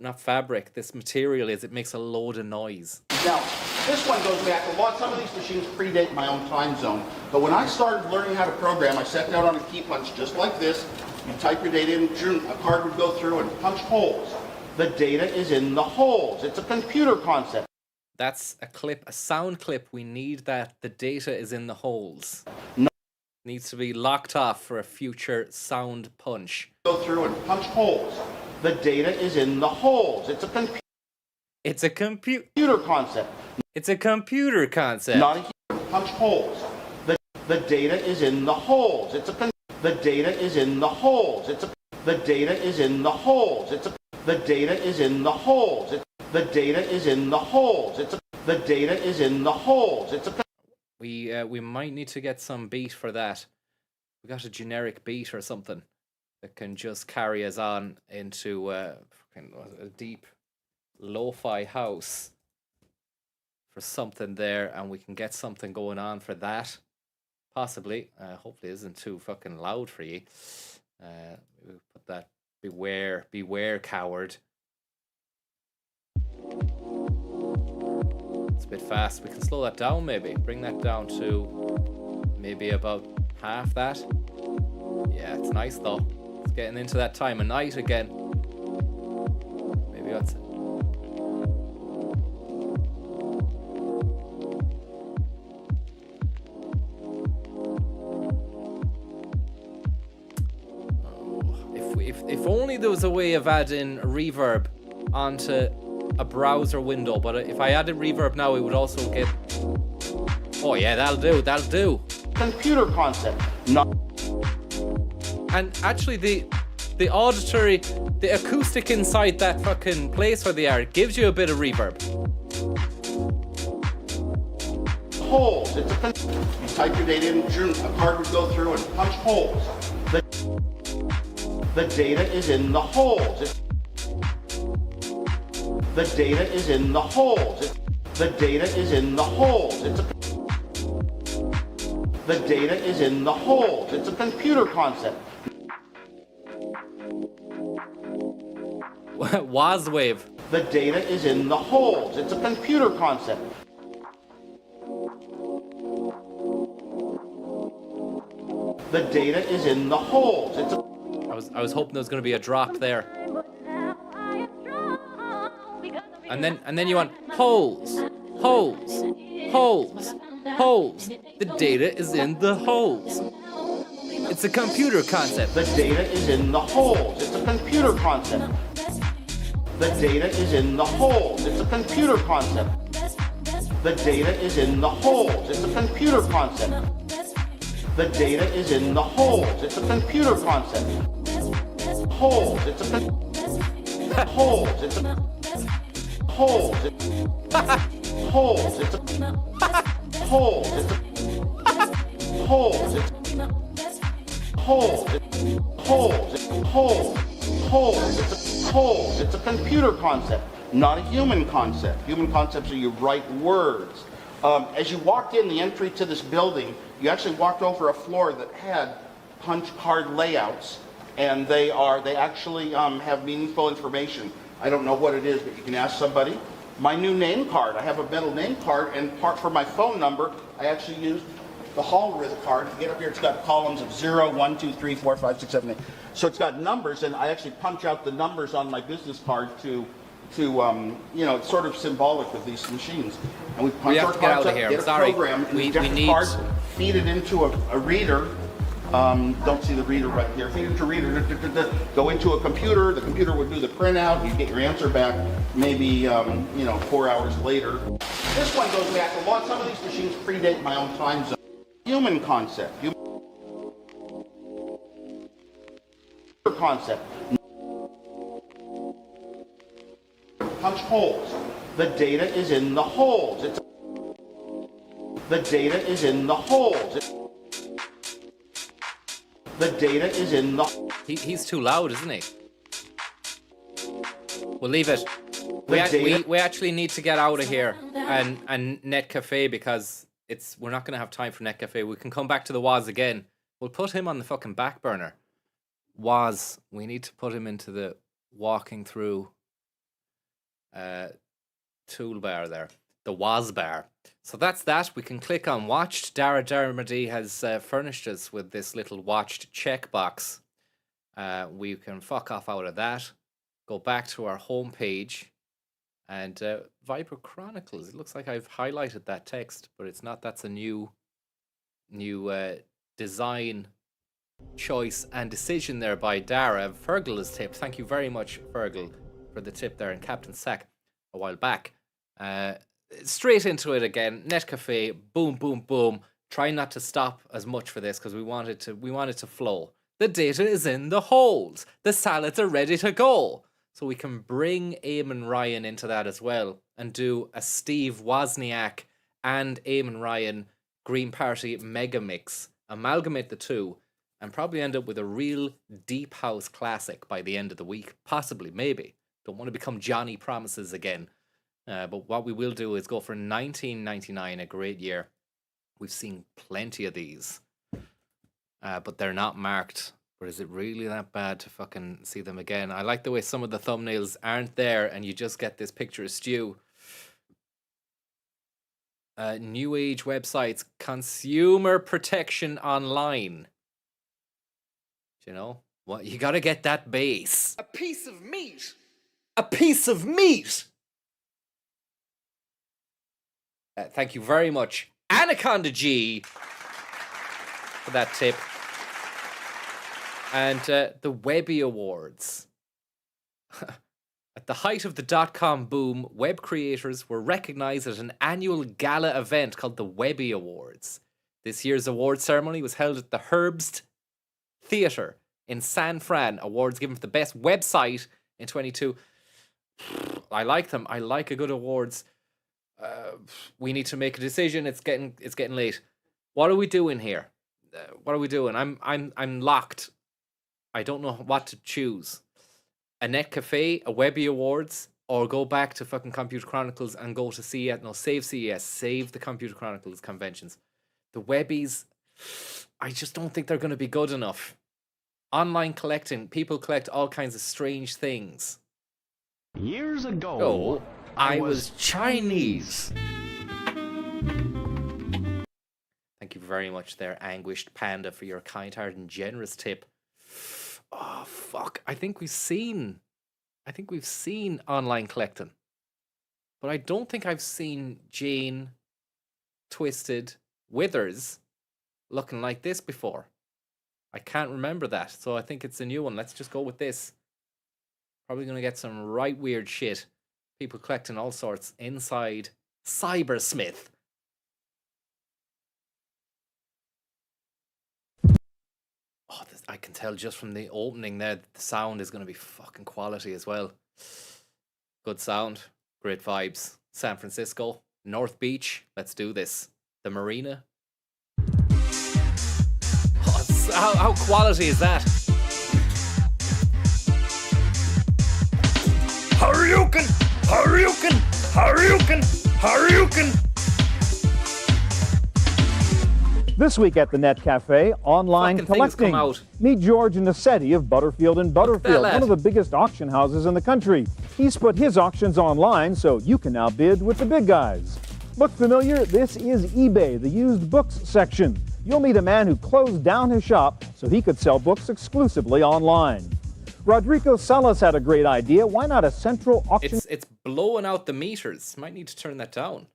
not fabric, this material is. It makes a load of noise. Now, this one goes back a lot. Some of these machines predate my own time zone. But when I started learning how to program, I sat down on a key punch just like this. You type your data in, a card would go through and punch holes. The data is in the holes. It's a computer concept. That's a clip, a sound clip. We need that. The data is in the holes. No. Needs to be locked off for a future sound punch. Go through and punch holes. The data is in the holes. It's a computer. It's a computer concept. It's a computer concept. Not a human. Punch holes. The data is in the holes. It's a the data is in the holes. It's a the data is in the holes. It's a the data is in the holes. It's the data is in the holes. It's a the data is in the holes. It's a we might need to get some beat for that. We got a generic beat or something that can just carry us on into a deep lo-fi house for something there, and we can get something going on for that. Possibly. Hopefully it isn't too fucking loud for you. We'll put that beware coward. It's a bit fast. We can slow that down maybe. Bring that down to maybe about half that. Yeah, it's nice though. It's getting into that time of night again. Maybe that's it. If only there was a way of adding reverb onto a browser window, but if I added reverb now, it would also get... Oh yeah, that'll do. Computer concept. Not... And actually the auditory, the acoustic inside that fucking place where they are gives you a bit of reverb. Holes. It's a you type your data in, a card would go through and punch holes. The data is in the holes. The data is in the holes. The data is in the holes. The data is in the holes. It's a computer concept. Waswave. The data is in the holes. It's a computer concept. The data is in the holes. It's a I was hoping there was going to be a drop there. And then you want holes. The data is in the holes. It's a computer concept. The data is in the holes. It's a computer concept. The data is in the holes. It's a computer concept. The data is in the holes. It's a computer concept. The data is in the holes. It's a computer concept. Holes. It's a holes. It's a holes. Holes. It's a holes. It's a holes. It's holes. Holes. It's a holes. It's a computer concept, not a human concept. Human concepts are you write words. As you walked in the entry to this building, you actually walked over a floor that had punch card layouts, and they actually have meaningful information. I don't know what it is, but you can ask somebody. My new name card, I have a metal name card, and for my phone number, I actually used the Hallrith card. If you get up here, it's got columns of 0, 1, 2, 3, 4, 5, 6, 7, 8. So it's got numbers, and I actually punch out the numbers on my business card to it's sort of symbolic of these machines. And we punch our cards up, get a program, and we need cards, feed it into a reader. Don't see the reader right here. Feed it into a reader, go into a computer. The computer would do the printout. You get your answer back maybe 4 hours later. This one goes back a lot. Some of these machines predate my own time zone. Human concept. Concept. Punch holes. The data is in the holes. The data is in the holes. The data is in the... He's too loud, isn't he? We'll leave it. We actually need to get out of here and Netcafe, because we're not going to have time for Netcafe. We can come back to the Woz again. We'll put him on the fucking back burner. Woz, we need to put him into the walking through toolbar there, the Woz bar. So that's that. We can click on watched. Dara Dermody has furnished us with this little watched checkbox. We can fuck off out of that, go back to our home page, and Viper Chronicles. It looks like I've highlighted that text, but it's not. That's a new design choice and decision there by Dara. Fergal has tipped. Thank you very much, Fergal, for the tip there in Captain Sack a while back. Straight into it again. Netcafe, boom, boom, boom. Try not to stop as much for this because we want it to flow. The data is in the hold. The salads are ready to go. So we can bring Eamon Ryan into that as well and do a Steve Wozniak and Eamon Ryan Green Party mega mix. Amalgamate the two and probably end up with a real deep house classic by the end of the week. Possibly, maybe. Don't want to become Johnny Promises again. But what we will do is go for 1999, a great year. We've seen plenty of these. But they're not marked. But is it really that bad to fucking see them again? I like the way some of the thumbnails aren't there and you just get this picture of Stu. New age websites, consumer protection online. You know what? You got to get that base. A piece of meat. A piece of meat. Thank you very much, Anaconda G, for that tip. And the Webby Awards. At the height of the dot-com boom, web creators were recognized at an annual gala event called the Webby Awards. This year's award ceremony was held at the Herbst Theatre in San Fran. Awards given for the best website in 22. I like them. I like a good awards. We need to make a decision. It's getting late. What are we doing here? What are we doing? I'm locked. I don't know what to choose. A Netcafe, a Webby Awards, or go back to fucking Computer Chronicles and go to CES. No, save CES. Save the Computer Chronicles conventions. The Webbies, I just don't think they're going to be good enough. Online collecting, people collect all kinds of strange things. Years ago, I was Chinese. Thank you very much there, Anguished Panda, for your kind-hearted and generous tip. Oh, fuck. I think we've seen online collecting. But I don't think I've seen Jane, Twisted, Withers looking like this before. I can't remember that, so I think it's a new one. Let's just go with this. Probably going to get some right weird shit. People collecting all sorts inside Cybersmith. Oh, I can tell just from the opening there that the sound is going to be fucking quality as well. Good sound, great vibes. San Francisco, North Beach, let's do this. The Marina. Oh, how quality is that? Haryuken! Haryuken! Haryuken! Haryuken! This week at the Net Cafe, online collecting. Meet George Nassetti of Butterfield and Butterfield, one of the biggest auction houses in the country. He's put his auctions online so you can now bid with the big guys. Look familiar? This is eBay, the used books section. You'll meet a man who closed down his shop so he could sell books exclusively online. Rodrigo Salas had a great idea. Why not a central auction? It's blowing out the meters. Might need to turn that down.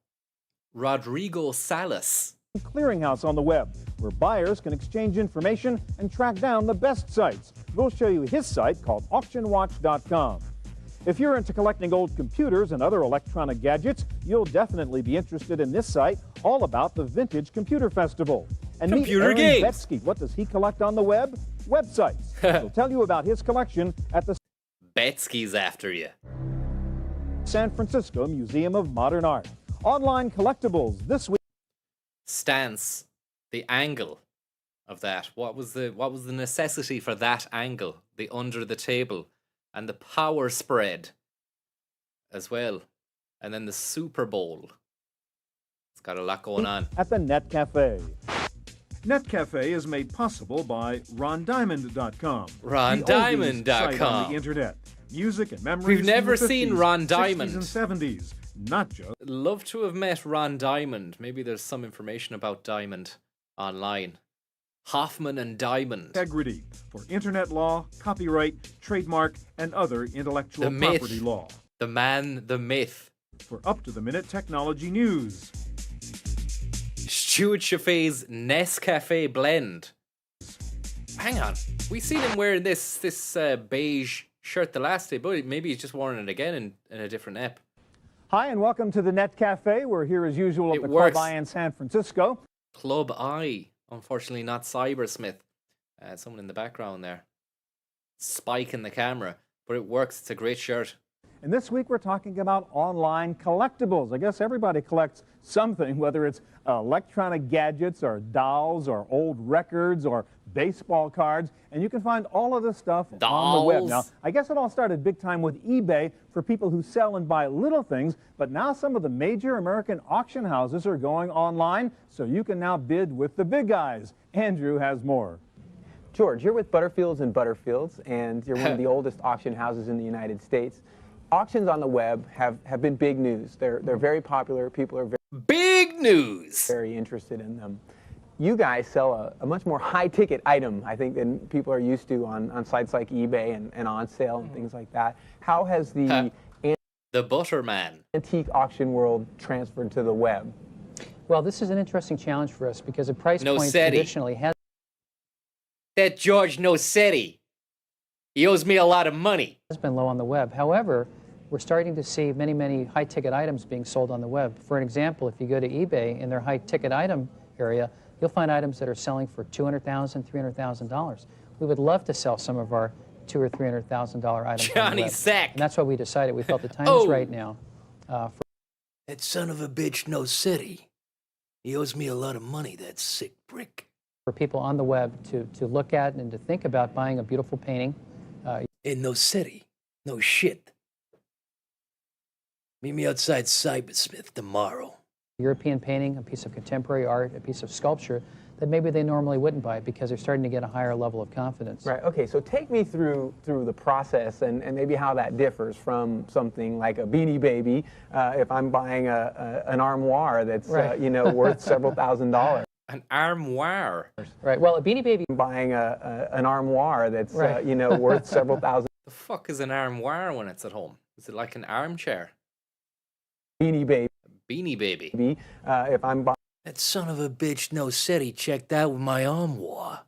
Rodrigo Salas. Clearinghouse on the web, where buyers can exchange information and track down the best sites. We'll show you his site called auctionwatch.com. If you're into collecting old computers and other electronic gadgets, you'll definitely be interested in this site, all about the Vintage Computer Festival. And Computer meet games. Aaron Betsky. What does he collect on the web? Websites. He'll tell you about his collection at the Betsky's after you. San Francisco Museum of Modern Art. Online collectibles this week. Stance, the angle of that. What was the necessity for that angle? The under the table and the power spread as well. And then the Super Bowl. It's got a lot going on. At the Net Cafe. Net Cafe is made possible by RonDiamond.com. RonDiamond.com. The oldies site on the internet. Music and memories. We've never from the seen 50s, Ron Diamond. 60s and 70s. Not just. Love to have met Ron Diamond. Maybe there's some information about Diamond online. Hoffman and Diamond. Integrity for internet law, copyright, trademark, and other intellectual property law. The man, the myth. For up-to-the-minute technology news. Stuart Chaffee's Nescafe blend. Hang on, we seen him wearing this beige shirt the last day, but maybe he's just worn it again in a different ep. Hi, and welcome to the Net Cafe. We're here as usual at the Club I in San Francisco. Club I. Unfortunately, not Cybersmith. Someone in the background there. Spike in the camera. But it works. It's a great shirt. And this week we're talking about online collectibles. I guess everybody collects something, whether it's electronic gadgets or dolls or old records or baseball cards. And you can find all of this stuff on the web. Now, I guess it all started big time with eBay for people who sell and buy little things. But now some of the major American auction houses are going online, so you can now bid with the big guys. Andrew has more. George, you're with Butterfields and Butterfields, and you're one of the oldest auction houses in the United States. Auctions on the web have been big news. They're very popular. People are very interested in them. You guys sell a much more high-ticket item, I think, than people are used to on sites like eBay and on sale and things like that. How has the Butterman antique auction world transferred to the web? Well, this is an interesting challenge for us because the price point traditionally has. That George Nosetti. He owes me a lot of money. Has been low on the web. However, we're starting to see many high-ticket items being sold on the web. For an example, if you go to eBay in their high-ticket item area, you'll find items that are selling for $200,000, $300,000. We would love to sell some of our $200,000 or $300,000 items. Johnny Sack. And that's why we decided we felt the time is right now. That son of a bitch Nosetti. He owes me a lot of money, that sick prick. For people on the web to look at and to think about buying a beautiful painting. In Nosetti. No shit. Meet me outside Cybersmith tomorrow. European painting, a piece of contemporary art, a piece of sculpture that maybe they normally wouldn't buy because they're starting to get a higher level of confidence. Right, okay, so take me through the process and maybe how that differs from something like a Beanie Baby if I'm buying an armoire that's worth several $1,000s. An armoire? Right, well, a Beanie Baby... Buying an armoire that's worth several $1,000s. The fuck is an armoire when it's at home? Is it like an armchair? Beanie Baby. Beanie Baby. If I'm buying... That son of a bitch Nosetti checked out with my armoire.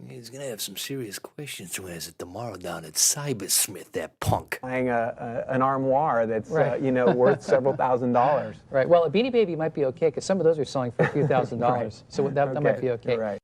He's gonna have some serious questions to answer tomorrow down at Cybersmith, that punk. Buying an armoire that's worth several $1,000s. Right, well, a Beanie Baby might be okay because some of those are selling for a few $1,000s. Right. So that might be okay. Right.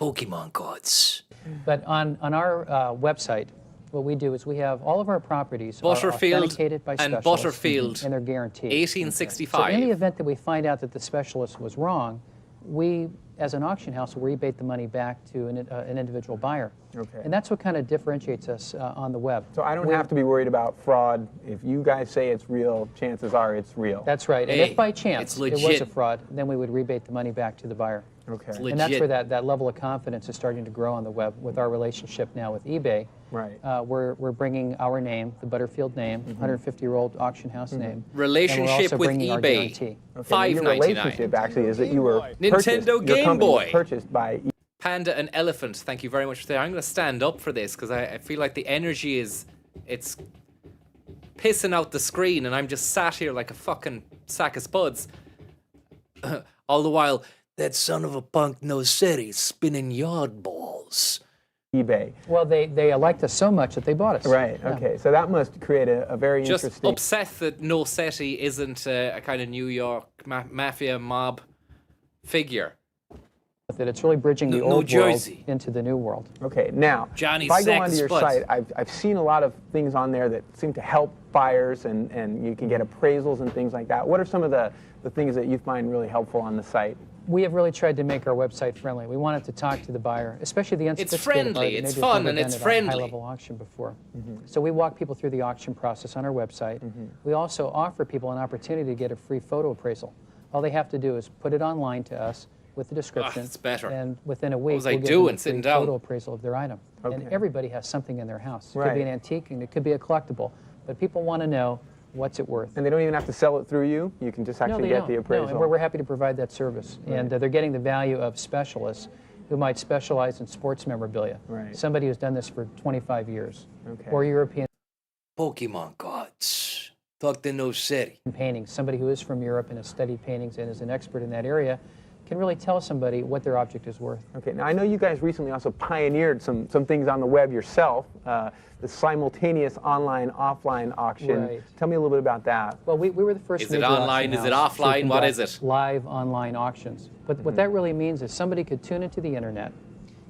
Pokemon cards. But on our website, what we do is we have all of our properties Butterfield authenticated by and specialists, Butterfield, and they're guaranteed. 1865. So in the event that we find out that the specialist was wrong, we, as an auction house, will rebate the money back to an individual buyer. Okay. And that's what kind of differentiates us on the web. So I don't have to be worried about fraud. If you guys say it's real, chances are it's real. That's right. And if by chance it was legit. a fraud, then we would rebate the money back to the buyer. Okay. And that's where that level of confidence is starting to grow on the web with our relationship now with eBay. Right. We're bringing our name, the Butterfield name, 150-year-old auction house name. Relationship with eBay. Okay. $5.99. Your relationship actually is that you were Nintendo Game Boy. Purchased by Panda and Elephant. Thank you very much for that. I'm going to stand up for this because I feel like the energy it's pissing out the screen and I'm just sat here like a fucking sack of spuds. All the while, that son of a punk Nosetti spinning yard balls. eBay. Well, they liked us so much that they bought us. Right, Yeah. okay. So that must create a very just interesting... upset that Nosetti isn't a kind of New York mafia mob figure. That it's really bridging the old world into the new world. Okay, now, if I go onto your site, I've seen a lot of things on there that seem to help buyers and you can get appraisals and things like that. What are some of the things that you find really helpful on the site? We have really tried to make our website friendly. We want it to talk to the buyer, especially the unsophisticated friendly, buyer that it's maybe has fun, never and been it's at a friendly. high-level auction before. So we walk people through the auction process on our website. We also offer people an opportunity to get a free photo appraisal. All they have to do is put it online to us with the description. It's better. And within a week, was I we'll give doing, them a free sitting down? photo appraisal of their item. And Okay. everybody has something in their house. It Right. could be an antique and it could be a collectible. But people want to know what's it worth. And they don't even have to sell it through you. You can just actually get the appraisal. No, and we're happy to provide that service. Right. And they're getting the value of specialists who might specialize in sports memorabilia. Right. Somebody who's done this for 25 years. Okay. Or European Pokemon cards. Talk to No City. paintings. Somebody who is from Europe and has studied paintings and is an expert in that area can really tell somebody what their object is worth. Okay, now I know you guys recently also pioneered some things on the web yourself, the simultaneous online-offline auction. Right. Tell me a little bit about that. Well, we were the first Is it major online? auction Is it house to offline? What conduct is it? Live online auctions. But what that really means is somebody could tune into the internet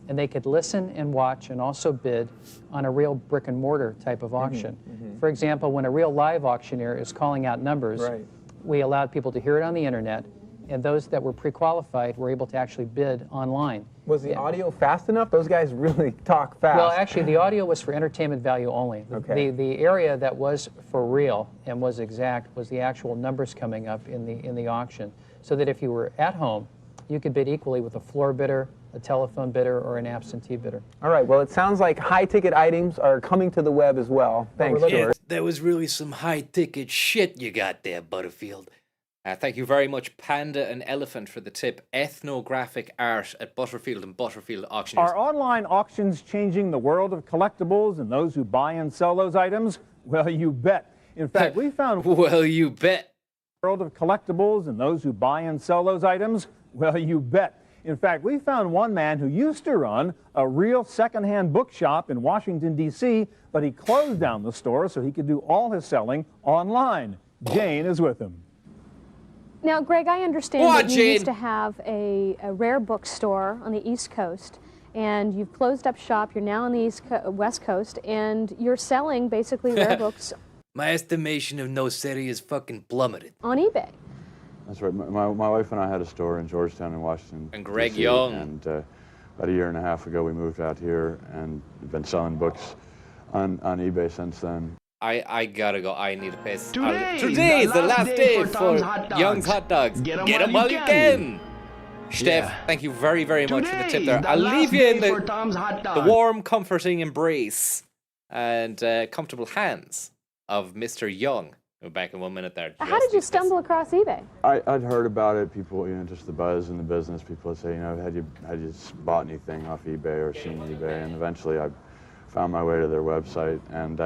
and they could listen and watch and also bid on a real brick and mortar type of auction. For example, when a real live auctioneer is calling out numbers, Right. we allowed people to hear it on the internet, and those that were pre-qualified were able to actually bid online. Was the audio fast enough? Those guys really talk fast. Well, actually, the audio was for entertainment value only. Okay. The area that was for real and was exact was the actual numbers coming up in the auction, so that if you were at home, you could bid equally with a floor bidder, a telephone bidder, or an absentee bidder. All right, well, it sounds like high-ticket items are coming to the web as well. Thanks, Yeah, George. that was really some high-ticket shit you got there, Butterfield. Thank you very much, Panda and Elephant, for the tip. Ethnographic art at Butterfield and Butterfield Auctioneers. Are online auctions changing the world of collectibles and those who buy and sell those items? Well, you bet. In fact, we found... Well, you bet. World of collectibles and those who buy and sell those items? Well, you bet. In fact, we found one man who used to run a real secondhand bookshop in Washington, D.C., but he closed down the store so he could do all his selling online. Jane is with him. Now, Greg, I understand What, that you Jane? used to have a rare bookstore on the East Coast, and you've closed up shop. You're now on the West Coast, and you're selling basically rare books My estimation of No City is fucking plummeted. on eBay. That's right. My wife and I had a store in Georgetown in Washington. And Greg DC, Young. And about a year and a half ago, we moved out here and been selling books on eBay since then. I gotta go. I need a piss. Today's the last day for for Tom's Hot Dogs. Young's Hot Dogs. Get 'em while you can. Steph, thank you very, very much for the tip there. I'll leave you in for Tom's Hot the Dogs. warm, comforting embrace and comfortable hands of Mr. Young. We're back in 1 minute there. How did you stumble across eBay? I'd heard about it. People, just the buzz in the business. People would say, had you bought anything off eBay or seen eBay? And eventually, I found my way to their website, and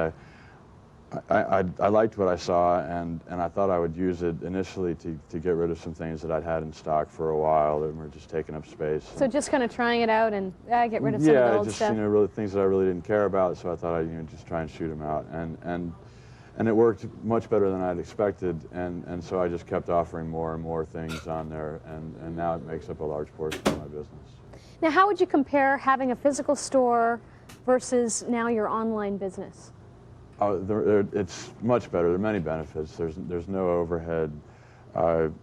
I liked what I saw, and I thought I would use it initially to get rid of some things that I'd had in stock for a while that were just taking up space. So just kind of trying it out and get rid of some of the old just stuff. really things that I really didn't care about. So I thought I'd just try and shoot them out, and it worked much better than I'd expected. And so I just kept offering more and more things on there, and now it makes up a large portion of my business. Now, how would you compare having a physical store versus now your online business? It's much better. There are many benefits. There's no overhead. When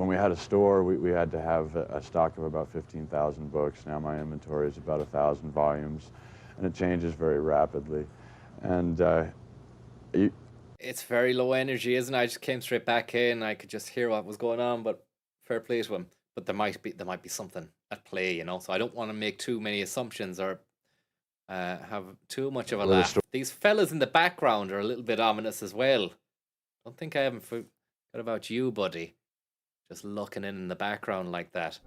we had a store, we had to have a stock of about 15,000 books. Now my inventory is about 1,000 volumes, and it changes very rapidly. And It's very low energy, isn't it? I just came straight back in. I could just hear what was going on, but fair play to him. But there might be something at play, So I don't want to make too many assumptions or have too much of a laugh. These fellas in the background are a little bit ominous as well. Don't think I haven't forgot about you, buddy. Just looking in the background like that.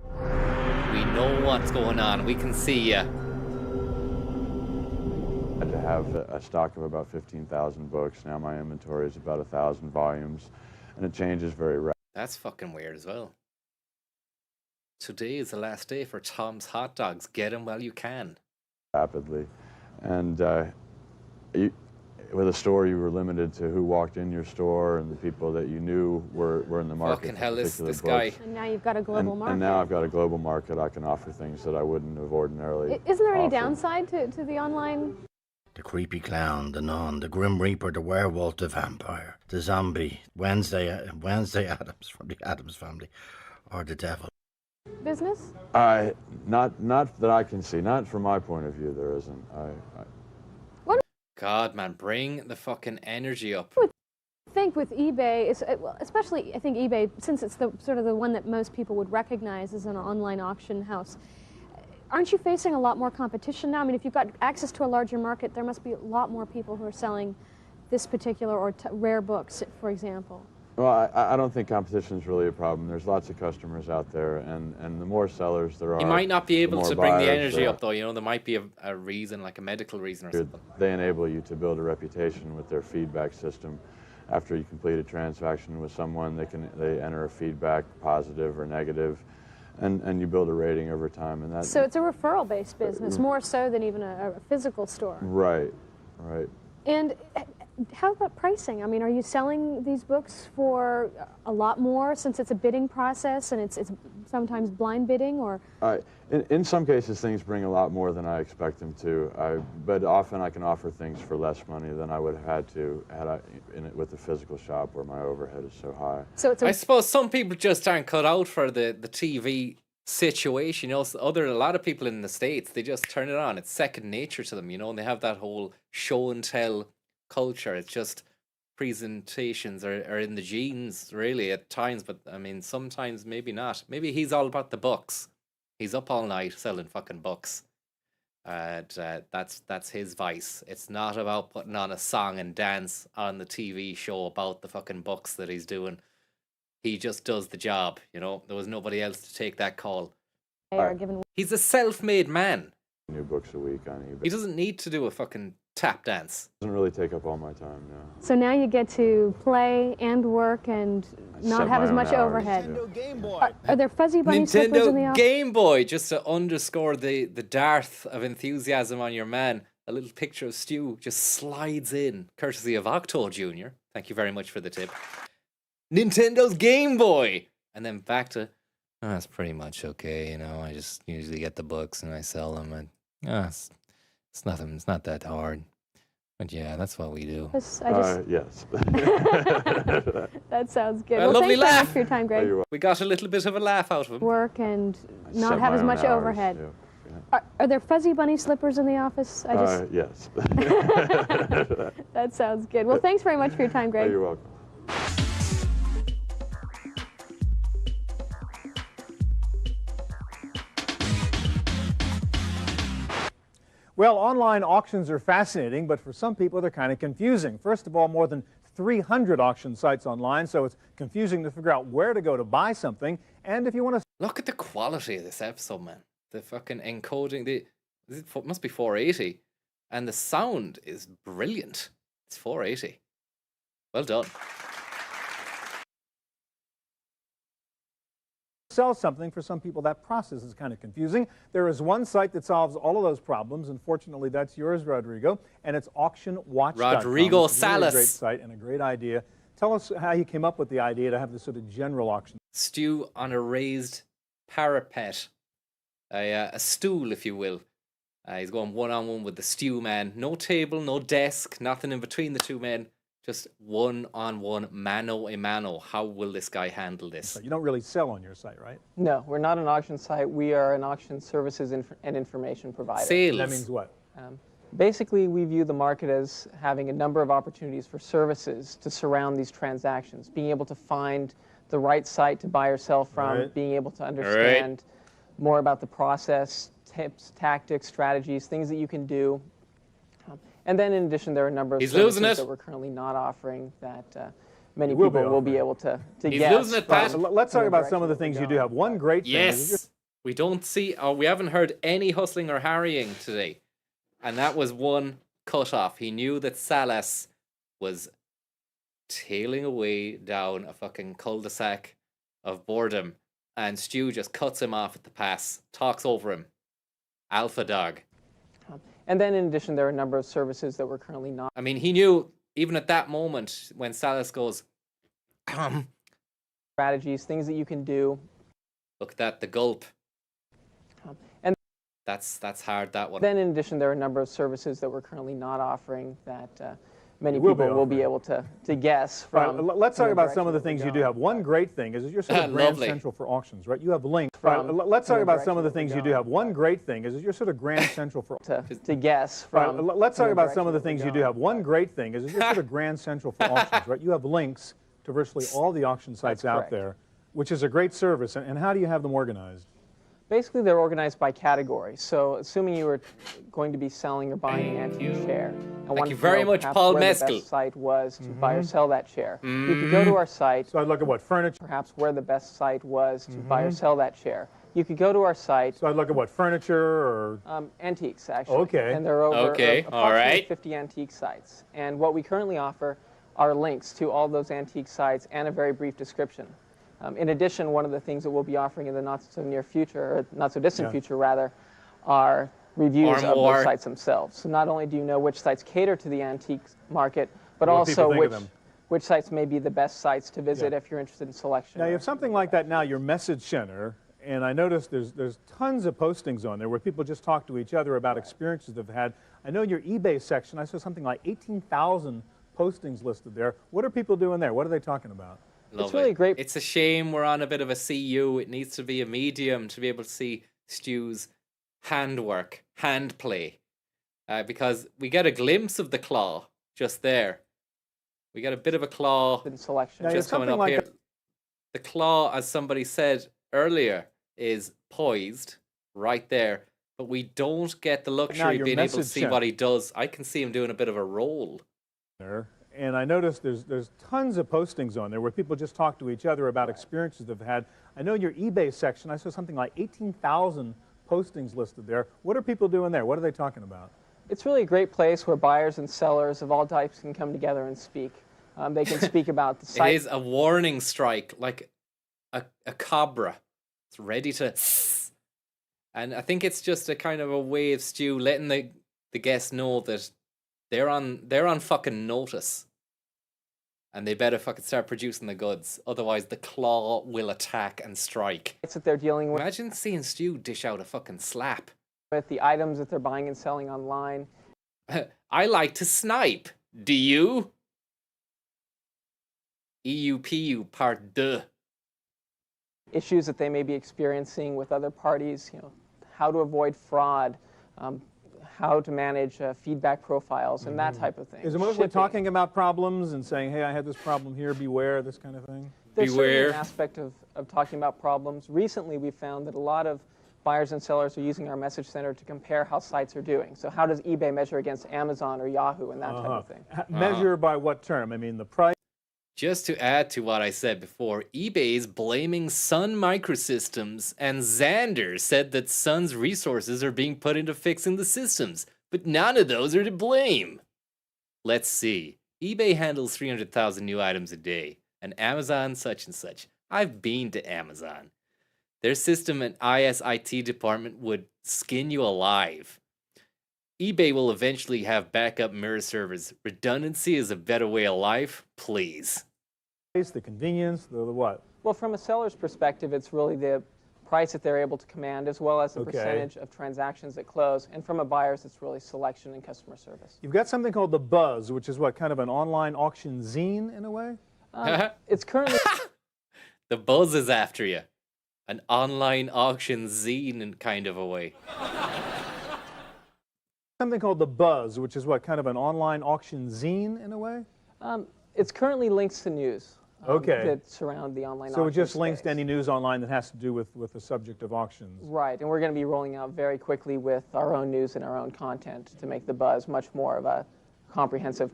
We know what's going on. We can see you. I had to have a stock of about 15,000 books. Now my inventory is about 1,000 volumes, and it changes very rapidly. That's fucking weird as well. Today is the last day for Tom's Hot Dogs. Get them while you can. Rapidly, and with a store, you were limited to who walked in your store and the people that you knew were in the market. Fucking hell, this books. guy. And now you've got a global market. And now I've got a global market. I can offer things that I wouldn't have ordinarily. Isn't there any offered. downside to the online? The creepy clown, the nun, the grim reaper, the werewolf, the vampire, the zombie, Wednesday Addams from the Addams Family, or the devil? Business? Not that I can see. Not from my point of view, there isn't. God, man, bring the fucking energy up. I think with eBay, especially I think eBay, since it's the sort of the one that most people would recognize as an online auction house, aren't you facing a lot more competition now? I mean, if you've got access to a larger market, there must be a lot more people who are selling this particular or rare books, for example. Well, I don't think competition is really a problem. There's lots of customers out there, and the more sellers there are, You might not be able to bring the energy there up, though. You know, there might be a reason, like a medical reason or something. They enable you to build a reputation with their feedback system. After you complete a transaction with someone, they enter a feedback, positive or negative, and you build a rating over time. And so it's a referral-based business, more so than even a physical store. Right, right. And how about pricing? I mean, are you selling these books for a lot more since it's a bidding process and it's sometimes blind bidding, or? In some cases, things bring a lot more than I expect them to. But often I can offer things for less money than I would have had to with the physical shop where my overhead is so high. So I suppose some people just aren't cut out for the TV situation. You know, a lot of people in the States, they just turn it on. It's second nature to them, you know, and they have that whole show and tell culture. It's just presentations are in the genes, really, at times, but I mean, sometimes maybe not. Maybe he's all about the books. He's up all night selling fucking books. That's his vice. It's not about putting on a song and dance on the TV show about the fucking books that he's doing. He just does the job, you know. There was nobody else to take that call. He's a self-made man. New books a week on eBay. He doesn't need to do a fucking tap dance. Doesn't really take up all my time now. So now you get to play and work and not have as much overhead. Are there fuzzy bunny slippers in the office? Game Boy, just to underscore the dearth of enthusiasm on your man. A little picture of Stu just slides in, courtesy of Octo Jr. Thank you very much for the tip. Nintendo's Game Boy! And then back to, that's pretty much okay, you know, I just usually get the books and I sell them, and it's nothing, it's not that hard. But yeah, that's what we do. Yes. That sounds good. A lovely thanks laugh. very much for your time, Greg. We got a little bit of a laugh out of him. Work and not have as much overhead. Are there fuzzy bunny slippers in the office? Yes. That sounds good. Well, thanks very much for your time, Greg. You're welcome. Well, online auctions are fascinating, but for some people they're kind of confusing. First of all, more than 300 auction sites online, so it's confusing to figure out where to go to buy something. And if you want to look at the quality of this episode, man. The fucking encoding, it must be 480, and the sound is brilliant. It's 480. Well done. sell something, for some people that process is kind of confusing. There is one site that solves all of those problems. Unfortunately, that's yours, Rodrigo, and it's auctionwatch.com. Rodrigo It's Salas. really a great site and a great idea. Tell us how you came up with the idea to have this sort of general auction. Stew on a raised parapet, a stool, if you will. He's going one-on-one with the stew man. No table, no desk, nothing in between the two men. Just one-on-one, mano-a-mano. How will this guy handle this? So you don't really sell on your site, right? No, we're not an auction site. We are an auction services and information provider. Sales. That means what? Basically, we view the market as having a number of opportunities for services to surround these transactions, being able to find the right site to buy or sell from, being able to understand more about the process, tips, tactics, strategies, things that you can do. And then in addition, there are a number of services that we're currently not offering that many people will be able to He's guess. losing it, Pat. Let's talk about some of the things you do have. One great thing is we don't see, we haven't heard any hustling or harrying today. And that was one cut off. He knew that Salas was tailing away down a fucking cul-de-sac of boredom. And Stu just cuts him off at the pass, talks over him. Alpha dog. And then in addition, there are a number of services that we're currently not. I mean, he knew, even at that moment, when Salas goes, strategies, things that you can do. Look at that, the gulp. And that's hard, that one. Then in addition, there are a number of services that we're currently not offering that many people will be able to guess from. Right, let's talk about some of the things you do have. One great thing is that you're sort of Grand Central for auctions, right? You have links. Right, let's talk about some of the things you do have. One great thing is that you're sort of Grand Central for to guess from. Right, let's talk about some of the things you do have. One great thing is that you're sort of Grand Central for auctions, right? You have links to virtually all the auction sites out there, which is a great service. And how do you have them organized? Basically, they're organized by category. So, assuming you were going to be selling or buying an antique chair, and Thank you very much, Paul Meskel. The best site was to buy or sell that chair. You could go to our site. So I'd look at what furniture. Perhaps where the best site was to buy or sell that chair. You could go to our site. So I'd look at what furniture or antiques, actually. Okay. And there are over all right. 50 antique sites. And what we currently offer are links to all those antique sites and a very brief description. In addition, one of the things that we'll be offering in the not-so-near future, or not-so-distant future, rather, are reviews of those sites themselves. So not only do you know which sites cater to the antique market, but also which sites may be the best sites to visit if you're interested in selection. Now, you have something like that now, your message center, and I noticed there's tons of postings on there where people just talk to each other about experiences they've had. I know in your eBay section, I saw something like 18,000 postings listed there. What are people doing there? What are they talking about? It's really great. It's a shame we're on a bit of a CU. It needs to be a medium to be able to see Stu's handwork, hand play. Because we get a glimpse of the claw just there. We get a bit of a claw selection just coming up here. The claw, as somebody said earlier, is poised right there. But we don't get the luxury of being able to see what he does. I can see him doing a bit of a roll. And I noticed there's tons of postings on there where people just talk to each other about experiences they've had. I know in your eBay section, I saw something like 18,000 postings listed there. What are people doing there? What are they talking about? It's really a great place where buyers and sellers of all types can come together and speak. They can speak about the site. It is a warning strike, like a cobra. It's ready to... And I think it's just a kind of a way of Stu letting the guests know that they're on fucking notice. And they better fucking start producing the goods. Otherwise, the claw will attack and strike. It's that they're dealing with. Imagine seeing Stu dish out a fucking slap. With the items that they're buying and selling online. I like to snipe. Do you? EUPU Part 2. Issues that they may be experiencing with other parties, how to avoid fraud, how to manage feedback profiles, and that type of thing. Is it mostly talking about problems and saying, hey, I had this problem here, beware, this kind of thing? There's certainly an aspect of talking about problems. Recently, we found that a lot of buyers and sellers are using our message center to compare how sites are doing. So how does eBay measure against Amazon or Yahoo and that type of thing? Measure by what term? I mean, the price? Just to add to what I said before, eBay is blaming Sun Microsystems, and Xander said that Sun's resources are being put into fixing the systems, but none of those are to blame. Let's see. eBay handles 300,000 new items a day, and Amazon such and such. I've been to Amazon. Their system and ISIT department would skin you alive. eBay will eventually have backup mirror servers. Redundancy is a better way of life, please. The convenience, the what? Well, from a seller's perspective, it's really the price that they're able to command as well as the percentage of transactions that close. And from a buyer's, it's really selection and customer service. You've got something called The Buzz, which is what, kind of an online auction zine in a way? It's currently... The Buzz is after you. An online auction zine in kind of a way. Something called The Buzz, which is what, kind of an online auction zine in a way? It's currently links to news that surround the online auction So it just space. links to any news online that has to do with the subject of auctions. Right, and we're going to be rolling out very quickly with our own news and our own content to make The Buzz much more of a comprehensive...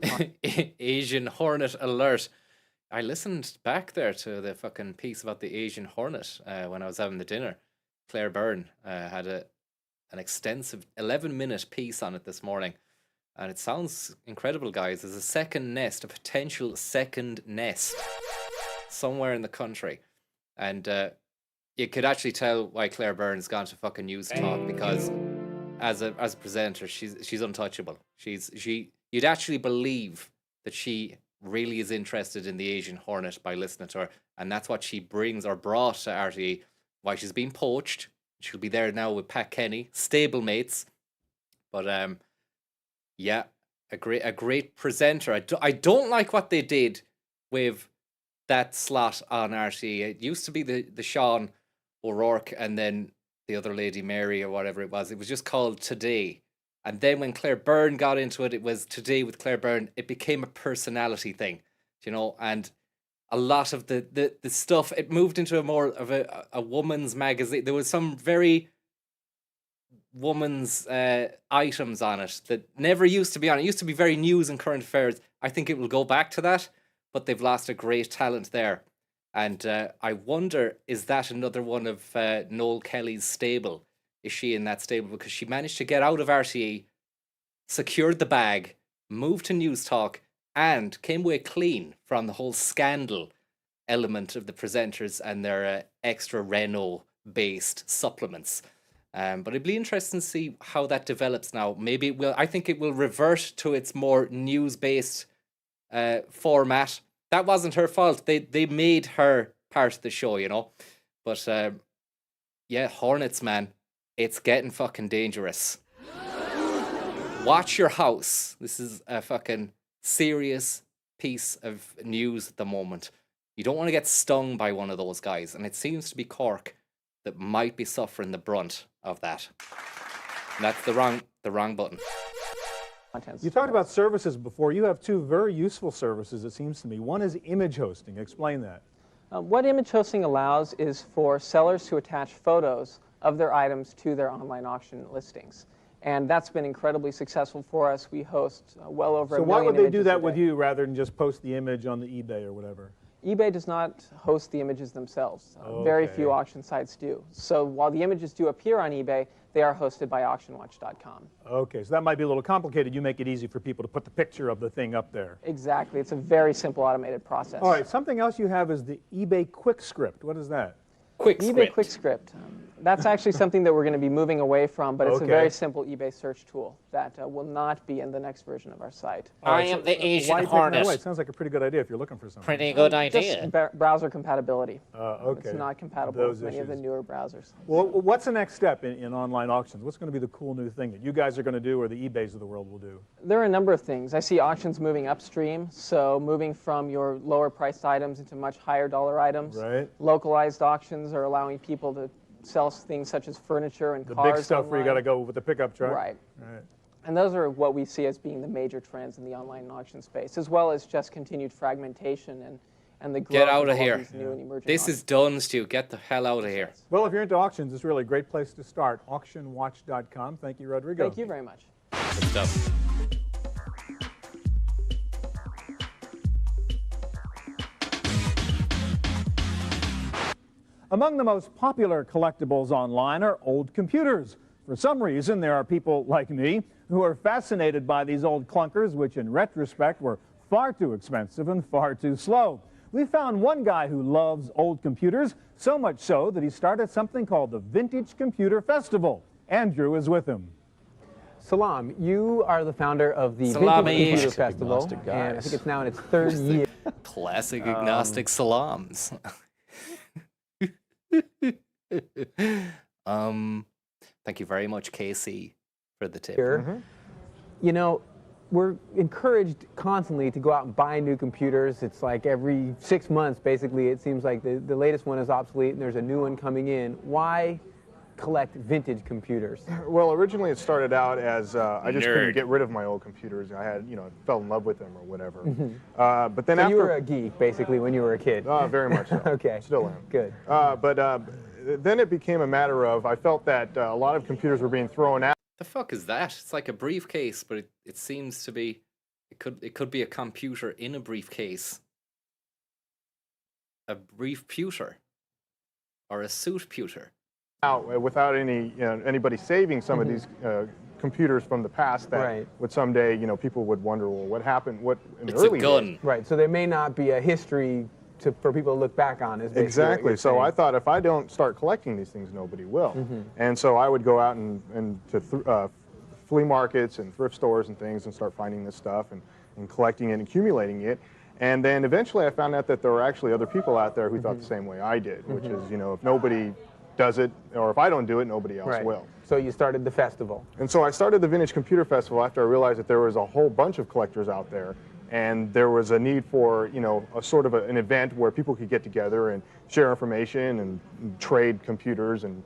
Asian Hornet alert. I listened back there to the fucking piece about the Asian Hornet when I was having the dinner. Claire Byrne had an extensive 11-minute piece on it this morning. And it sounds incredible, guys. There's a second nest, a potential second nest somewhere in the country. And you could actually tell why Claire Byrne's gone to fucking News Talk, because as a presenter, she's untouchable. You'd actually believe that she really is interested in the Asian Hornet by listening to her. And that's what she brings or brought to RTE. Why she's been poached. She'll be there now with Pat Kenny, stablemates. But yeah, a great presenter. I don't like what they did with that slot on RTE. It used to be the Sean O'Rourke and then the other lady, Mary or whatever it was. It was just called Today. And then when Claire Byrne got into it, it was Today with Claire Byrne. It became a personality thing, you know, and a lot of the stuff, it moved into a more of a woman's magazine. There was some very woman's items on it that never used to be on it. It used to be very news and current affairs. I think it will go back to that, but they've lost a great talent there. And I wonder, is that another one of Noel Kelly's stable? Is she in that stable? Because she managed to get out of RTE, secured the bag, moved to News Talk, and came away clean from the whole scandal element of the presenters and their extra Renault-based supplements. But it'd be interesting to see how that develops now. Maybe it will. I think it will revert to its more news-based format. That wasn't her fault. They made her part of the show, you know. But yeah, Hornets, man, it's getting fucking dangerous. Watch your house. This is a fucking serious piece of news at the moment. You don't want to get stung by one of those guys, and it seems to be Cork that might be suffering the brunt of that. And that's the wrong button. You talked about services before. You have two very useful services, it seems to me. One is image hosting. Explain that. What image hosting allows is for sellers to attach photos of their items to their online auction listings. And that's been incredibly successful for us. We host well over a million images. So why would they do that with you rather than just post the image on the eBay or whatever? eBay does not host the images themselves. Very few auction sites do. So while the images do appear on eBay, they are hosted by auctionwatch.com. Okay, so that might be a little complicated. You make it easy for people to put the picture of the thing up there. Exactly. It's a very simple automated process. All right, something else you have is the eBay Quick Script. What is that? eBay Quick Script. That's actually something that we're going to be moving away from, but it's a very simple eBay search tool that will not be in the next version of our site. I am the Asian Hornet. It sounds like a pretty good idea if you're looking for something. Pretty good idea. Just browser compatibility. Okay. It's not compatible with many of the newer browsers. Well, what's the next step in online auctions? What's going to be the cool new thing that you guys are going to do or the eBays of the world will do? There are a number of things. I see auctions moving upstream, so moving from your lower priced items into much higher dollar items. Right. Localized auctions are allowing people to sell things such as furniture and cars. The big stuff online. where you got to go with the pickup truck. Right. And those are what we see as being the major trends in the online auction space, as well as just continued fragmentation and the growth Get out of all here. these new and emerging This is done, Stu. Get the hell out of here. Well, if you're into auctions, it's really a great place to start. Auctionwatch.com. Thank you, Rodrigo. Thank you very much. Good stuff. Among the most popular collectibles online are old computers. For some reason, there are people like me who are fascinated by these old clunkers, which in retrospect were far too expensive and far too slow. We found one guy who loves old computers, so much so that he started something called the Vintage Computer Festival. Andrew is with him. Salam, you are the founder of the Vintage Computer Festival, and I think it's now in its third year. Classic agnostic salams. Thank you very much, Casey, for the tip. You know, we're encouraged constantly to go out and buy new computers. It's like every 6 months, basically, it seems like the latest one is obsolete and there's a new one coming in. Why collect vintage computers? Well, originally it started out as I just couldn't get rid of my old computers. I had, fell in love with them or whatever. But then so after you were a geek, basically, when you were a kid. Very much so. Okay. Still am. Good. But then it became a matter of, I felt that a lot of computers were being thrown out. The fuck is that? It's like a briefcase, but it seems to be, it could be a computer in a briefcase. A brief-puter. Or a suit-puter. Out without anybody saving some of these computers from the past that would someday, people would wonder, well, what happened? What in the early days? Right. So there may not be a history for people to look back on. Exactly. So I thought if I don't start collecting these things, nobody will. And so I would go out and to flea markets and thrift stores and things and start finding this stuff and collecting it and accumulating it. And then eventually I found out that there were actually other people out there who thought the same way I did, which is, if nobody does it, or if I don't do it, nobody else Right. will. So you started the festival. And so I started the Vintage Computer Festival after I realized that there was a whole bunch of collectors out there, and there was a need for, you know, a sort of an event where people could get together and share information and trade computers and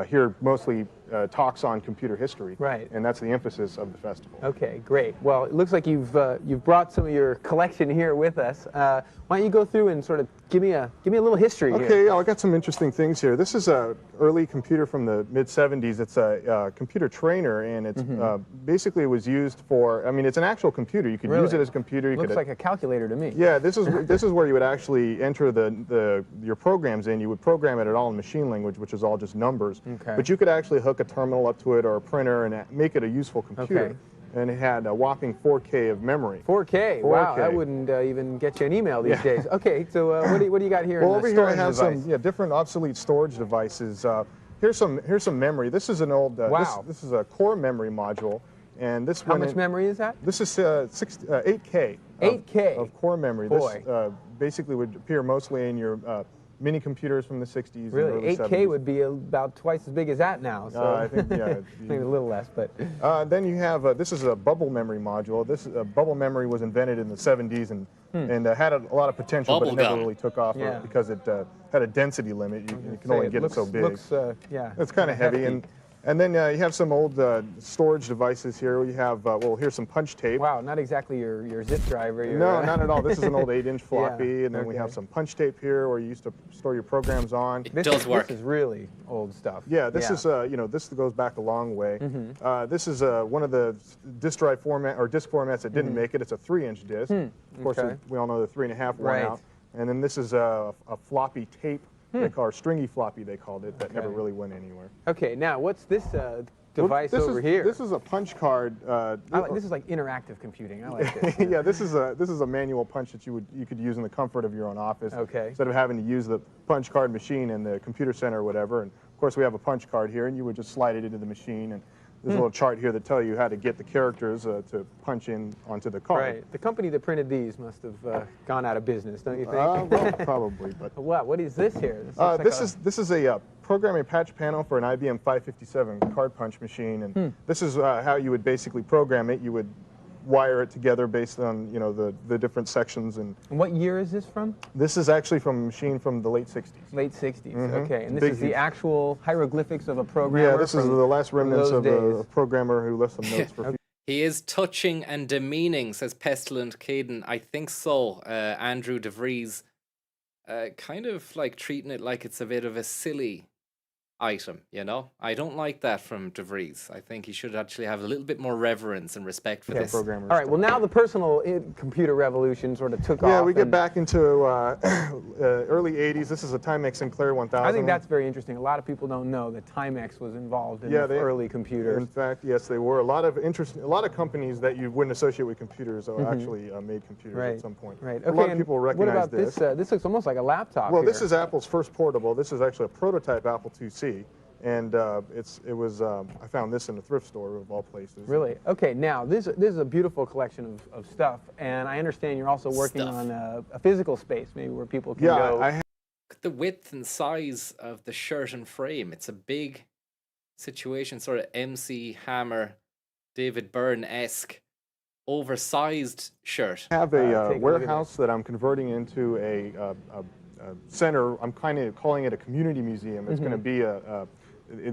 hear mostly talks on computer history. Right. And that's the emphasis of the festival. Okay, great. Well, it looks like you've brought some of your collection here with us. Why don't you go through and sort of give me a little history here? Okay, I got some interesting things here. This is a early computer from the mid-70s. It's a computer trainer, and it's basically was used for. I mean, it's an actual computer. You could use it as a computer. You Looks could, like a calculator to me. Yeah, this is where you would actually enter your programs in. You would program it all in machine language, which is all just numbers. Okay. But you could actually hook a terminal up to it or a printer and make it a useful computer. Okay. And it had a whopping 4K of memory. 4K. Wow, that wouldn't even get you an email these days. Okay, so what do you got here? Well, in the over here I storage have device? some different obsolete storage devices. Here's some memory. This is an old. Wow. This is a core memory module, and this. How much memory is that? This is 8K. 8K of core memory. Boy. This basically would appear mostly in your mini computers from the 60s. Really, and early 8K 70s. would be about twice as big as that now. So I think maybe a little less, but. Then you have this is a bubble memory module. This bubble memory was invented in the 70s and had a lot of potential, but it never really took off because it had a density limit. You can only get it so big. Yeah, it's kind of heavy. And then you have some old storage devices here. We have, well, here's some punch tape. Wow, not exactly your zip drive. No, not at all. This is an old 8-inch floppy, and then we have some punch tape here where you used to store your programs on. It does work. This is really old stuff. Yeah, this is, you know, this goes back a long way. This is one of the disk drive format or disk formats that didn't make it. It's a 3-inch disk. Of course, we all know the 3.5 went out. And then this is a floppy tape. They call it stringy floppy, they called it, that never really went anywhere. Okay, now what's this device over here? This is a punch card. This is like interactive computing. I like this. Yeah, this is a manual punch that you could use in the comfort of your own office. Okay. Instead of having to use the punch card machine in the computer center or whatever. And of course, we have a punch card here, and you would just slide it into the machine. And there's a little chart here that tell you how to get the characters to punch in onto the card. Right. The company that printed these must have gone out of business, don't you think? Well, probably. But what is this here? This is a programming patch panel for an IBM 557 card punch machine, and this is how you would basically program it. You would wire it together based on the different sections. And what year is this from? This is actually from a machine from the late 60s. Late 60s. Okay, and this is the actual hieroglyphics of a programmer. Yeah, this is the last remnants of a programmer who left some notes for. He is touching and demeaning, says Pestilent Caden. I think so. Andrew DeVries, kind of like treating it like it's a bit of a silly item, you know? I don't like that from DeVries. I think he should actually have a little bit more reverence and respect for this. All right, well, now the personal computer revolution sort of took off. Yeah, we get back into early 80s. This is a Timex Sinclair 1000. I think that's very interesting. A lot of people don't know that Timex was involved in the early computers. In fact, yes, they were. A lot of companies that you wouldn't associate with computers actually made computers at some point. Right. Okay, a lot of people recognize what about this. This looks almost like a laptop. Well, here. this is Apple's first portable. This is actually a prototype Apple IIc. And I found this in a thrift store of all places. Really? Okay, now this is a beautiful collection of stuff, and I understand you're also working on a physical space, maybe where people can go. Look at the width and size of the shirt and frame. It's a big situation, sort of MC Hammer, David Byrne-esque, oversized shirt. I have a warehouse that I'm converting into a center. I'm kind of calling it a community museum. It's going to be the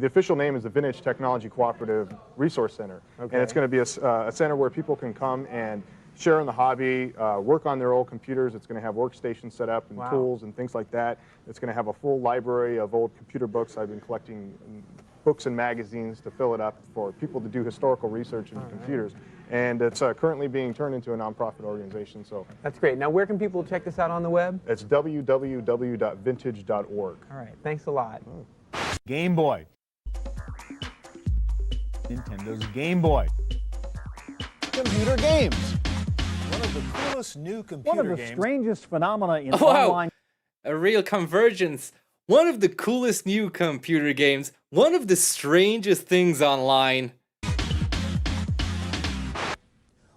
official name is the Vintage Technology Cooperative Resource Center. Okay. And it's going to be a center where people can come and share in the hobby, work on their old computers. It's going to have workstations set up and tools and things like that. It's going to have a full library of old computer books. I've been collecting books and magazines to fill it up for people to do historical research into computers. And it's currently being turned into a nonprofit organization. So that's great. Now, where can people check this out on the web? It's www.vintage.org. All right. Thanks a lot. Game Boy. Nintendo's Game Boy. Computer games. One of the coolest new computer games. One of the strangest phenomena in online. A real convergence. One of the coolest new computer games. One of the strangest things online.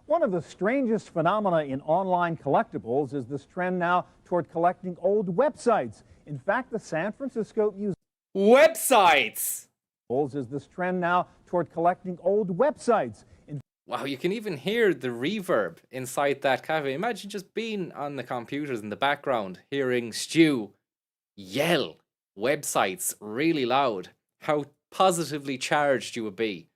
One of the strangest phenomena in online collectibles is this trend now toward collecting old websites. In fact, the San Francisco Museum Websites! Is this trend now toward collecting old websites. Wow, you can even hear the reverb inside that cafe. Imagine just being on the computers in the background, hearing Stu yell websites really loud. How positively charged you would be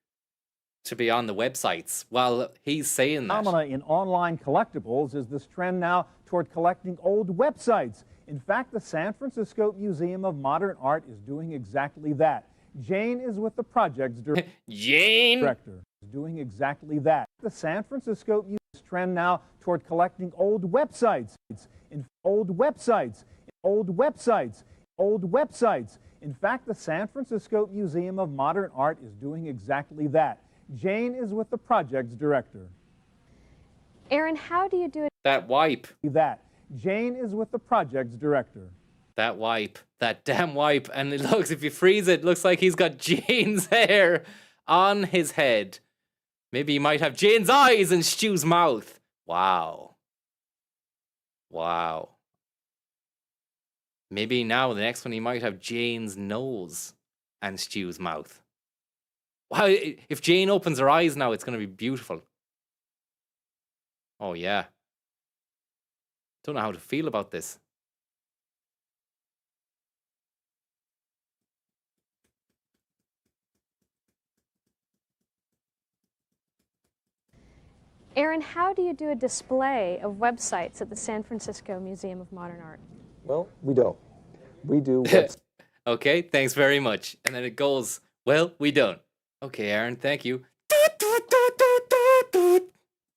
to be on the websites while he's saying that. Phenomena in online collectibles is this trend now toward collecting old websites. In fact, the San Francisco Museum of Modern Art is doing exactly that. Jane is with the project's director. Is doing exactly that. The San Francisco Museum trend now toward collecting old websites. In old websites. In fact, the San Francisco Museum of Modern Art is doing exactly that. Jane is with the project's director. Aaron, how do you do it? That wipe. That. Jane is with the project's director. That wipe. That damn wipe. And it looks, if you freeze it, looks like he's got Jane's hair on his head. Maybe he might have Jane's eyes and Stu's mouth. Wow. Wow. Maybe now the next one he might have Jane's nose and Stu's mouth. Wow, if Jane opens her eyes now, it's going to be beautiful. Oh, yeah. Don't know how to feel about this. Aaron, how do you do a display of websites at the San Francisco Museum of Modern Art? Well, we don't. We do Okay, thanks very much. And then it goes, well, we don't. Okay, Aaron, thank you.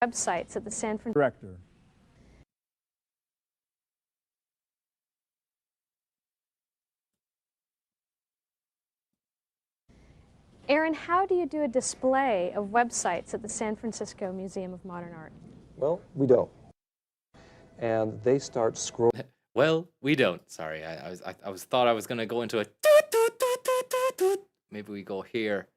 Websites at the San Francisco director. Aaron, how do you do a display of websites at the San Francisco Museum of Modern Art? Well, we don't. And they start scrolling. Well, we don't. Sorry, I thought I was gonna go into a. Maybe we go here.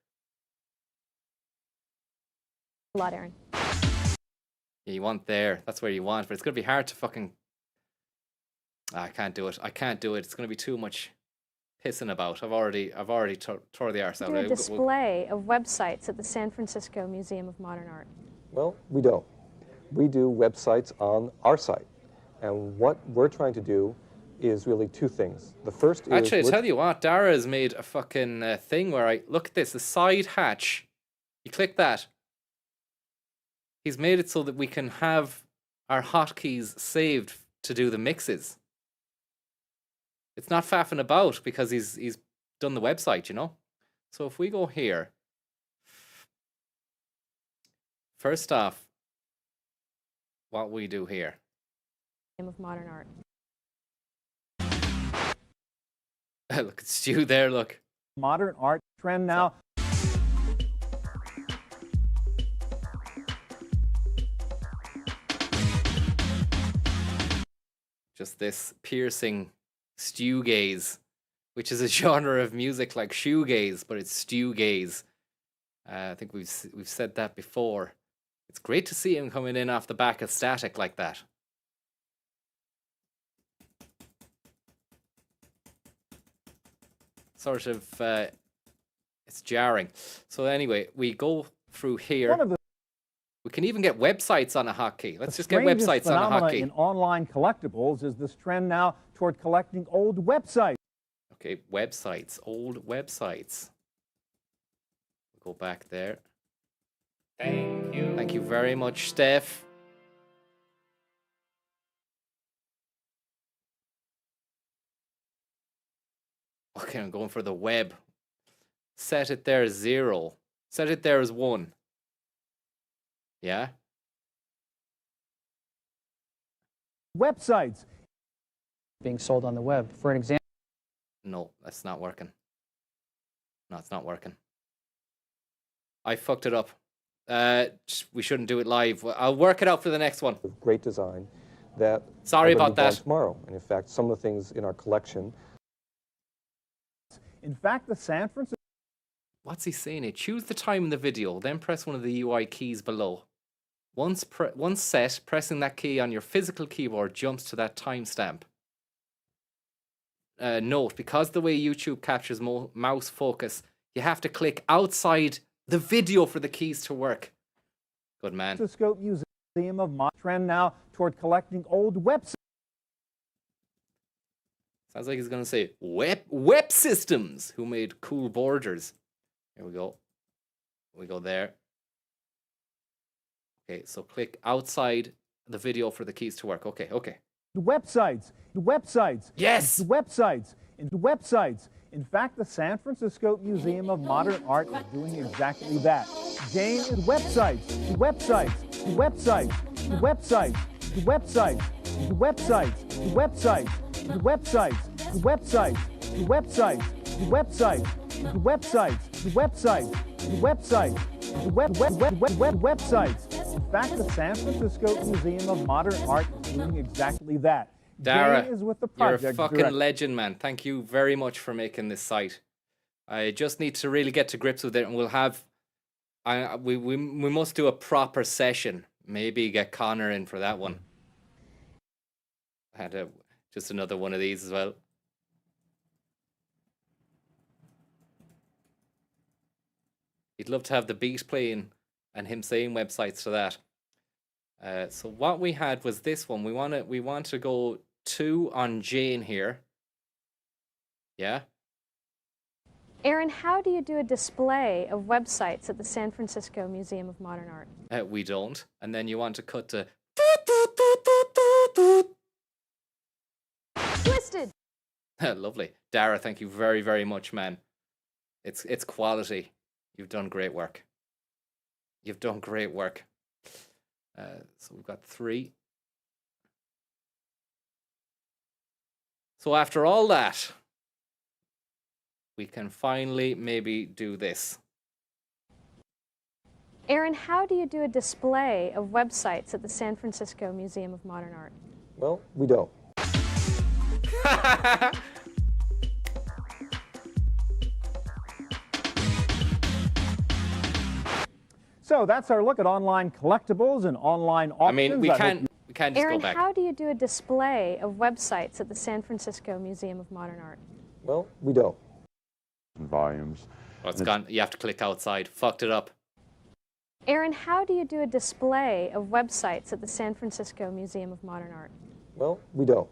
A lot, Aaron. Yeah, you want there. That's where you want, but it's gonna be hard to fucking. I can't do it. I can't do it. It's gonna be too much pissing about. I've already tore the arse out. Do a display of websites at the San Francisco Museum of Modern Art. Well, we don't. We do websites on our site. And what we're trying to do is really two things. The first is... Actually, I tell you what, Dara has made a fucking thing where I... Look at this, the side hatch. You click that. He's made it so that we can have our hotkeys saved to do the mixes. It's not faffing about because he's done the website, you know? So if we go here... First off, what we do here. Of Modern Art. Look at Stu there, look. Modern art trend now. Just this piercing stew gaze, which is a genre of music like shoegaze, but it's stew gaze. I think we've said that before. It's great to see him coming in off the back of static like that. Sort of, it's jarring. So anyway, we go through here. We can even get websites on a hotkey. Let's just get websites on a hotkey. In online collectibles is this trend now toward collecting old websites. Okay, websites, old websites. We'll go back there. Thank you. Thank you very much, Steph. Okay, I'm going for the web. Set it there as 0. Set it there as 1. Yeah? Websites. Being sold on the web. For an example. No, that's not working. No, it's not working. I fucked it up. We shouldn't do it live. I'll work it out for the next one. Great design that... Sorry about that. Tomorrow. And in fact, some of the things in our collection... In fact, the San Francisco... What's he saying here? Choose the time in the video, then press one of the UI keys below. Once set, pressing that key on your physical keyboard jumps to that timestamp. note, because the way YouTube captures mouse focus, you have to click outside the video for the keys to work. Good man. The Scope Museum of Modern trend now toward collecting old websites. Sounds like he's going to say web systems who made cool borders. Here we go. We go there. Okay, so click outside the video for the keys to work. Okay. Websites. Yes. Websites. In fact, the San Francisco Museum of Modern Art is doing exactly that. Jane is websites. In fact, the San Francisco Museum of Modern Art is doing exactly that. Dara, Jane is with the you're a project fucking director. legend, man. Thank you very much for making this site. I just need to really get to grips with it, and we'll have. We must do a proper session. Maybe get Connor in for that one. I had just another one of these as well. He'd love to have the beat playing and him saying websites to that. So what we had was this one. We want to go 2 on Jane here. Yeah. Aaron, how do you do a display of websites at the San Francisco Museum of Modern Art? We don't. And then you want to cut to Twisted. lovely. Dara, thank you very, very much, man. It's quality. You've done great work. You've done great work. So we've got 3. So after all that, we can finally maybe do this. Aaron, how do you do a display of websites at the San Francisco Museum of Modern Art? Well, we don't. So that's our look at online collectibles and online auctions. I mean, we can't just Aaron, go back. how do you do a display of websites at the San Francisco Museum of Modern Art? Well, we don't. Volumes. Oh, it's gone. You have to click outside. Fucked it up. Aaron, how do you do a display of websites at the San Francisco Museum of Modern Art? Well, we don't.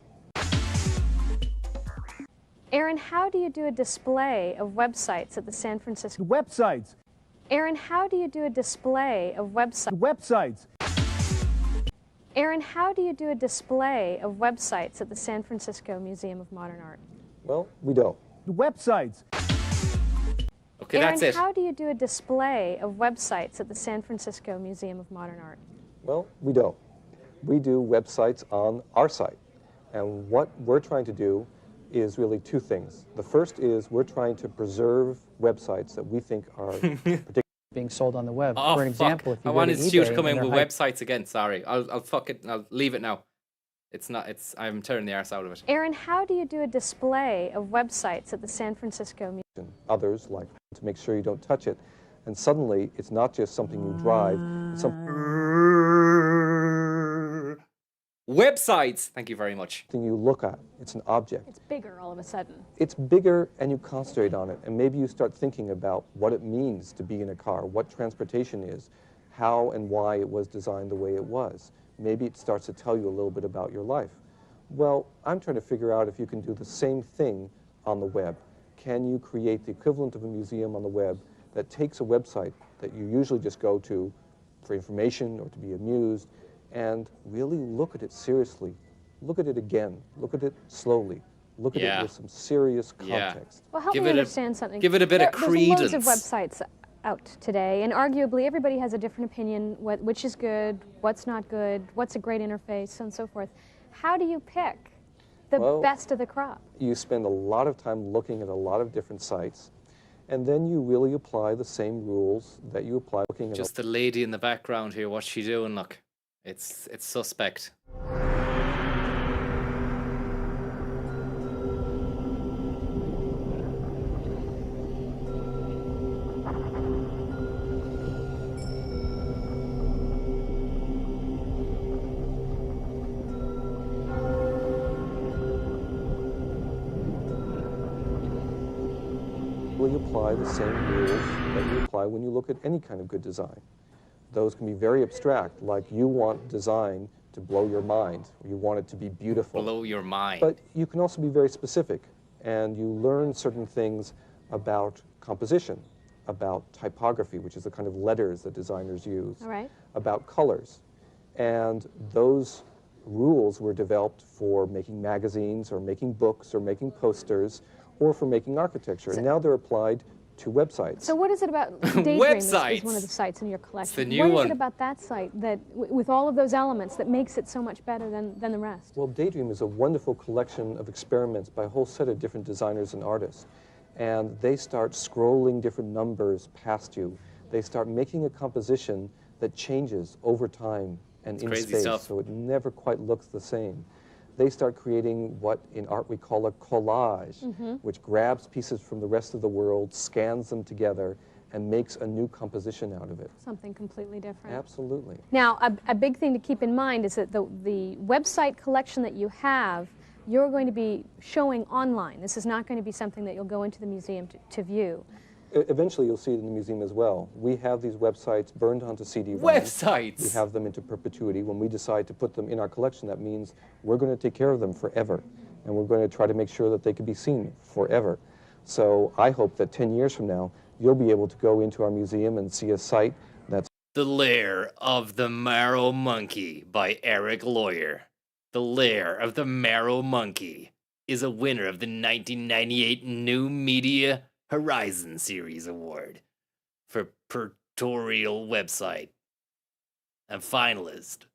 Aaron, how do you do a display of websites at the San Francisco... Websites. Aaron, how do you do a display of Websites. Aaron, how do you do a display of websites at the San Francisco Museum of Modern Art? Well, we don't. Websites. Okay, Aaron, that's it. how do you do a display of websites at the San Francisco Museum of Modern Art? Well, we don't. We do websites on our site. And what we're trying to do is really 2 things. The first is we're trying to preserve websites that we think are particularly being sold on the web. Oh, For an example, if you I go wanted to Stu eBay to come in and with they're websites again. Sorry. I'll fuck it. I'll leave it now. It's not. I'm tearing the arse out of it. Aaron, how do you do a display of websites at the San Francisco Museum? others, like to make sure you don't touch it. And suddenly, it's not just something you drive, it's Websites! Thank you very much. something you look at. It's an object. It's bigger all of a sudden. It's bigger, and you concentrate on it, and maybe you start thinking about what it means to be in a car, what transportation is, how and why it was designed the way it was. Maybe it starts to tell you a little bit about your life. Well, I'm trying to figure out if you can do the same thing on the web. Can you create the equivalent of a museum on the web that takes a website that you usually just go to for information or to be amused, and really look at it seriously. Look at it again. Look at it slowly. Look at it with some serious context. Well, help me understand something. Give it a bit of credence. There's loads of websites out today, and arguably everybody has a different opinion, which is good, what's not good, what's a great interface, and so forth. How do you pick the best of the crop? You spend a lot of time looking at a lot of different sites, and then you really apply the same rules that you apply looking at. Just the lady in the background here, what's she doing? Look, it's suspect. apply the same rules that you apply when you look at any kind of good design. Those can be very abstract, like you want design to blow your mind, or you want it to be beautiful. Blow your mind. But you can also be very specific, and you learn certain things about composition, about typography, which is the kind of letters that designers use, about colors. And those rules were developed for making magazines, or making books, or making posters, or for making architecture. And now they're applied to websites. So what is it about Daydream is one of the sites in your collection? The new what is one. it about that site that, with all of those elements, that makes it so much better than the rest? Well, Daydream is a wonderful collection of experiments by a whole set of different designers and artists. And they start scrolling different numbers past you. They start making a composition that changes over time and in crazy space, stuff. so it never quite looks the same. They start creating what in art we call a collage, which grabs pieces from the rest of the world, scans them together, and makes a new composition out of it. Something completely different. Absolutely. Now, a big thing to keep in mind is that the website collection that you have, you're going to be showing online. This is not going to be something that you'll go into the museum to view. Eventually, you'll see it in the museum as well. We have these websites burned onto CD-ROM. Websites! We have them into perpetuity. When we decide to put them in our collection, that means we're going to take care of them forever. And we're going to try to make sure that they can be seen forever. So I hope that 10 years from now, you'll be able to go into our museum and see a site that's The Lair of the Marrow Monkey by Eric Lawyer. The Lair of the Marrow Monkey is a winner of the 1998 New Media Horizon Series Award for Pictorial Website, and finalist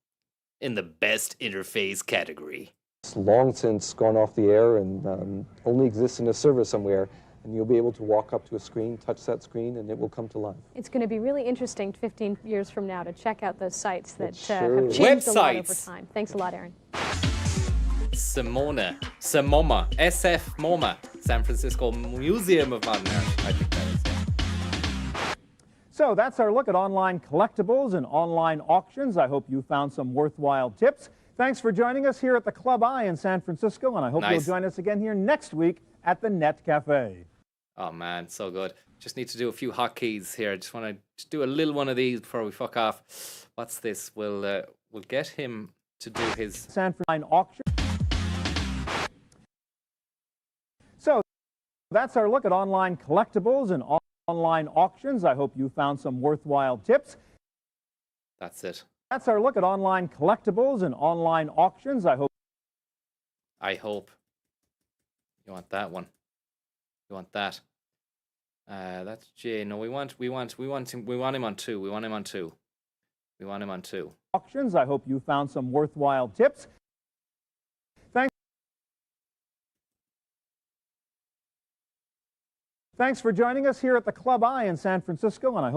in the Best Interface category. It's long since gone off the air and only exists in a server somewhere, and you'll be able to walk up to a screen, touch that screen, and it will come to life. It's going to be really interesting 15 years from now to check out those sites that sure have is. changed a lot over Websites. time. Thanks a lot, Aaron. Samoma, SF MoMA, San Francisco Museum of Modern Art. I think that is. So that's our look at online collectibles and online auctions. I hope you found some worthwhile tips. Thanks for joining us here at the Club I in San Francisco, and I hope you'll join us again here next week at the Net Cafe. Oh man, so good. Just need to do a few hotkeys here. I just want to do a little one of these before we fuck off. What's this? We'll get him to do his San Francisco auction. So that's our look at online collectibles and online auctions. I hope you found some worthwhile tips. That's it. That's our look at online collectibles and online auctions. I hope you want that one. You want that. That's J. No, we want him on 2. We want him on 2. We want him on 2. Auctions. I hope you found some worthwhile tips. Thanks for joining us here at the Club I in San Francisco, and I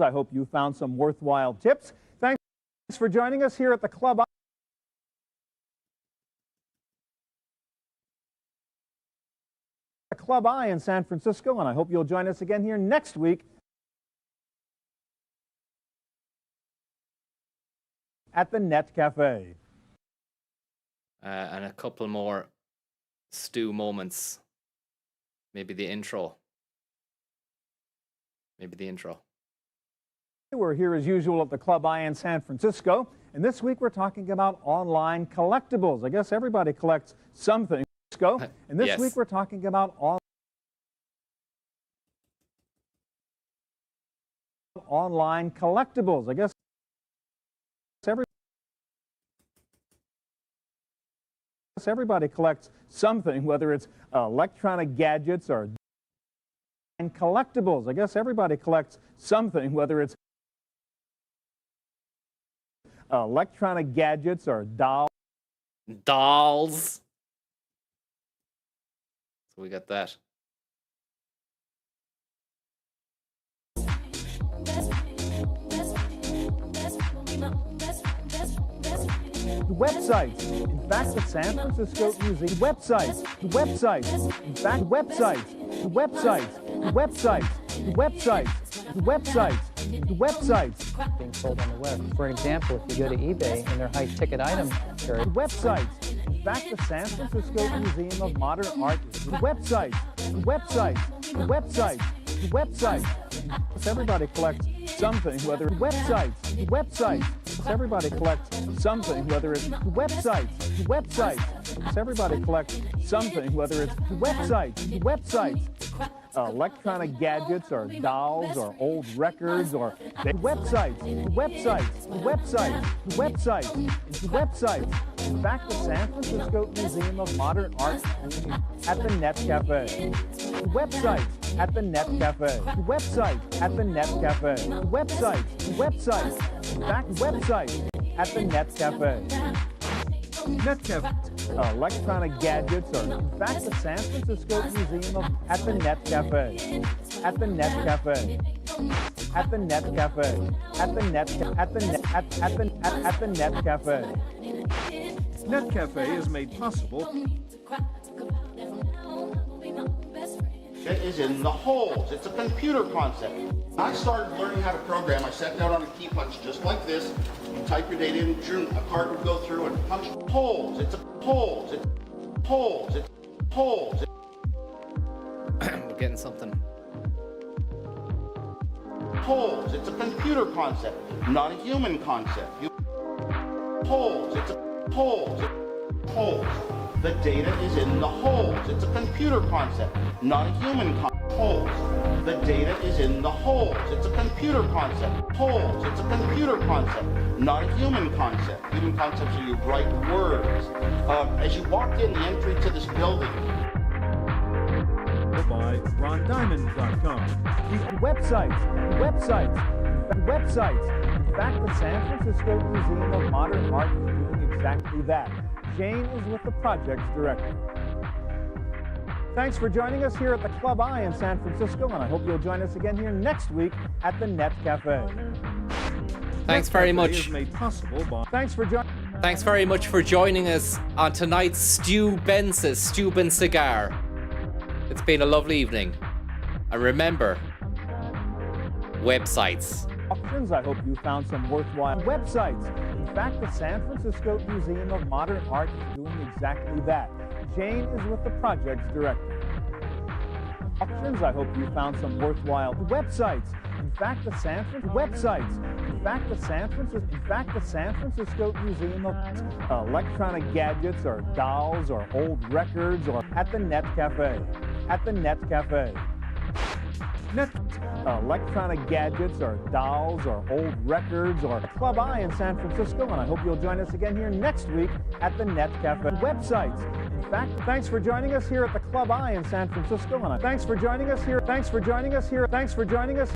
hope you found some worthwhile tips. Thanks for joining us here at the Club I in San Francisco, and I hope you'll join us again here next week at the Net Cafe. And a couple more Stu moments. Maybe the intro. We're here as usual at the Club I in San Francisco, and this week we're talking about online collectibles. I guess everybody collects something. And this week we're talking about online collectibles. I guess everybody collects something, whether it's electronic gadgets or collectibles. I guess everybody collects something, whether it's electronic gadgets or dolls. So we got that. Websites. In fact, the San Francisco Museum websites. In fact, websites. Being sold on the web. For example, if you go to eBay and their high-ticket item area, websites. In fact, the San Francisco Museum of Modern Art website. Everybody collects something, whether it's websites. Everybody collects something, whether it's websites. Everybody collects something, whether it's websites. Electronic gadgets or dolls or old records or websites. In fact, the San Francisco Museum of Modern Art at the Net Cafe. Websites at the Net Cafe. Website at the Net Cafe. Websites. In fact, website at the Net Cafe. Net Cafe. Electronic gadgets or in fact the San Francisco Museum of at the Net Cafe. At the Net Cafe. At the Net Cafe. At the Net Cafe. Net Cafe is made possible. It is in the holes. It's a computer concept. I started learning how to program. I sat down on a key punch just like this. You type your data in, a card would go through and punch holes. It's a holes. It's holes. It's holes. We're getting something. Holes. It's a computer concept, not a human concept. Holes. It's a holes. It's holes. The data is in the holes. It's a computer concept, not a human concept. Holes. The data is in the holes. It's a computer concept. Holes. It's a computer concept, not a human concept. Human concepts are you write words. As you walked in the entry to this building. By RonDiamond.com. Websites. In fact, the San Francisco Museum of Modern Art is doing exactly that. Jane is with the project's director. Thanks for joining us here at the Club I in San Francisco, and I hope you'll join us again here next week at the Net Cafe. Thanks very much. Thanks very much for joining us on tonight's Stu Ben Cigar. It's been a lovely evening. And remember, websites. Options. I hope you found some worthwhile websites. In fact, the San Francisco Museum of Modern Art is doing exactly that. Jane is with the project's director. Options. I hope you found some worthwhile websites. In fact, the San Francisco Museum of electronic gadgets or dolls or old records or at the Net Cafe. At the Net Cafe. Electronic gadgets or dolls or old records or Club I in San Francisco, and I hope you'll join us again here next week at the Net Cafe. Websites. In fact, thanks for joining us here at the Club I in San Francisco, and thanks for joining us here.